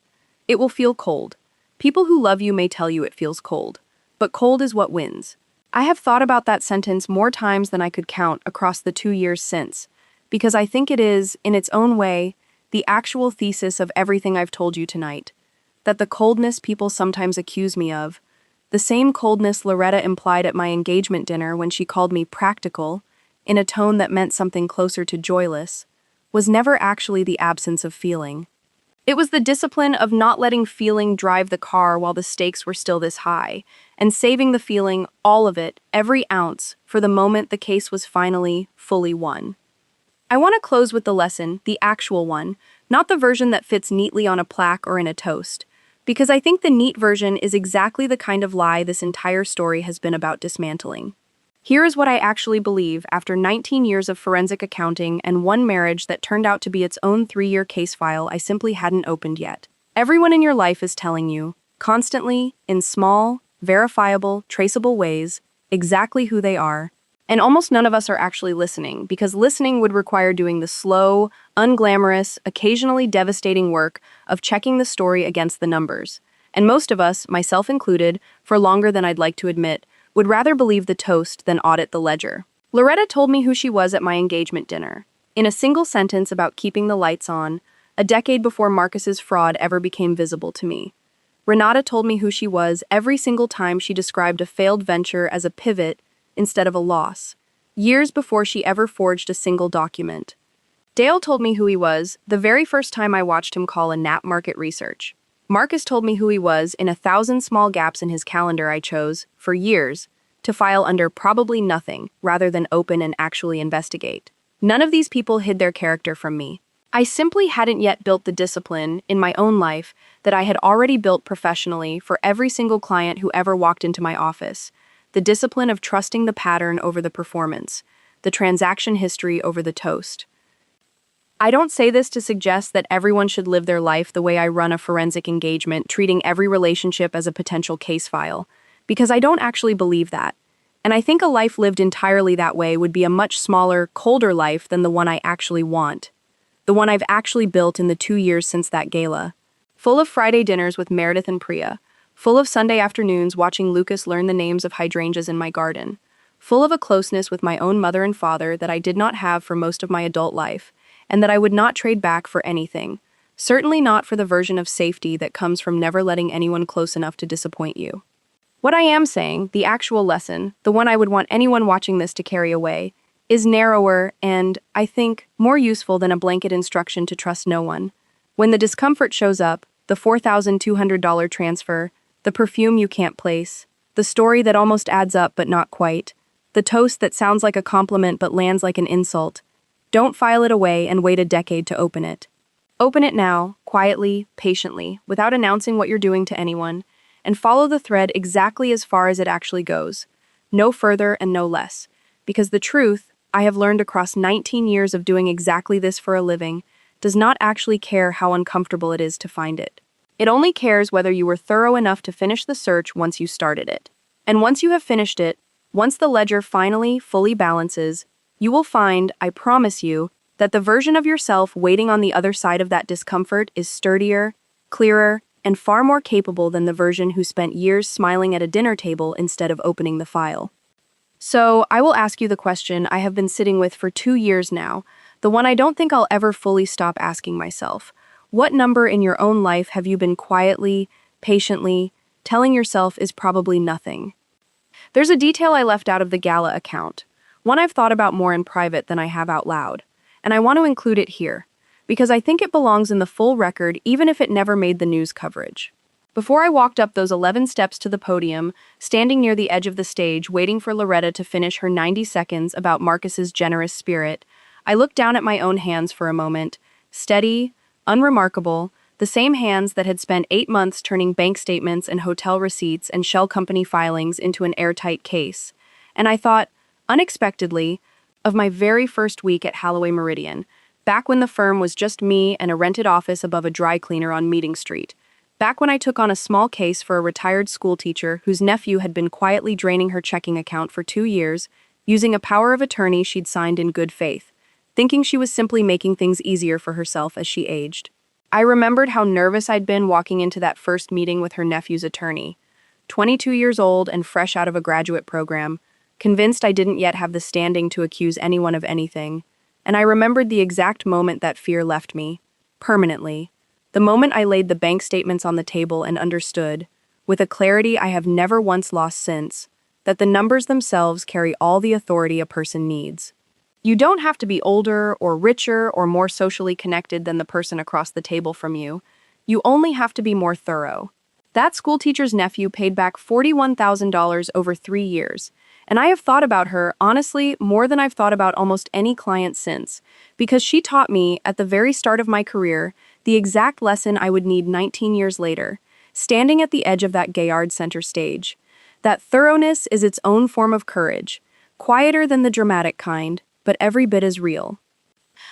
It will feel cold. People who love you may tell you it feels cold, but cold is what wins." I have thought about that sentence more times than I could count across the 2 years since, because I think it is, in its own way, the actual thesis of everything I've told you tonight, that the coldness people sometimes accuse me of, the same coldness Loretta implied at my engagement dinner when she called me practical, in a tone that meant something closer to joyless, was never actually the absence of feeling. It was the discipline of not letting feeling drive the car while the stakes were still this high, and saving the feeling, all of it, every ounce, for the moment the case was finally, fully won. I want to close with the lesson, the actual one, not the version that fits neatly on a plaque or in a toast, because I think the neat version is exactly the kind of lie this entire story has been about dismantling. Here is what I actually believe after 19 years of forensic accounting and one marriage that turned out to be its own 3-year case file I simply hadn't opened yet. Everyone in your life is telling you, constantly, in small, verifiable, traceable ways, exactly who they are, and almost none of us are actually listening, because listening would require doing the slow, unglamorous, occasionally devastating work of checking the story against the numbers. And most of us, myself included, for longer than I'd like to admit, would rather believe the toast than audit the ledger. Loretta told me who she was at my engagement dinner. In a single sentence about keeping the lights on, a decade before Marcus's fraud ever became visible to me. Renata told me who she was every single time she described a failed venture as a pivot instead of a loss, years before she ever forged a single document. Dale told me who he was the very first time I watched him call a nap market research. Marcus told me who he was in 1,000 small gaps in his calendar I chose, for years, to file under probably nothing rather than open and actually investigate. None of these people hid their character from me. I simply hadn't yet built the discipline in my own life that I had already built professionally for every single client who ever walked into my office. The discipline of trusting the pattern over the performance, the transaction history over the toast. I don't say this to suggest that everyone should live their life the way I run a forensic engagement, treating every relationship as a potential case file, because I don't actually believe that. And I think a life lived entirely that way would be a much smaller, colder life than the one I actually want. The one I've actually built in the 2 years since that gala. Full of Friday dinners with Meredith and Priya. Full of Sunday afternoons watching Lucas learn the names of hydrangeas in my garden. Full of a closeness with my own mother and father that I did not have for most of my adult life, and that I would not trade back for anything. Certainly not for the version of safety that comes from never letting anyone close enough to disappoint you. What I am saying, the actual lesson, the one I would want anyone watching this to carry away, is narrower and, I think, more useful than a blanket instruction to trust no one. When the discomfort shows up, the $4,200 transfer, the perfume you can't place, the story that almost adds up but not quite, the toast that sounds like a compliment but lands like an insult, don't file it away and wait a decade to open it. Open it now, quietly, patiently, without announcing what you're doing to anyone, and follow the thread exactly as far as it actually goes. No further and no less. Because the truth, I have learned across 19 years of doing exactly this for a living, does not actually care how uncomfortable it is to find it. It only cares whether you were thorough enough to finish the search once you started it. And once you have finished it, once the ledger finally, fully balances, you will find, I promise you, that the version of yourself waiting on the other side of that discomfort is sturdier, clearer, and far more capable than the version who spent years smiling at a dinner table instead of opening the file. So, I will ask you the question I have been sitting with for 2 years now, the one I don't think I'll ever fully stop asking myself. What number in your own life have you been quietly, patiently, telling yourself is probably nothing? There's a detail I left out of the gala account, one I've thought about more in private than I have out loud, and I want to include it here, because I think it belongs in the full record even if it never made the news coverage. Before I walked up those 11 steps to the podium, standing near the edge of the stage waiting for Loretta to finish her 90 seconds about Marcus's generous spirit, I looked down at my own hands for a moment, steady, unremarkable, the same hands that had spent 8 months turning bank statements and hotel receipts and shell company filings into an airtight case. And I thought, unexpectedly, of my very first week at Holloway Meridian, back when the firm was just me and a rented office above a dry cleaner on Meeting Street. Back when I took on a small case for a retired schoolteacher whose nephew had been quietly draining her checking account for 2 years, using a power of attorney she'd signed in good faith, thinking she was simply making things easier for herself as she aged. I remembered how nervous I'd been walking into that first meeting with her nephew's attorney, 22 years old and fresh out of a graduate program, convinced I didn't yet have the standing to accuse anyone of anything, and I remembered the exact moment that fear left me, permanently. The moment I laid the bank statements on the table and understood, with a clarity I have never once lost since, that the numbers themselves carry all the authority a person needs. You don't have to be older or richer or more socially connected than the person across the table from you. You only have to be more thorough. That schoolteacher's nephew paid back $41,000 over 3 years, and I have thought about her, honestly, more than I've thought about almost any client since, because she taught me, at the very start of my career, the exact lesson I would need 19 years later, standing at the edge of that Gaillard Center stage. That thoroughness is its own form of courage, quieter than the dramatic kind, but every bit as real.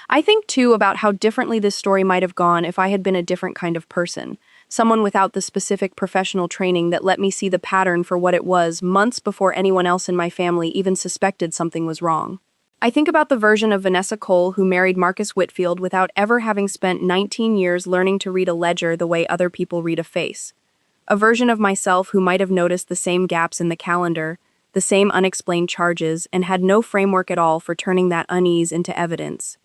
I think, too, about how differently this story might have gone if I had been a different kind of person, someone without the specific professional training that let me see the pattern for what it was months before anyone else in my family even suspected something was wrong. I think about the version of Vanessa Cole who married Marcus Whitfield without ever having spent 19 years learning to read a ledger the way other people read a face. A version of myself who might have noticed the same gaps in the calendar, the same unexplained charges, and had no framework at all for turning that unease into evidence.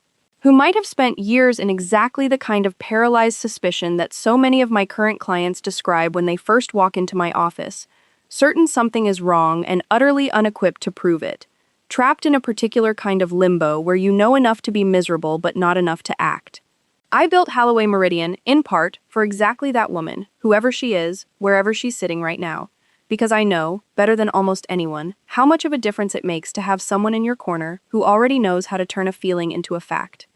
Who might have spent years in exactly the kind of paralyzed suspicion that so many of my current clients describe when they first walk into my office, certain something is wrong and utterly unequipped to prove it, trapped in a particular kind of limbo where you know enough to be miserable but not enough to act. I built Holloway Meridian, in part, for exactly that woman, whoever she is, wherever she's sitting right now, because I know, better than almost anyone, how much of a difference it makes to have someone in your corner who already knows how to turn a feeling into a fact.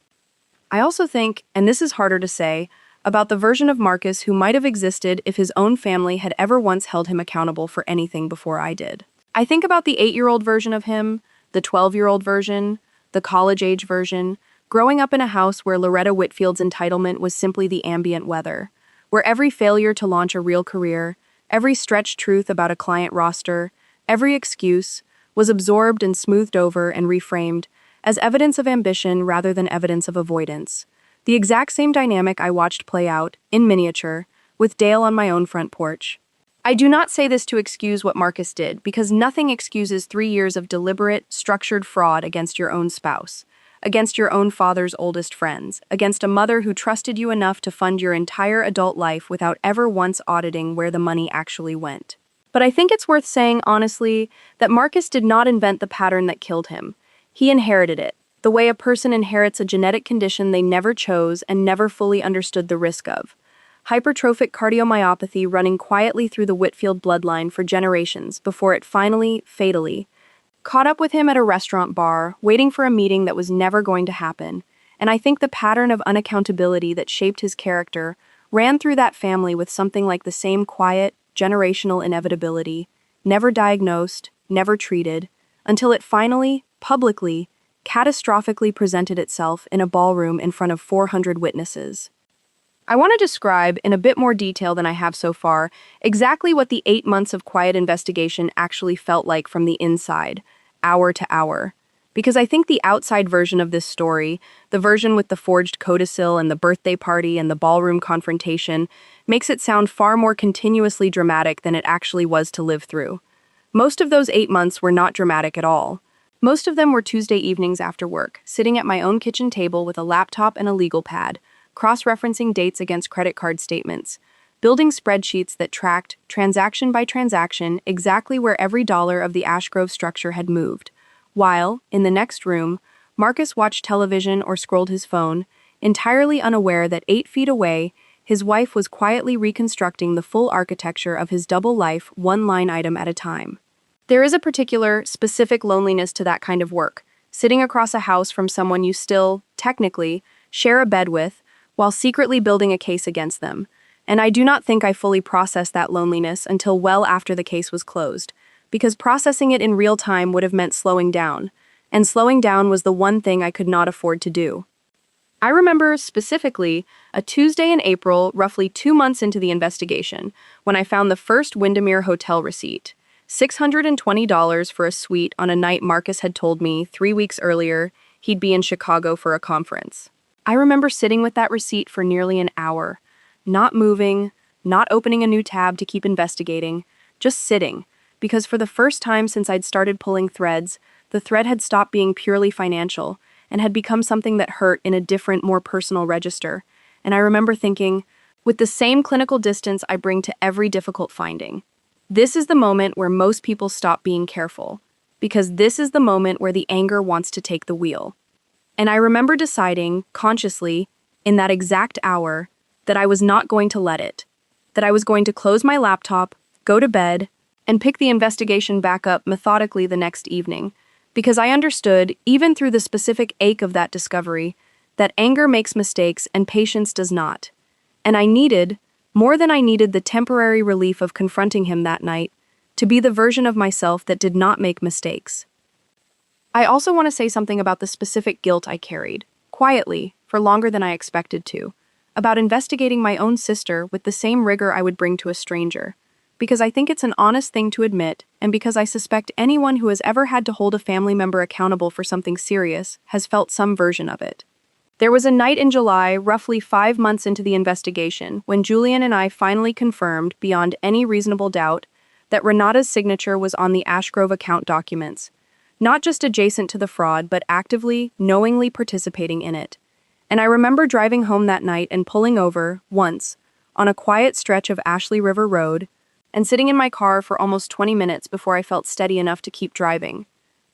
I also think, and this is harder to say, about the version of Marcus who might have existed if his own family had ever once held him accountable for anything before I did. I think about the 8-year-old version of him, the 12-year-old version, the college-age version, growing up in a house where Loretta Whitfield's entitlement was simply the ambient weather, where every failure to launch a real career, every stretched truth about a client roster, every excuse, was absorbed and smoothed over and reframed as evidence of ambition rather than evidence of avoidance. The exact same dynamic I watched play out, in miniature, with Dale on my own front porch. I do not say this to excuse what Marcus did, because nothing excuses 3 years of deliberate, structured fraud against your own spouse, against your own father's oldest friends, against a mother who trusted you enough to fund your entire adult life without ever once auditing where the money actually went. But I think it's worth saying, honestly, that Marcus did not invent the pattern that killed him. He inherited it, the way a person inherits a genetic condition they never chose and never fully understood the risk of. Hypertrophic cardiomyopathy running quietly through the Whitfield bloodline for generations before it finally, fatally, caught up with him at a restaurant bar, waiting for a meeting that was never going to happen. And I think the pattern of unaccountability that shaped his character ran through that family with something like the same quiet, generational inevitability, never diagnosed, never treated, until it finally, publicly, catastrophically presented itself in a ballroom in front of 400 witnesses. I want to describe, in a bit more detail than I have so far, exactly what the 8 months of quiet investigation actually felt like from the inside, hour to hour. Because I think the outside version of this story, the version with the forged codicil and the birthday party and the ballroom confrontation, makes it sound far more continuously dramatic than it actually was to live through. Most of those 8 months were not dramatic at all. Most of them were Tuesday evenings after work, sitting at my own kitchen table with a laptop and a legal pad, cross-referencing dates against credit card statements, building spreadsheets that tracked, transaction by transaction, exactly where every dollar of the Ashgrove structure had moved, while, in the next room, Marcus watched television or scrolled his phone, entirely unaware that 8 feet away, his wife was quietly reconstructing the full architecture of his double life one line item at a time. There is a particular, specific loneliness to that kind of work, sitting across a house from someone you still, technically, share a bed with, while secretly building a case against them. And I do not think I fully processed that loneliness until well after the case was closed, because processing it in real time would have meant slowing down, and slowing down was the one thing I could not afford to do. I remember, specifically, a Tuesday in April, roughly 2 months into the investigation, when I found the first Windermere hotel receipt. $620 for a suite on a night Marcus had told me 3 weeks earlier he'd be in Chicago for a conference. I remember sitting with that receipt for nearly an hour, not moving, not opening a new tab to keep investigating, just sitting, because for the first time since I'd started pulling threads, the thread had stopped being purely financial and had become something that hurt in a different, more personal register. And I remember thinking, with the same clinical distance I bring to every difficult finding, this is the moment where most people stop being careful, because this is the moment where the anger wants to take the wheel. And I remember deciding, consciously, in that exact hour, that I was not going to let it, that I was going to close my laptop, go to bed, and pick the investigation back up methodically the next evening, because I understood, even through the specific ache of that discovery, that anger makes mistakes and patience does not. And I needed, more than I needed the temporary relief of confronting him that night, to be the version of myself that did not make mistakes. I also want to say something about the specific guilt I carried, quietly, for longer than I expected to, about investigating my own sister with the same rigor I would bring to a stranger, because I think it's an honest thing to admit, and because I suspect anyone who has ever had to hold a family member accountable for something serious has felt some version of it. There was a night in July, roughly 5 months into the investigation, when Julian and I finally confirmed, beyond any reasonable doubt, that Renata's signature was on the Ashgrove account documents, not just adjacent to the fraud, but actively, knowingly participating in it. And I remember driving home that night and pulling over, once, on a quiet stretch of Ashley River Road, and sitting in my car for almost 20 minutes before I felt steady enough to keep driving.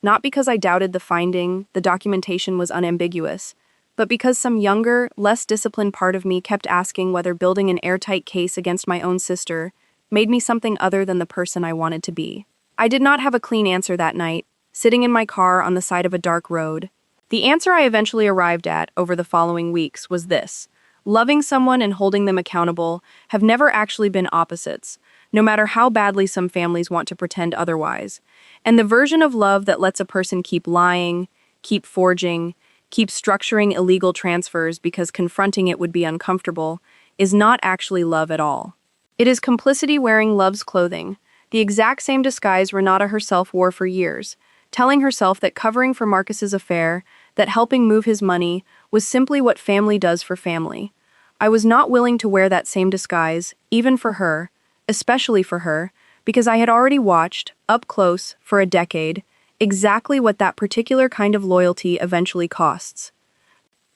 Not because I doubted the finding, the documentation was unambiguous, but because some younger, less disciplined part of me kept asking whether building an airtight case against my own sister made me something other than the person I wanted to be. I did not have a clean answer that night, sitting in my car on the side of a dark road. The answer I eventually arrived at over the following weeks was this: loving someone and holding them accountable have never actually been opposites, no matter how badly some families want to pretend otherwise. And the version of love that lets a person keep lying, keep forging, keep structuring illegal transfers because confronting it would be uncomfortable, is not actually love at all. It is complicity wearing love's clothing, the exact same disguise Renata herself wore for years, telling herself that covering for Marcus's affair, that helping move his money, was simply what family does for family. I was not willing to wear that same disguise, even for her, especially for her, because I had already watched, up close, for a decade, exactly what that particular kind of loyalty eventually costs.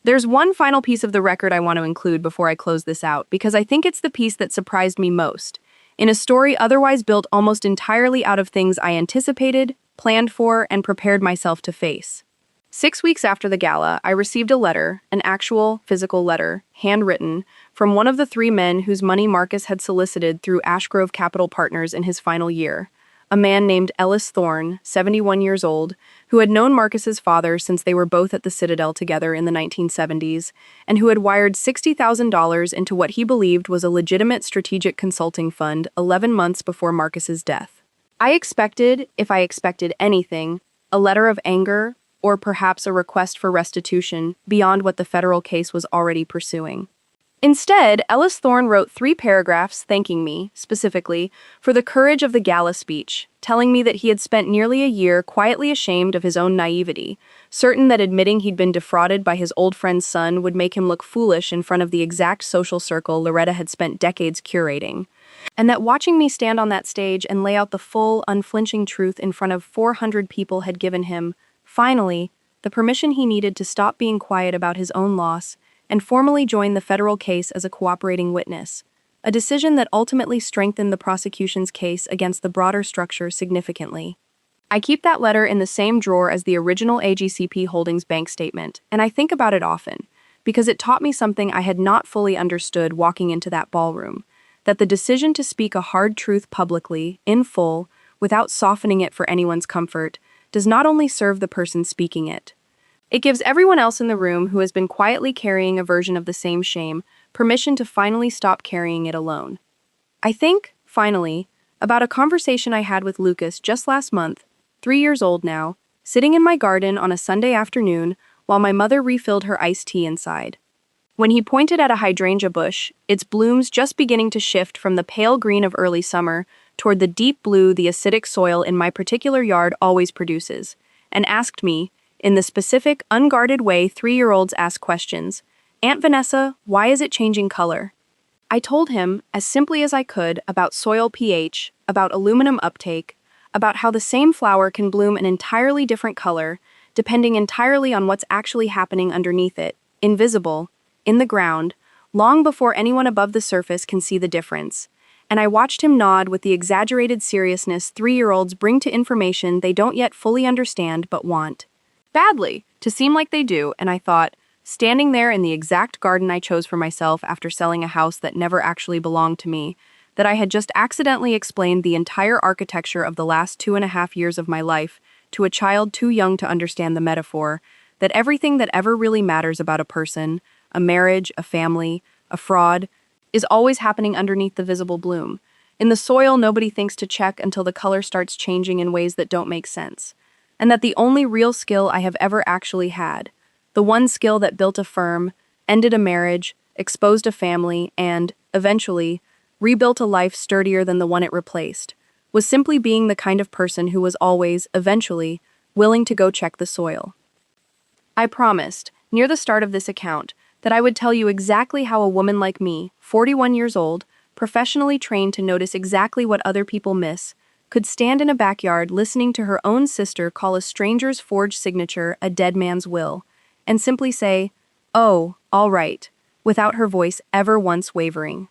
There's one final piece of the record I want to include before I close this out, because I think it's the piece that surprised me most, in a story otherwise built almost entirely out of things I anticipated, planned for, and prepared myself to face. 6 weeks after the gala, I received a letter, an actual, physical letter, handwritten, from one of the 3 men whose money Marcus had solicited through Ashgrove Capital Partners in his final year. A man named Ellis Thorne, 71 years old, who had known Marcus's father since they were both at the Citadel together in the 1970s, and who had wired $60,000 into what he believed was a legitimate strategic consulting fund 11 months before Marcus's death. I expected, if I expected anything, a letter of anger, or perhaps a request for restitution beyond what the federal case was already pursuing. Instead, Ellis Thorne wrote 3 paragraphs thanking me, specifically, for the courage of the gala speech, telling me that he had spent nearly a year quietly ashamed of his own naivety, certain that admitting he'd been defrauded by his old friend's son would make him look foolish in front of the exact social circle Loretta had spent decades curating, and that watching me stand on that stage and lay out the full, unflinching truth in front of 400 people had given him, finally, the permission he needed to stop being quiet about his own loss and formally join the federal case as a cooperating witness, a decision that ultimately strengthened the prosecution's case against the broader structure significantly. I keep that letter in the same drawer as the original AGCP Holdings bank statement, and I think about it often, because it taught me something I had not fully understood walking into that ballroom, that the decision to speak a hard truth publicly, in full, without softening it for anyone's comfort, does not only serve the person speaking it. It gives everyone else in the room who has been quietly carrying a version of the same shame permission to finally stop carrying it alone. I think, finally, about a conversation I had with Lucas just last month, 3 years old now, sitting in my garden on a Sunday afternoon while my mother refilled her iced tea inside. When he pointed at a hydrangea bush, its blooms just beginning to shift from the pale green of early summer toward the deep blue the acidic soil in my particular yard always produces, and asked me, in the specific, unguarded way 3-year-olds ask questions, "Aunt Vanessa, why is it changing color?" I told him, as simply as I could, about soil pH, about aluminum uptake, about how the same flower can bloom an entirely different color, depending entirely on what's actually happening underneath it, invisible, in the ground, long before anyone above the surface can see the difference. And I watched him nod with the exaggerated seriousness 3-year-olds bring to information they don't yet fully understand but want badly to seem like they do, and I thought, standing there in the exact garden I chose for myself after selling a house that never actually belonged to me, that I had just accidentally explained the entire architecture of the last 2.5 years of my life to a child too young to understand the metaphor, that everything that ever really matters about a person, a marriage, a family, a fraud, is always happening underneath the visible bloom. In the soil nobody thinks to check until the color starts changing in ways that don't make sense. And that the only real skill I have ever actually had, the one skill that built a firm, ended a marriage, exposed a family, and, eventually, rebuilt a life sturdier than the one it replaced, was simply being the kind of person who was always, eventually, willing to go check the soil. I promised, near the start of this account, that I would tell you exactly how a woman like me, 41 years old, professionally trained to notice exactly what other people miss, could stand in a backyard listening to her own sister call a stranger's forged signature a dead man's will, and simply say, "Oh, all right," without her voice ever once wavering.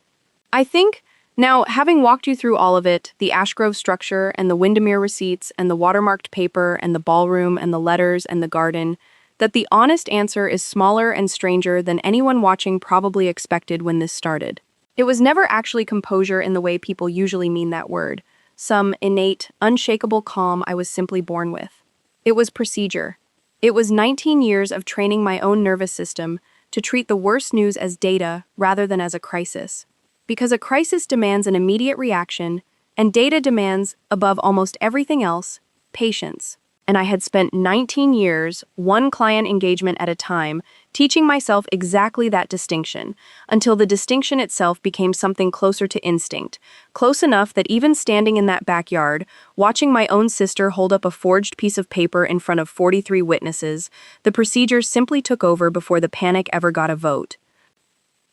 I think, now, having walked you through all of it, the Ashgrove structure and the Windermere receipts and the watermarked paper and the ballroom and the letters and the garden, that the honest answer is smaller and stranger than anyone watching probably expected when this started. It was never actually composure in the way people usually mean that word, some innate, unshakable calm I was simply born with. It was procedure. It was 19 years of training my own nervous system to treat the worst news as data rather than as a crisis. Because a crisis demands an immediate reaction, and data demands, above almost everything else, patience. And I had spent 19 years, one client engagement at a time, teaching myself exactly that distinction, until the distinction itself became something closer to instinct, close enough that even standing in that backyard, watching my own sister hold up a forged piece of paper in front of 43 witnesses, the procedure simply took over before the panic ever got a vote.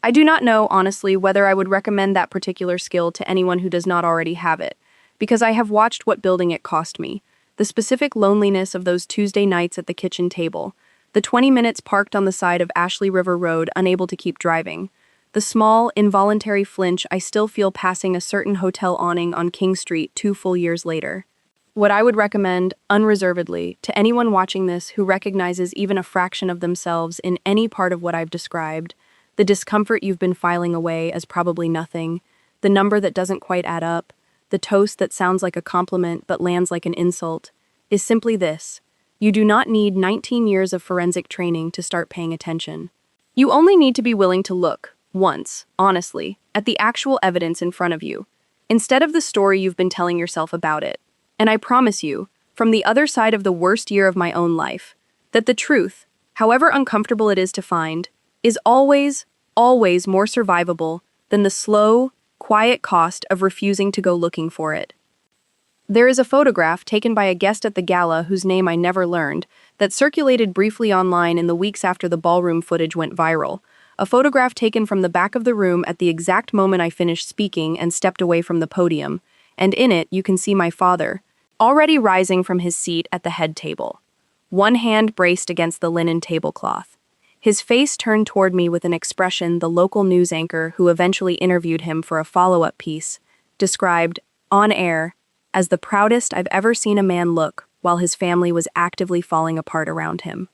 I do not know, honestly, whether I would recommend that particular skill to anyone who does not already have it, because I have watched what building it cost me. The specific loneliness of those Tuesday nights at the kitchen table, the 20 minutes parked on the side of Ashley River Road unable to keep driving, the small, involuntary flinch I still feel passing a certain hotel awning on King Street 2 full years later. What I would recommend, unreservedly, to anyone watching this who recognizes even a fraction of themselves in any part of what I've described, the discomfort you've been filing away as probably nothing, the number that doesn't quite add up, the toast that sounds like a compliment but lands like an insult, is simply this: you do not need 19 years of forensic training to start paying attention. You only need to be willing to look, once, honestly, at the actual evidence in front of you, instead of the story you've been telling yourself about it. And I promise you, from the other side of the worst year of my own life, that the truth, however uncomfortable it is to find, is always, always more survivable than the slow, quiet cost of refusing to go looking for it. There is a photograph taken by a guest at the gala whose name I never learned that circulated briefly online in the weeks after the ballroom footage went viral, a photograph taken from the back of the room at the exact moment I finished speaking and stepped away from the podium, and in it you can see my father, already rising from his seat at the head table, one hand braced against the linen tablecloth. His face turned toward me with an expression the local news anchor who eventually interviewed him for a follow-up piece described, on air, as the proudest I've ever seen a man look while his family was actively falling apart around him.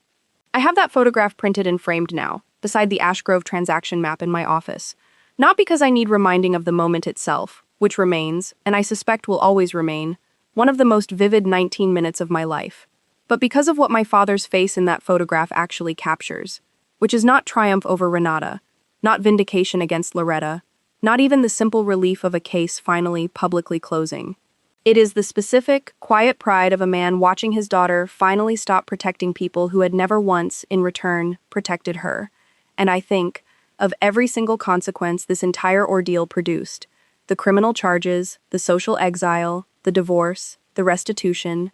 I have that photograph printed and framed now, beside the Ashgrove transaction map in my office, not because I need reminding of the moment itself, which remains, and I suspect will always remain, one of the most vivid 19 minutes of my life, but because of what my father's face in that photograph actually captures, which is not triumph over Renata, not vindication against Loretta, not even the simple relief of a case finally publicly closing. It is the specific, quiet pride of a man watching his daughter finally stop protecting people who had never once, in return, protected her. And I think, of every single consequence this entire ordeal produced, the criminal charges, the social exile, the divorce, the restitution,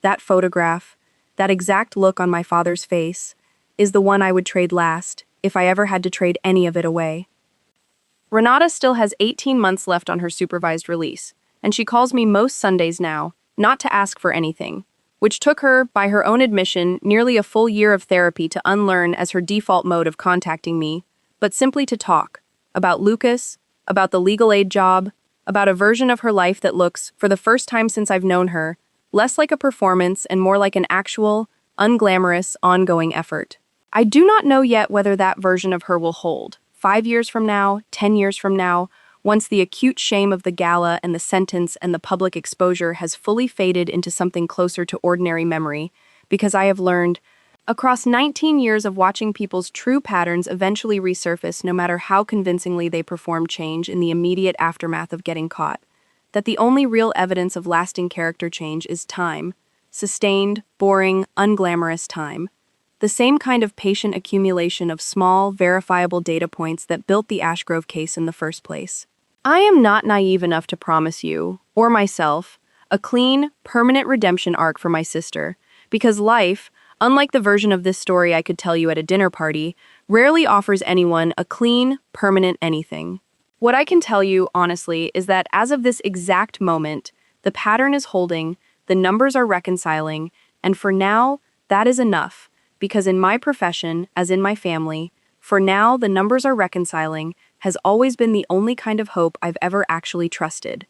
that photograph, that exact look on my father's face, is the one I would trade last, if I ever had to trade any of it away. Renata still has 18 months left on her supervised release, and she calls me most Sundays now, not to ask for anything, which took her, by her own admission, nearly a full year of therapy to unlearn as her default mode of contacting me, but simply to talk, about Lucas, about the legal aid job, about a version of her life that looks, for the first time since I've known her, less like a performance and more like an actual, unglamorous, ongoing effort. I do not know yet whether that version of her will hold, 5 years from now, 10 years from now, once the acute shame of the gala and the sentence and the public exposure has fully faded into something closer to ordinary memory, because I have learned, across 19 years of watching people's true patterns eventually resurface no matter how convincingly they perform change in the immediate aftermath of getting caught, that the only real evidence of lasting character change is time, sustained, boring, unglamorous time. The same kind of patient accumulation of small, verifiable data points that built the Ashgrove case in the first place. I am not naive enough to promise you, or myself, a clean, permanent redemption arc for my sister, because life, unlike the version of this story I could tell you at a dinner party, rarely offers anyone a clean, permanent anything. What I can tell you, honestly, is that as of this exact moment, the pattern is holding, the numbers are reconciling, and for now, that is enough, because in my profession, as in my family, for now, the numbers are reconciling has always been the only kind of hope I've ever actually trusted.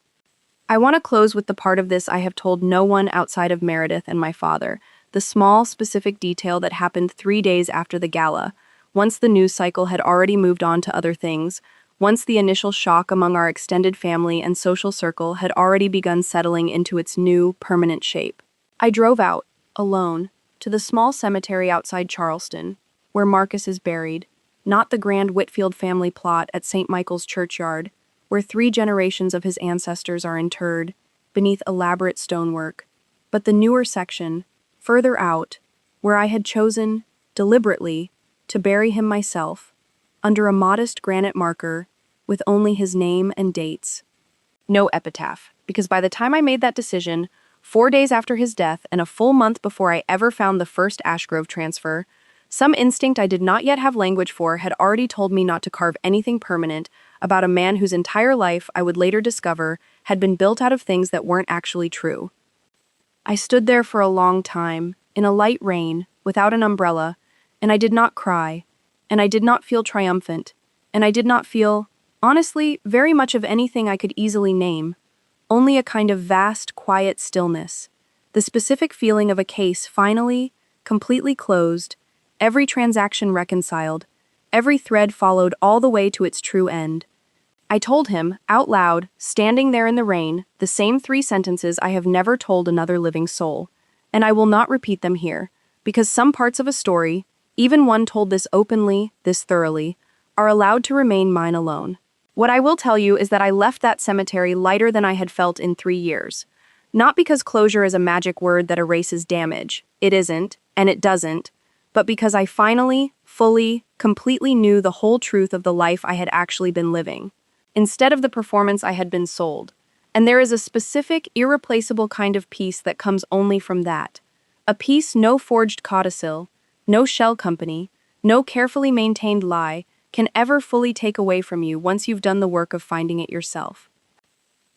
I want to close with the part of this I have told no one outside of Meredith and my father, the small, specific detail that happened 3 days after the gala, once the news cycle had already moved on to other things, once the initial shock among our extended family and social circle had already begun settling into its new, permanent shape. I drove out, alone, to the small cemetery outside Charleston, where Marcus is buried, not the grand Whitfield family plot at St. Michael's Churchyard, where 3 generations of his ancestors are interred beneath elaborate stonework, but the newer section, further out, where I had chosen, deliberately, to bury him myself, under a modest granite marker with only his name and dates. No epitaph, because by the time I made that decision, 4 days after his death and a full month before I ever found the first Ashgrove transfer, some instinct I did not yet have language for had already told me not to carve anything permanent about a man whose entire life, I would later discover, had been built out of things that weren't actually true. I stood there for a long time, in a light rain, without an umbrella, and I did not cry, and I did not feel triumphant, and I did not feel, honestly, very much of anything I could easily name, only a kind of vast, quiet stillness, the specific feeling of a case finally, completely closed, every transaction reconciled, every thread followed all the way to its true end. I told him, out loud, standing there in the rain, the same 3 sentences I have never told another living soul, and I will not repeat them here, because some parts of a story, even one told this openly, this thoroughly, are allowed to remain mine alone. What I will tell you is that I left that cemetery lighter than I had felt in 3 years. Not because closure is a magic word that erases damage. It isn't, and it doesn't, but because I finally, fully, completely knew the whole truth of the life I had actually been living, instead of the performance I had been sold. And there is a specific, irreplaceable kind of peace that comes only from that. A peace no forged codicil, no shell company, no carefully maintained lie can ever fully take away from you once you've done the work of finding it yourself.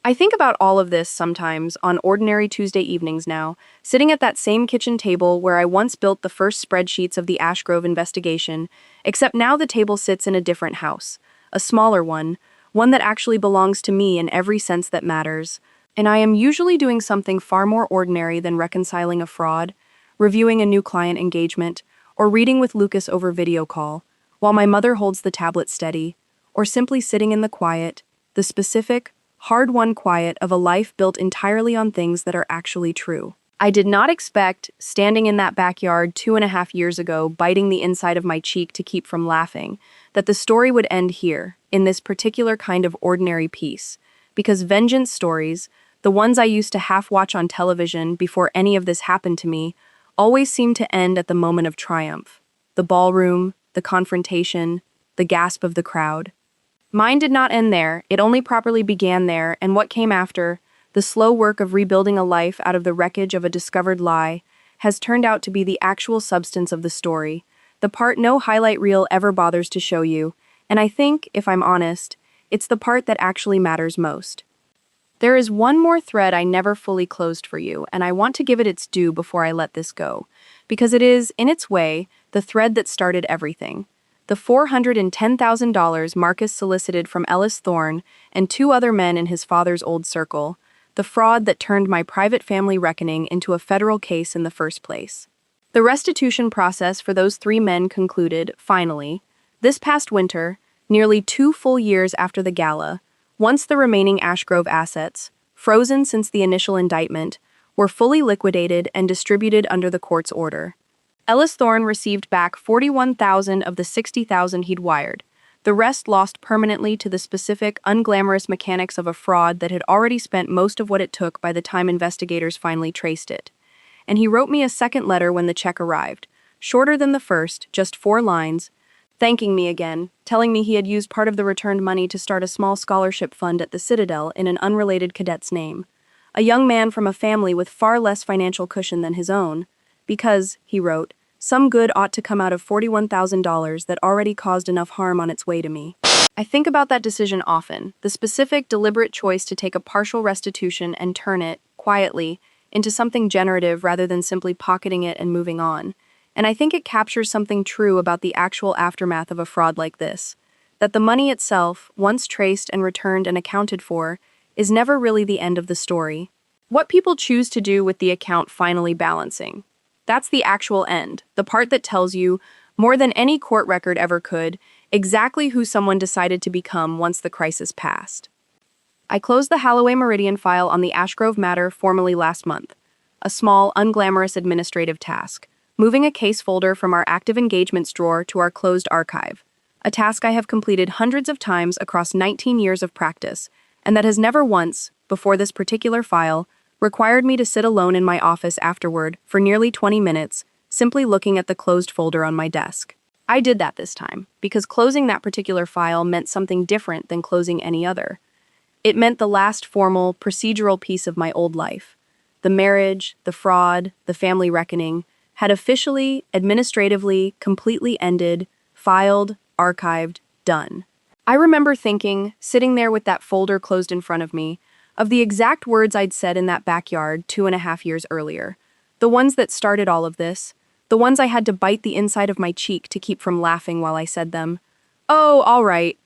I think about all of this sometimes on ordinary Tuesday evenings now, sitting at that same kitchen table where I once built the first spreadsheets of the Ashgrove investigation, except now the table sits in a different house, a smaller one that actually belongs to me in every sense that matters, and I am usually doing something far more ordinary than reconciling a fraud, reviewing a new client engagement, or reading with Lucas over video call, while my mother holds the tablet steady, or simply sitting in the quiet, the specific, hard-won quiet of a life built entirely on things that are actually true. I did not expect, standing in that backyard 2.5 years ago, biting the inside of my cheek to keep from laughing, that the story would end here, in this particular kind of ordinary piece, because vengeance stories, the ones I used to half-watch on television before any of this happened to me, always seemed to end at the moment of triumph. The ballroom, the confrontation, the gasp of the crowd. Mine did not end there, it only properly began there, and what came after, the slow work of rebuilding a life out of the wreckage of a discovered lie, has turned out to be the actual substance of the story, the part no highlight reel ever bothers to show you, and I think, if I'm honest, it's the part that actually matters most. There is one more thread I never fully closed for you, and I want to give it its due before I let this go, because it is, in its way, the thread that started everything. The $410,000 Marcus solicited from Ellis Thorne and 2 other men in his father's old circle, the fraud that turned my private family reckoning into a federal case in the first place. The restitution process for those 3 men concluded, finally, this past winter, nearly 2 full years after the gala, once the remaining Ashgrove assets, frozen since the initial indictment, were fully liquidated and distributed under the court's order. Ellis Thorne received back $41,000 of the $60,000 he'd wired. The rest lost permanently to the specific, unglamorous mechanics of a fraud that had already spent most of what it took by the time investigators finally traced it. And he wrote me a second letter when the check arrived, shorter than the first, just 4 lines, thanking me again, telling me he had used part of the returned money to start a small scholarship fund at the Citadel in an unrelated cadet's name. A young man from a family with far less financial cushion than his own, because, he wrote, Some good ought to come out of $41,000 that already caused enough harm on its way to me. I think about that decision often, the specific, deliberate choice to take a partial restitution and turn it, quietly, into something generative rather than simply pocketing it and moving on. And I think it captures something true about the actual aftermath of a fraud like this, that the money itself, once traced and returned and accounted for, is never really the end of the story. What people choose to do with the account finally balancing. That's the actual end, the part that tells you, more than any court record ever could, exactly who someone decided to become once the crisis passed. I closed the Holloway Meridian file on the Ashgrove matter formally last month, a small, unglamorous administrative task, moving a case folder from our active engagements drawer to our closed archive, a task I have completed hundreds of times across 19 years of practice, and that has never once, before this particular file, required me to sit alone in my office afterward for nearly 20 minutes, simply looking at the closed folder on my desk. I did that this time, because closing that particular file meant something different than closing any other. It meant the last formal, procedural piece of my old life. The marriage, the fraud, the family reckoning had officially, administratively, completely ended, filed, archived, done. I remember thinking, sitting there with that folder closed in front of me, of the exact words I'd said in that backyard 2.5 years earlier. The ones that started all of this. The ones I had to bite the inside of my cheek to keep from laughing while I said them. Oh, all right.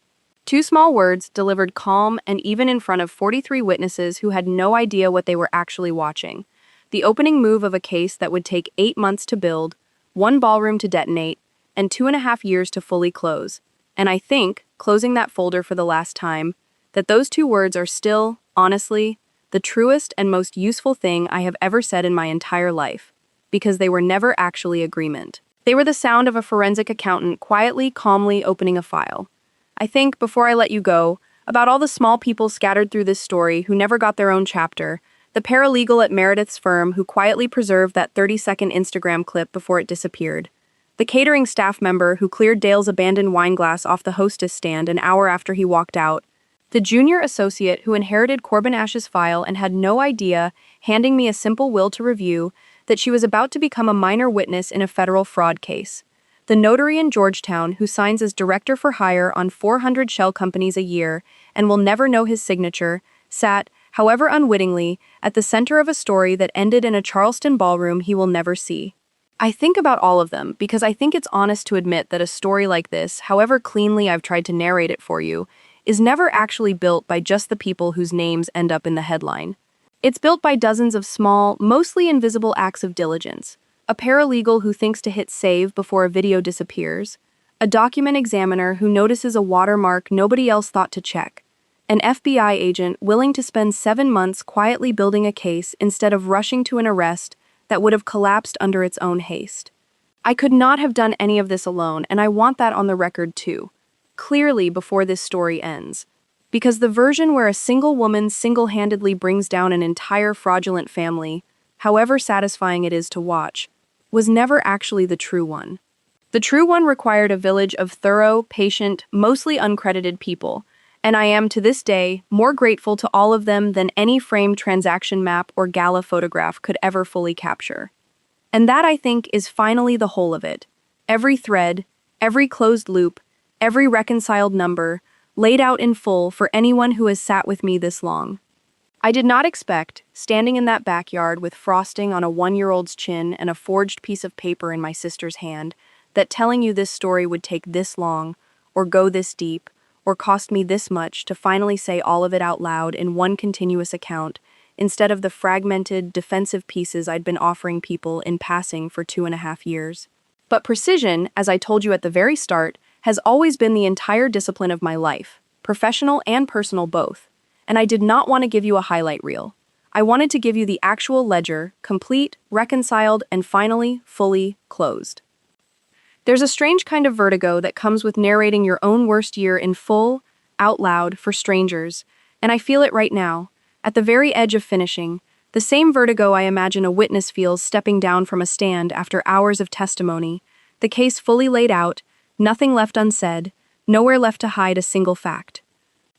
2 small words delivered calm and even in front of 43 witnesses who had no idea what they were actually watching. The opening move of a case that would take 8 months to build, 1 ballroom to detonate, and 2.5 years to fully close. And I think, closing that folder for the last time, that those 2 words are still, honestly, the truest and most useful thing I have ever said in my entire life, because they were never actually agreement. They were the sound of a forensic accountant quietly, calmly opening a file. I think, before I let you go, about all the small people scattered through this story who never got their own chapter, the paralegal at Meredith's firm who quietly preserved that 30-second Instagram clip before it disappeared, the catering staff member who cleared Dale's abandoned wine glass off the hostess stand an hour after he walked out, the junior associate who inherited Corbin Ash's file and had no idea, handing me a simple will to review, that she was about to become a minor witness in a federal fraud case. The notary in Georgetown who signs as director for hire on 400 shell companies a year and will never know his signature, sat, however unwittingly, at the center of a story that ended in a Charleston ballroom he will never see. I think about all of them because I think it's honest to admit that a story like this, however cleanly I've tried to narrate it for you, is never actually built by just the people whose names end up in the headline. It's built by dozens of small, mostly invisible acts of diligence. A paralegal who thinks to hit save before a video disappears, a document examiner who notices a watermark nobody else thought to check, an FBI agent willing to spend 7 months quietly building a case instead of rushing to an arrest that would have collapsed under its own haste. I could not have done any of this alone, and I want that on the record too, clearly before this story ends. Because the version where a single woman single-handedly brings down an entire fraudulent family, however satisfying it is to watch, was never actually the true one. The true one required a village of thorough, patient, mostly uncredited people, and I am, to this day, more grateful to all of them than any framed transaction map or gala photograph could ever fully capture. And that, I think, is finally the whole of it. Every thread, every closed loop, every reconciled number, laid out in full for anyone who has sat with me this long. I did not expect, standing in that backyard with frosting on a 1-year-old's chin and a forged piece of paper in my sister's hand, that telling you this story would take this long, or go this deep, or cost me this much to finally say all of it out loud in one continuous account, instead of the fragmented, defensive pieces I'd been offering people in passing for 2.5 years. But precision, as I told you at the very start, has always been the entire discipline of my life, professional and personal both. And I did not want to give you a highlight reel. I wanted to give you the actual ledger, complete, reconciled, and finally, fully closed. There's a strange kind of vertigo that comes with narrating your own worst year in full, out loud, for strangers, and I feel it right now, at the very edge of finishing, the same vertigo I imagine a witness feels stepping down from a stand after hours of testimony, the case fully laid out, nothing left unsaid, nowhere left to hide a single fact.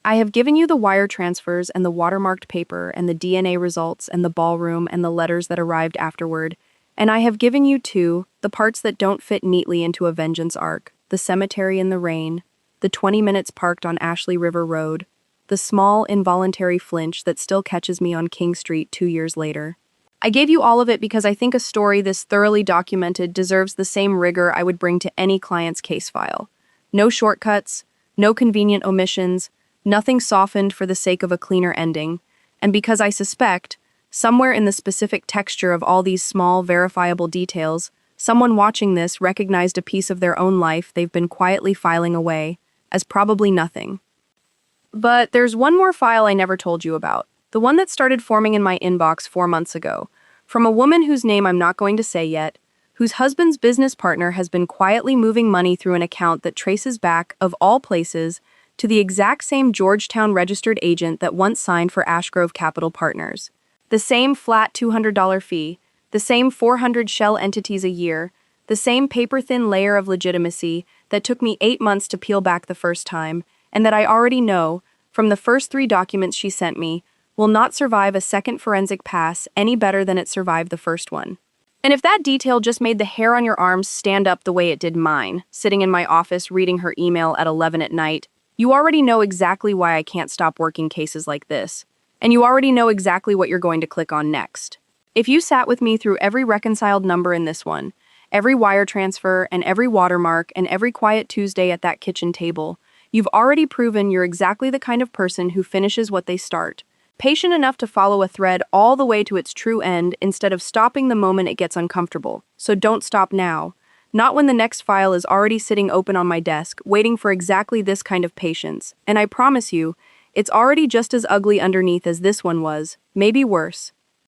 I have given you the wire transfers and the watermarked paper and the DNA results and the ballroom and the letters that arrived afterward, And I have given you two, the parts that don't fit neatly into a vengeance arc: the cemetery in the rain, the 20 minutes parked on Ashley River Road, the small, involuntary flinch that still catches me on King Street 2 years later. I gave you all of it because I think a story this thoroughly documented deserves the same rigor I would bring to any client's case file. No shortcuts, no convenient omissions, nothing softened for the sake of a cleaner ending, and because I suspect, somewhere in the specific texture of all these small, verifiable details, someone watching this recognized a piece of their own life they've been quietly filing away, as probably nothing. But there's one more file I never told you about, the one that started forming in my inbox 4 months ago, from a woman whose name I'm not going to say yet, whose husband's business partner has been quietly moving money through an account that traces back, of all places, to the exact same Georgetown registered agent that once signed for Ashgrove Capital Partners. The same flat $200 fee, the same 400 shell entities a year, the same paper-thin layer of legitimacy that took me 8 months to peel back the first time, and that I already know, from the first 3 documents she sent me, will not survive a second forensic pass any better than it survived the first one. And if that detail just made the hair on your arms stand up the way it did mine, sitting in my office reading her email at 11 at night, you already know exactly why I can't stop working cases like this. And you already know exactly what you're going to click on next. If you sat with me through every reconciled number in this one, every wire transfer and every watermark and every quiet Tuesday at that kitchen table, you've already proven you're exactly the kind of person who finishes what they start. Patient enough to follow a thread all the way to its true end instead of stopping the moment it gets uncomfortable. So don't stop now. Not when the next file is already sitting open on my desk, waiting for exactly this kind of patience. And I promise you, it's already just as ugly underneath as this one was, maybe worse.